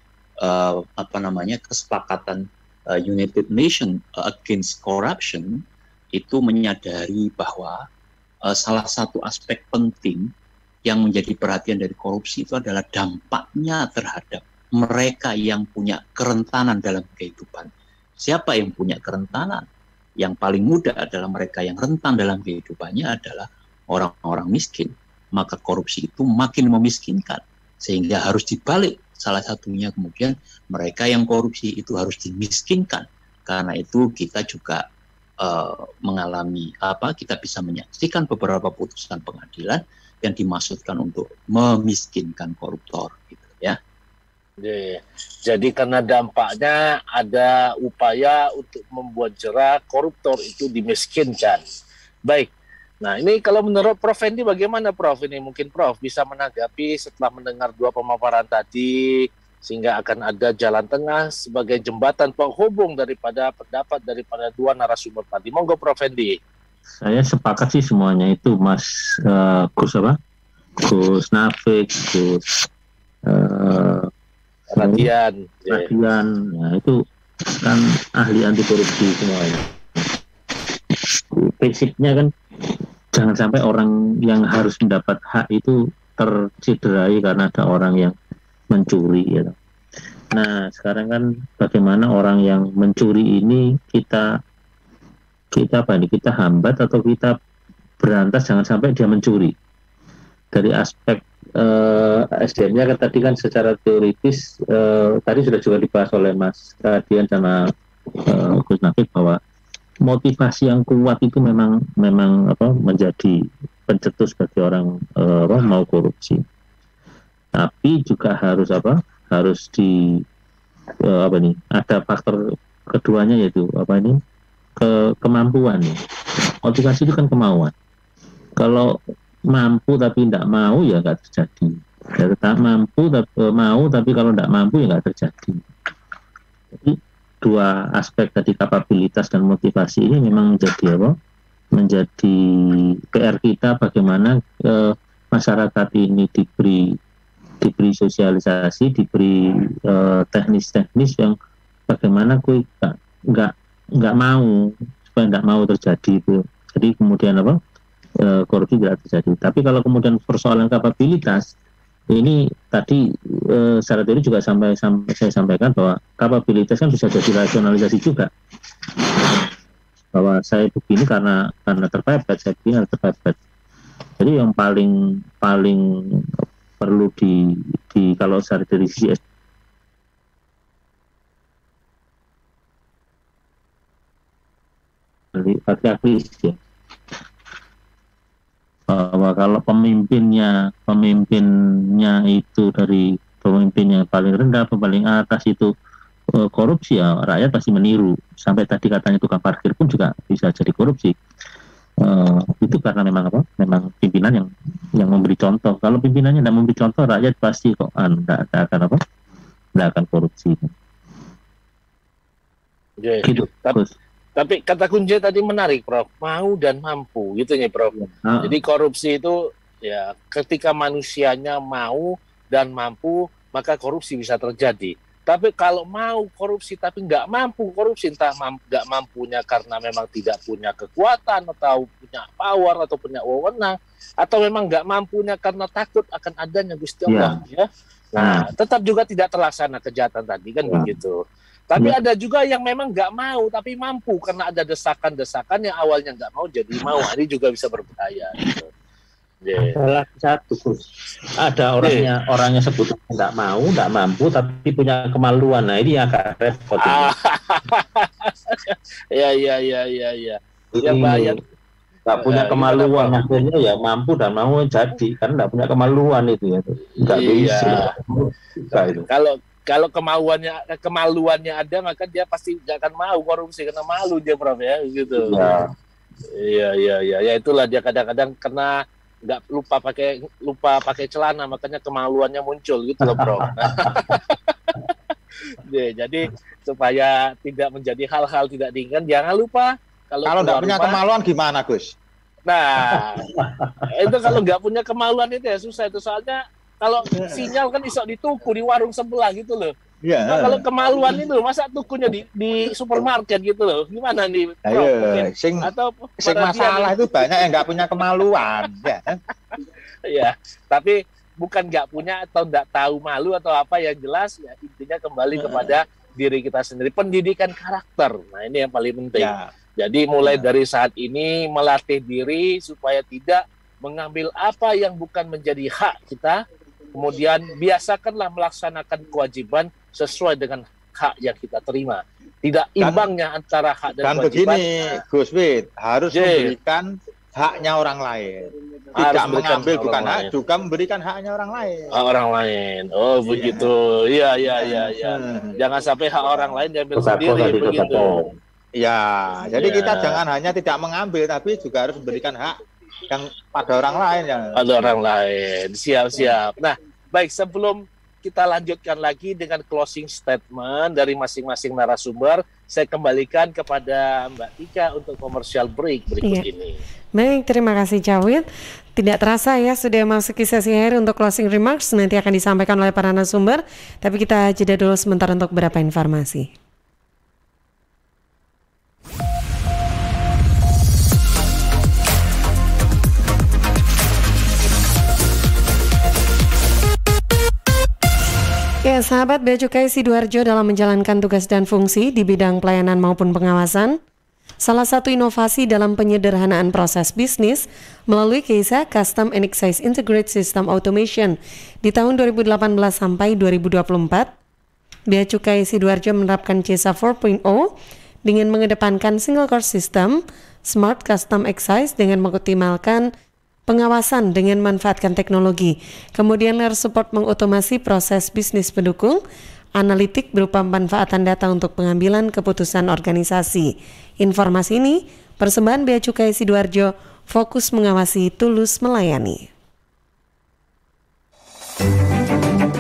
kesepakatan United Nations Against Corruption itu menyadari bahwa salah satu aspek penting yang menjadi perhatian dari korupsi itu adalah dampaknya terhadap mereka yang punya kerentanan dalam kehidupan. Siapa yang punya kerentanan? Yang paling mudah adalah mereka yang rentan dalam kehidupannya adalah orang-orang miskin. Maka korupsi itu makin memiskinkan. Sehingga harus dibalik. Salah satunya kemudian mereka yang korupsi itu harus dimiskinkan. Karena itu kita juga kita bisa menyaksikan beberapa putusan pengadilan yang dimaksudkan untuk memiskinkan koruptor. Gitu ya. Jadi karena dampaknya ada upaya untuk membuat jerah koruptor itu dimiskinkan. Baik, nah ini kalau menurut Prof. Fendi bagaimana Prof? Ini mungkin Prof bisa menanggapi setelah mendengar dua pemaparan tadi, sehingga akan ada jalan tengah sebagai jembatan penghubung daripada pendapat daripada dua narasumber tadi. Monggo Prof. Fendi. Saya sepakat sih semuanya itu Mas Gus Nafik, Gus Radian, nah itu kan ahli anti korupsi semuanya. Prinsipnya kan jangan sampai orang yang harus mendapat hak itu tercederai karena ada orang yang mencuri. Ya. Nah sekarang kan bagaimana orang yang mencuri ini kita hambat atau kita berantas jangan sampai dia mencuri. Dari aspek SDM-nya tadi kan secara teoritis tadi sudah juga dibahas oleh Mas Radian sama Gus Nafik bahwa motivasi yang kuat itu memang menjadi pencetus bagi orang mau korupsi. Tapi juga harus ada faktor keduanya yaitu kemampuan. Motivasi itu kan kemauan. Kalau mampu tapi tidak mau ya nggak terjadi. Ya, tetap mampu tapi mau tapi kalau tidak mampu ya nggak terjadi. Jadi dua aspek tadi kapabilitas dan motivasi ini memang menjadi PR kita bagaimana masyarakat ini diberi sosialisasi, diberi teknis-teknis yang bagaimana nggak mau supaya nggak mau terjadi itu. Jadi kemudian korupsi tidak terjadi. Tapi kalau kemudian persoalan kapabilitas ini tadi secara teori juga sampai saya sampaikan bahwa kapabilitas kan bisa jadi rasionalisasi juga. Bahwa saya begini karena terpepet, saya begini karena terpepet. Jadi yang paling perlu di kalau secara dari sisi aktif ya. Bahwa kalau pemimpinnya itu dari pemimpin yang paling rendah, paling atas itu korupsi ya rakyat pasti meniru. Sampai tadi katanya tukang parkir pun juga bisa jadi korupsi. Itu karena memang pimpinan yang memberi contoh. Kalau pimpinannya tidak memberi contoh, rakyat pasti tidak akan korupsi. Gitu. Tapi kata kunci tadi menarik, Prof. Mau dan mampu, gitu ya, Prof. Jadi korupsi itu ya ketika manusianya mau dan mampu, maka korupsi bisa terjadi. Tapi kalau mau korupsi tapi nggak mampu korupsi, entah nggak mampunya karena memang tidak punya kekuatan atau punya power atau punya wewenang, atau memang nggak mampunya karena takut akan adanya Gusti Allah, ya. Nah, tetap juga tidak terlaksana kejahatan tadi kan begitu. Tapi ada juga yang memang nggak mau tapi mampu karena ada desakan-desakan yang awalnya nggak mau jadi mau. Ini juga bisa berbahaya. Gitu. Adalah satu, ada orangnya sebut nggak mau, nggak mampu tapi punya kemaluan. Nah ini agak repot. Ya. Yang bahaya. nggak punya kemaluan, akhirnya ya mampu dan mau jadi, kan nggak punya kemaluan itu ya, nggak bisa. Kalau kemaluannya ada, maka dia pasti nggak akan mau korupsi karena malu dia, Prof, ya, gitu. Iya, itulah dia kadang-kadang karena nggak lupa pakai celana, makanya kemaluannya muncul gitu loh, Prof. Jadi supaya tidak menjadi hal-hal tidak diinginkan, jangan lupa kalau nggak punya kemaluan gimana, Gus? Nah, itu kalau nggak punya kemaluan itu ya susah itu, soalnya kalau sinyal kan bisa dituku di warung sebelah gitu loh. Iya. Nah, kalau kemaluan itu masa tukunya di supermarket gitu loh, gimana nih? Atau masalah itu banyak yang nggak punya kemaluan, ya. Iya, tapi bukan nggak punya atau nggak tahu malu atau apa, yang jelas ya intinya kembali kepada diri kita sendiri, pendidikan karakter. Nah, ini yang paling penting. Ya. Jadi mulai dari saat ini melatih diri supaya tidak mengambil apa yang bukan menjadi hak kita, kemudian biasakanlah melaksanakan kewajiban sesuai dengan hak yang kita terima. Tidak imbangnya antara hak dan kewajiban. Begini, Gus Wid, harus memberikan haknya orang lain. Tidak mengambil bukan hak, juga memberikan haknya orang lain. Orang lain. Oh, begitu. Iya. Jangan sampai hak orang lain diambil sendiri, begitu. Ya, jadi kita jangan hanya tidak mengambil, tapi juga harus memberikan hak yang pada orang lain. Pada orang lain. Siap. Nah, baik, sebelum kita lanjutkan lagi dengan closing statement dari masing-masing narasumber, saya kembalikan kepada Mbak Tika untuk commercial break berikut ini. Baik, terima kasih Cawit. Tidak terasa ya, sudah masuk ke sesi akhir untuk closing remarks, nanti akan disampaikan oleh para narasumber, tapi kita jeda dulu sebentar untuk beberapa informasi. Ya, sahabat, Bea Cukai Sidoarjo dalam menjalankan tugas dan fungsi di bidang pelayanan maupun pengawasan, salah satu inovasi dalam penyederhanaan proses bisnis melalui KISA Custom and Excise Integrated System Automation di tahun 2018 sampai 2024. Bea Cukai Sidoarjo menerapkan KISA 4.0 dengan mengedepankan single core system, smart custom excise dengan mengoptimalkan pengawasan dengan manfaatkan teknologi. Kemudian layer support mengotomasi proses bisnis pendukung, analitik berupa pemanfaatan data untuk pengambilan keputusan organisasi. Informasi ini persembahan Bea Cukai Sidoarjo, fokus mengawasi, tulus melayani.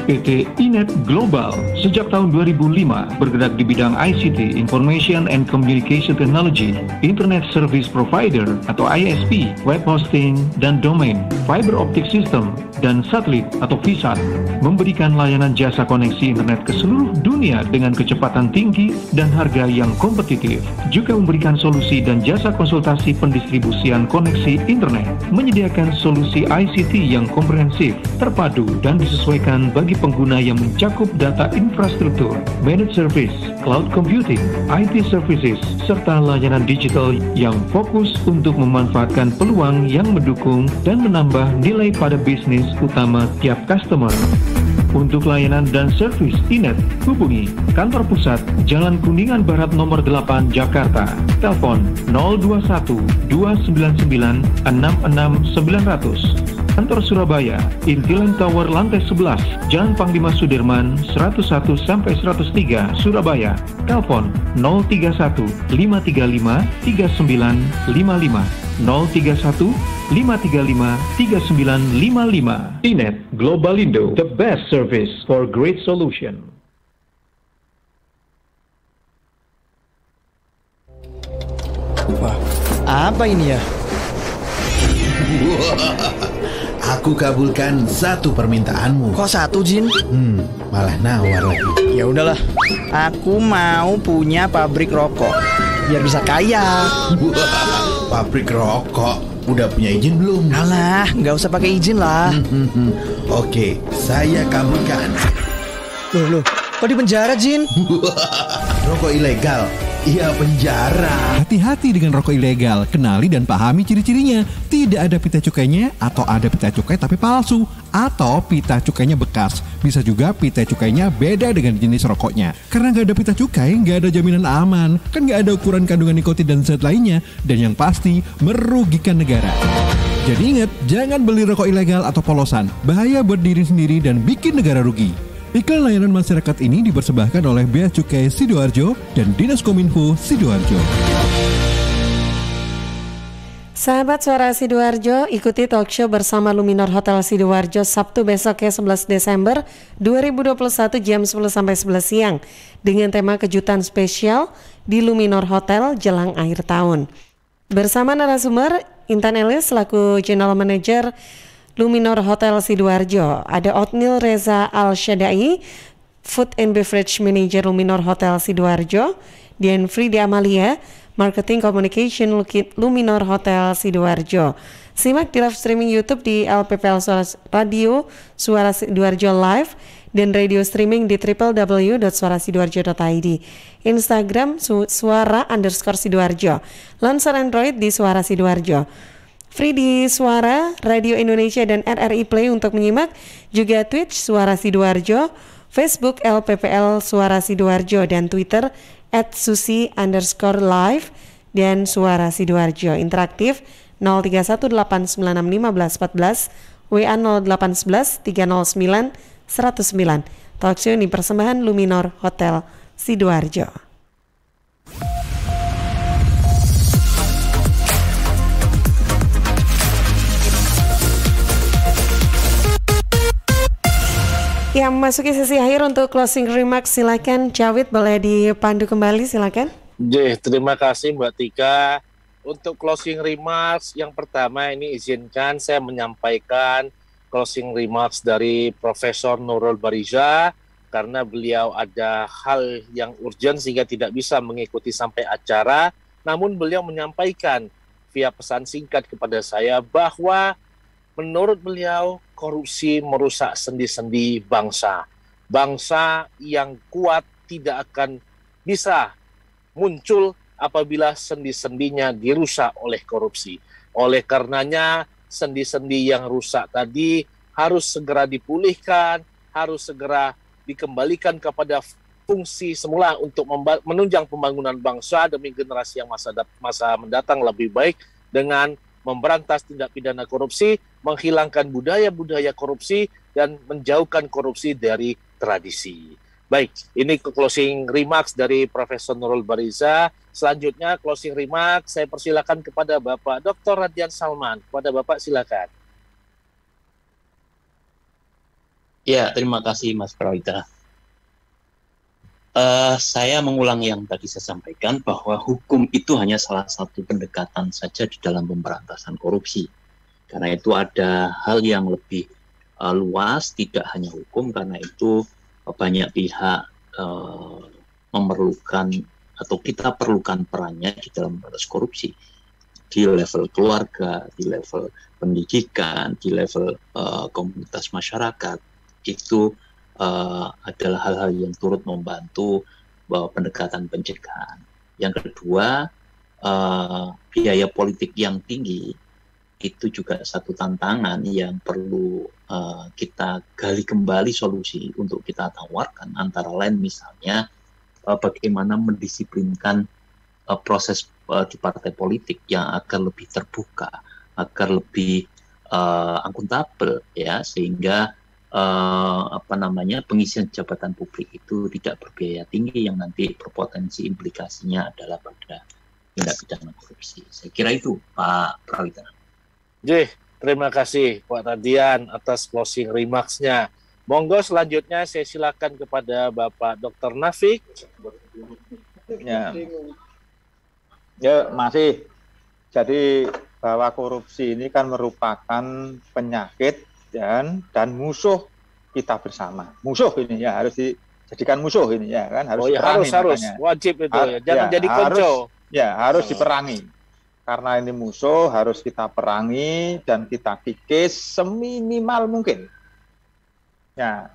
PT Inet Global sejak tahun 2005 bergerak di bidang ICT, Information and Communication Technology, Internet Service Provider atau ISP, web hosting dan domain, fiber optic system, dan satelit atau VSAT, memberikan layanan jasa koneksi internet ke seluruh dunia dengan kecepatan tinggi dan harga yang kompetitif. Juga memberikan solusi dan jasa konsultasi pendistribusian koneksi internet, menyediakan solusi ICT yang komprehensif, terpadu, dan disesuaikan bagi pengguna yang mencakup data infrastruktur, managed service, cloud computing, IT services, serta layanan digital yang fokus untuk memanfaatkan peluang yang mendukung dan menambah nilai pada bisnis utama tiap customer. Untuk layanan dan servis Inet, hubungi kantor pusat Jalan Kuningan Barat nomor 8 Jakarta. Telepon 021 299 66900. Kantor Surabaya, Intiland Tower lantai 11, Jalan Panglima Sudirman 101 sampai 103 Surabaya. Telepon 031 535 3955 031 535 3955. Inet Globalindo, the best service for great solution. Wah, apa ini ya? Aku kabulkan satu permintaanmu. Kok satu, Jin? Malah nawar lagi. Ya udahlah, aku mau punya pabrik rokok biar bisa kaya. Pabrik rokok? Udah punya izin belum? Alah, nggak usah pakai izin lah. Oke, saya kabulkan. Loh, kok di penjara, Jin? Rokok ilegal. ya penjara. Hati-hati dengan rokok ilegal, kenali dan pahami ciri-cirinya. Tidak ada pita cukainya, atau ada pita cukai tapi palsu, atau pita cukainya bekas. Bisa juga pita cukainya beda dengan jenis rokoknya. Karena nggak ada pita cukai, nggak ada jaminan aman. Kan nggak ada ukuran kandungan nikotin dan zat lainnya. Dan yang pasti, merugikan negara. Jadi ingat, jangan beli rokok ilegal atau polosan. Bahaya buat diri sendiri dan bikin negara rugi. Iklan layanan masyarakat ini dipersembahkan oleh Bea Cukai Sidoarjo dan Dinas Kominfo Sidoarjo. Sahabat Suara Sidoarjo, ikuti talk show bersama Luminor Hotel Sidoarjo Sabtu besoknya 11 Desember 2021 jam 10 sampai 11 siang dengan tema kejutan spesial di Luminor Hotel jelang akhir tahun. Bersama narasumber Intan Elis selaku General Manager Luminor Hotel Sidoarjo, ada Otnil Reza Al-Syadai, Food and Beverage Manager Luminor Hotel Sidoarjo, dan Frida Amalia, Marketing Communication Luminor Hotel Sidoarjo. Simak di live streaming YouTube di LPPL Radio Suara Sidoarjo Live dan radio streaming di www.suarasidoarjo.id. Instagram suara_sidoarjo. Lansar Android di Suara Sidoarjo. Free di Suara, Radio Indonesia dan RRI Play untuk menyimak, juga Twitch Suara Sidoarjo, Facebook LPPL Suara Sidoarjo dan Twitter @susi_live dan Suara Sidoarjo. Interaktif 0318961514, WA 0811 309 109. Talkshow ini persembahan Luminor Hotel Sidoarjo. Ya, memasuki sesi akhir untuk closing remarks, silakan Cawit boleh dipandu kembali, silakan. Terima kasih Mbak Tika. Untuk closing remarks yang pertama ini izinkan saya menyampaikan closing remarks dari Profesor Nurul Bariza karena beliau ada hal yang urgent sehingga tidak bisa mengikuti sampai acara, namun beliau menyampaikan via pesan singkat kepada saya bahwa menurut beliau, korupsi merusak sendi-sendi bangsa. Bangsa yang kuat tidak akan bisa muncul apabila sendi-sendinya dirusak oleh korupsi. Oleh karenanya, sendi-sendi yang rusak tadi harus segera dipulihkan, harus segera dikembalikan kepada fungsi semula untuk menunjang pembangunan bangsa demi generasi yang masa mendatang lebih baik dengan memberantas tindak pidana korupsi, menghilangkan budaya-budaya korupsi, dan menjauhkan korupsi dari tradisi. Baik, ini closing remarks dari Profesor Nurul Bariza. Selanjutnya closing remarks saya persilakan kepada Bapak Dr. Radian Salman. Kepada Bapak silakan. Ya, terima kasih Mas Prawita. Saya mengulang yang tadi saya sampaikan bahwa hukum itu hanya salah satu pendekatan saja di dalam pemberantasan korupsi. Karena itu ada hal yang lebih luas, tidak hanya hukum, karena itu banyak pihak memerlukan atau kita perlukan perannya di dalam memberantas korupsi. Di level keluarga, di level pendidikan, di level komunitas masyarakat, itu adalah hal-hal yang turut membantu pendekatan pencegahan. Yang kedua, biaya politik yang tinggi itu juga satu tantangan yang perlu kita gali kembali solusi untuk kita tawarkan. Antara lain misalnya bagaimana mendisiplinkan proses di partai politik yang agar lebih terbuka, agar lebih akuntabel, ya, sehingga pengisian jabatan publik itu tidak berbiaya tinggi yang nanti berpotensi implikasinya adalah pada tindak pidana korupsi. Saya kira itu, Pak Prawita. Terima kasih Pak Radian atas closing remarks-nya. Monggo selanjutnya saya silakan kepada Bapak Dr. Nafik. Ya, masih. Jadi bahwa korupsi ini kan merupakan penyakit dan musuh kita bersama. Musuh ini ya harus dijadikan musuh ini ya kan, harus diperangi. Harus wajib itu ya. Jangan jadi konco. Harus diperangi. Karena ini musuh harus kita perangi dan kita kikis seminimal mungkin. Ya,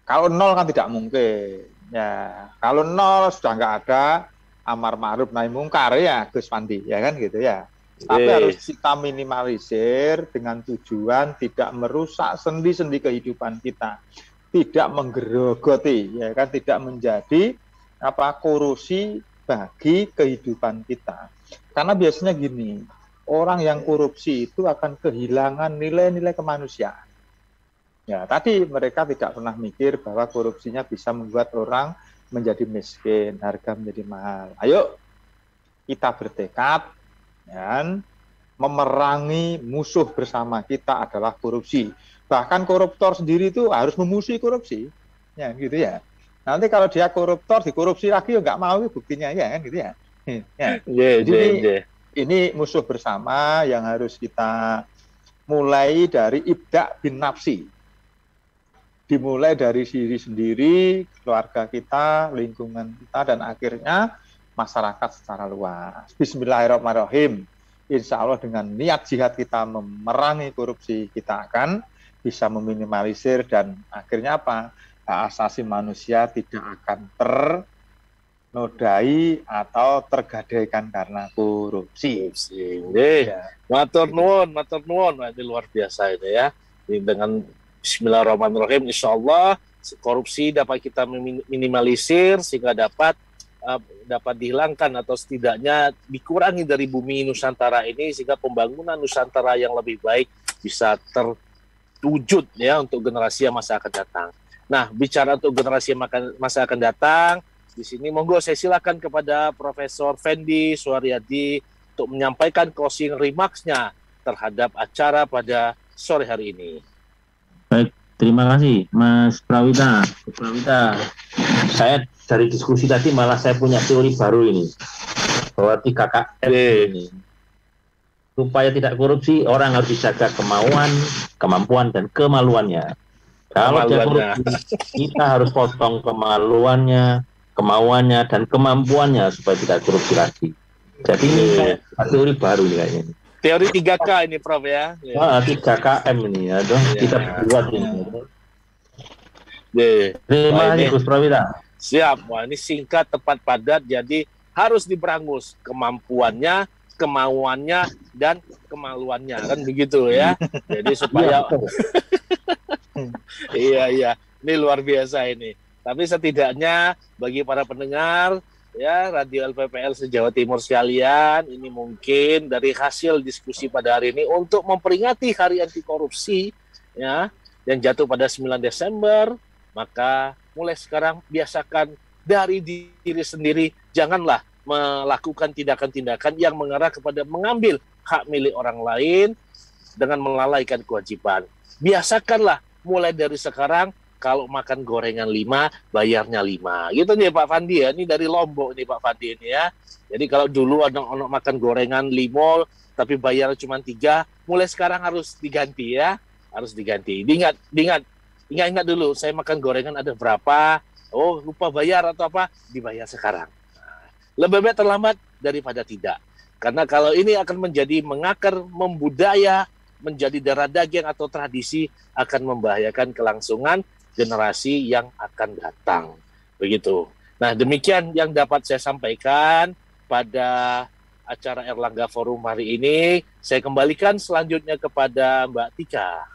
kalau nol kan tidak mungkin. Ya, kalau nol sudah nggak ada, amar ma'ruf nahi mungkar ya Gus Pandi, ya kan gitu ya. Tapi harus kita minimalisir dengan tujuan tidak merusak sendi-sendi kehidupan kita, tidak menggerogoti, ya kan, tidak menjadi korupsi bagi kehidupan kita. Karena biasanya gini, orang yang korupsi itu akan kehilangan nilai-nilai kemanusiaan. Ya, tadi mereka tidak pernah mikir bahwa korupsinya bisa membuat orang menjadi miskin, harga menjadi mahal. Ayo kita bertekad dan memerangi musuh bersama kita adalah korupsi. Bahkan koruptor sendiri itu harus memusuhi korupsi, ya gitu ya. Nanti kalau dia koruptor dikorupsi lagi, nggak mau buktinya, ya kan gitu ya. Jadi ini musuh bersama yang harus kita mulai dari ibda' bin nafsi. Dimulai dari diri sendiri, keluarga kita, lingkungan kita, dan akhirnya masyarakat secara luas. Bismillahirrahmanirrahim. Insya Allah dengan niat jihad kita memerangi korupsi, kita akan bisa meminimalisir dan akhirnya apa? Hak asasi manusia tidak akan ternodai atau tergadaikan karena korupsi. Matur nuwun, ini luar biasa ini ya. Ini dengan Bismillahirrahmanirrahim, insya Allah korupsi dapat kita minimalisir sehingga dapat dihilangkan atau setidaknya dikurangi dari bumi Nusantara ini sehingga pembangunan Nusantara yang lebih baik bisa terwujud ya untuk generasi yang masa akan datang. Nah, bicara untuk generasi yang masa akan datang, di sini monggo saya silakan kepada Profesor Fendi Suharyadi untuk menyampaikan closing remarks-nya terhadap acara pada sore hari ini. Baik, terima kasih Mas Prawita. Saya dari diskusi tadi malah saya punya teori baru ini, bahwa 3KM ini supaya tidak korupsi orang harus dijaga kemampuan dan kemaluannya. Kalau dia korupsi, kita harus potong kemaluannya, kemauannya dan kemampuannya supaya tidak korupsi lagi. Jadi ini teori baru nih kayaknya. Teori 3K ini Prof ya. 3KM ini ya, kita buat ini. Terima kasih Gus Prawita. Siap, wah ini singkat, tepat, padat, jadi harus diberangus kemampuannya, kemauannya, dan kemaluannya, kan begitu ya. Jadi supaya iya, ini luar biasa ini. Tapi setidaknya bagi para pendengar ya Radio LPPL se-Jawa Timur sekalian, ini mungkin dari hasil diskusi pada hari ini untuk memperingati Hari Anti Korupsi ya yang jatuh pada 9 Desember, maka mulai sekarang biasakan dari diri sendiri, janganlah melakukan tindakan-tindakan yang mengarah kepada mengambil hak milik orang lain dengan melalaikan kewajiban. Biasakanlah mulai dari sekarang, kalau makan gorengan 5, bayarnya 5. Gitu nih Pak Fandi ya, ini dari Lombok nih Pak Fandi ini ya. Jadi kalau dulu ada makan gorengan 5, tapi bayar cuma 3, mulai sekarang harus diganti ya. Harus diganti. Ingat dulu, saya makan gorengan ada berapa, oh lupa bayar atau apa, dibayar sekarang. Lebih baik terlambat daripada tidak. Karena kalau ini akan menjadi mengakar, membudaya, menjadi darah daging atau tradisi, akan membahayakan kelangsungan generasi yang akan datang. Begitu. Nah, demikian yang dapat saya sampaikan pada acara Erlangga Forum hari ini. Saya kembalikan selanjutnya kepada Mbak Tika.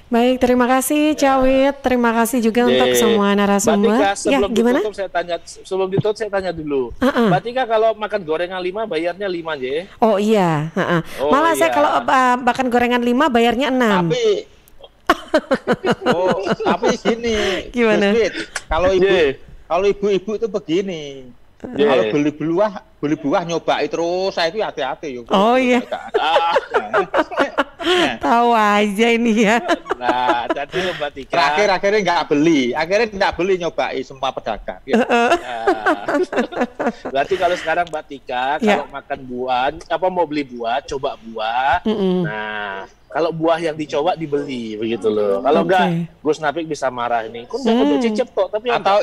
Baik, terima kasih Cawit. Terima kasih juga untuk semua narasumber. Mbak Tika, sebelum ditutup saya tanya dulu. Mbak Tika kalau makan gorengan 5 bayarnya 5 aja. Oh iya, malah saya kalau makan gorengan 5 bayarnya 6. Tapi gini. Gimana? Kalau ibu-ibu itu begini. Kalau beli buah nyobai terus, saya itu hati-hati. Oh iya. Tahu aja ini ya. Nah, jadi Mbak Tika. Akhirnya nggak beli nyobai semua pedagang. Berarti kalau sekarang Mbak Tika kalau makan buah, mau beli buah, coba buah. Nah, kalau buah yang dicoba dibeli begitu loh. Kalau enggak Gus Nafik bisa marah ini. Kok enggak udah cicip kok, tapi atau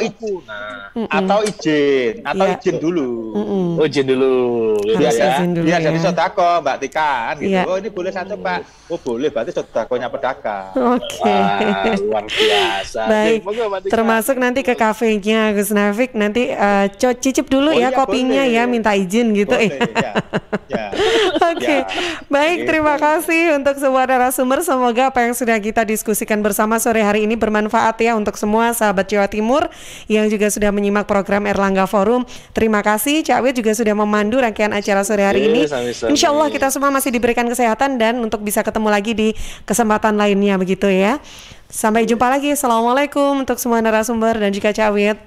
izin dulu. Oh, izin dulu gitu ya. Biar jadi sodako Mbak Tika kan gitu. Oh, ini boleh 1 Pak. Oh, boleh, berarti sodakonya pedagang. Luar biasa. Baik. Termasuk nanti ke kafenya Gus Nafik nanti cicip dulu ya kopinya ya, minta izin gitu. Oke. Baik, terima kasih untuk semua narasumber. Semoga apa yang sudah kita diskusikan bersama sore hari ini bermanfaat ya untuk semua sahabat Jawa Timur yang juga sudah menyimak program Erlangga Forum. Terima kasih Cak Wid juga sudah memandu rangkaian acara sore hari ini. Insya Allah kita semua masih diberikan kesehatan dan untuk bisa ketemu lagi di kesempatan lainnya begitu ya. Sampai jumpa lagi. Assalamualaikum untuk semua narasumber dan juga Cak Wid.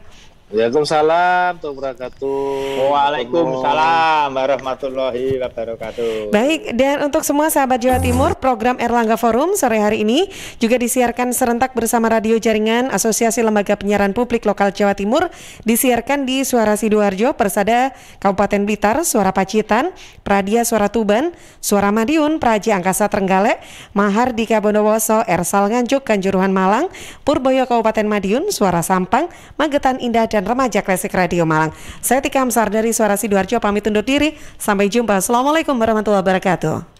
Waalaikumsalam warahmatullahi wabarakatuh. Waalaikumsalam warahmatullahi wabarakatuh. Baik, dan untuk semua sahabat Jawa Timur, program Erlangga Forum sore hari ini juga disiarkan serentak bersama Radio Jaringan Asosiasi Lembaga Penyiaran Publik Lokal Jawa Timur, disiarkan di Suara Sidoarjo, Persada Kabupaten Blitar, Suara Pacitan, Pradia Suara Tuban, Suara Madiun, Praja Angkasa Trenggalek, Mahardika Bondowoso, Ersal Nganjuk, Kanjuruhan Malang, Purboyo Kabupaten Madiun, Suara Sampang, Magetan Indah dan Remaja Klasik Radio Malang. Saya Tika Hamsar dari Suara Sidoarjo pamit undur diri. Sampai jumpa. Assalamualaikum warahmatullahi wabarakatuh.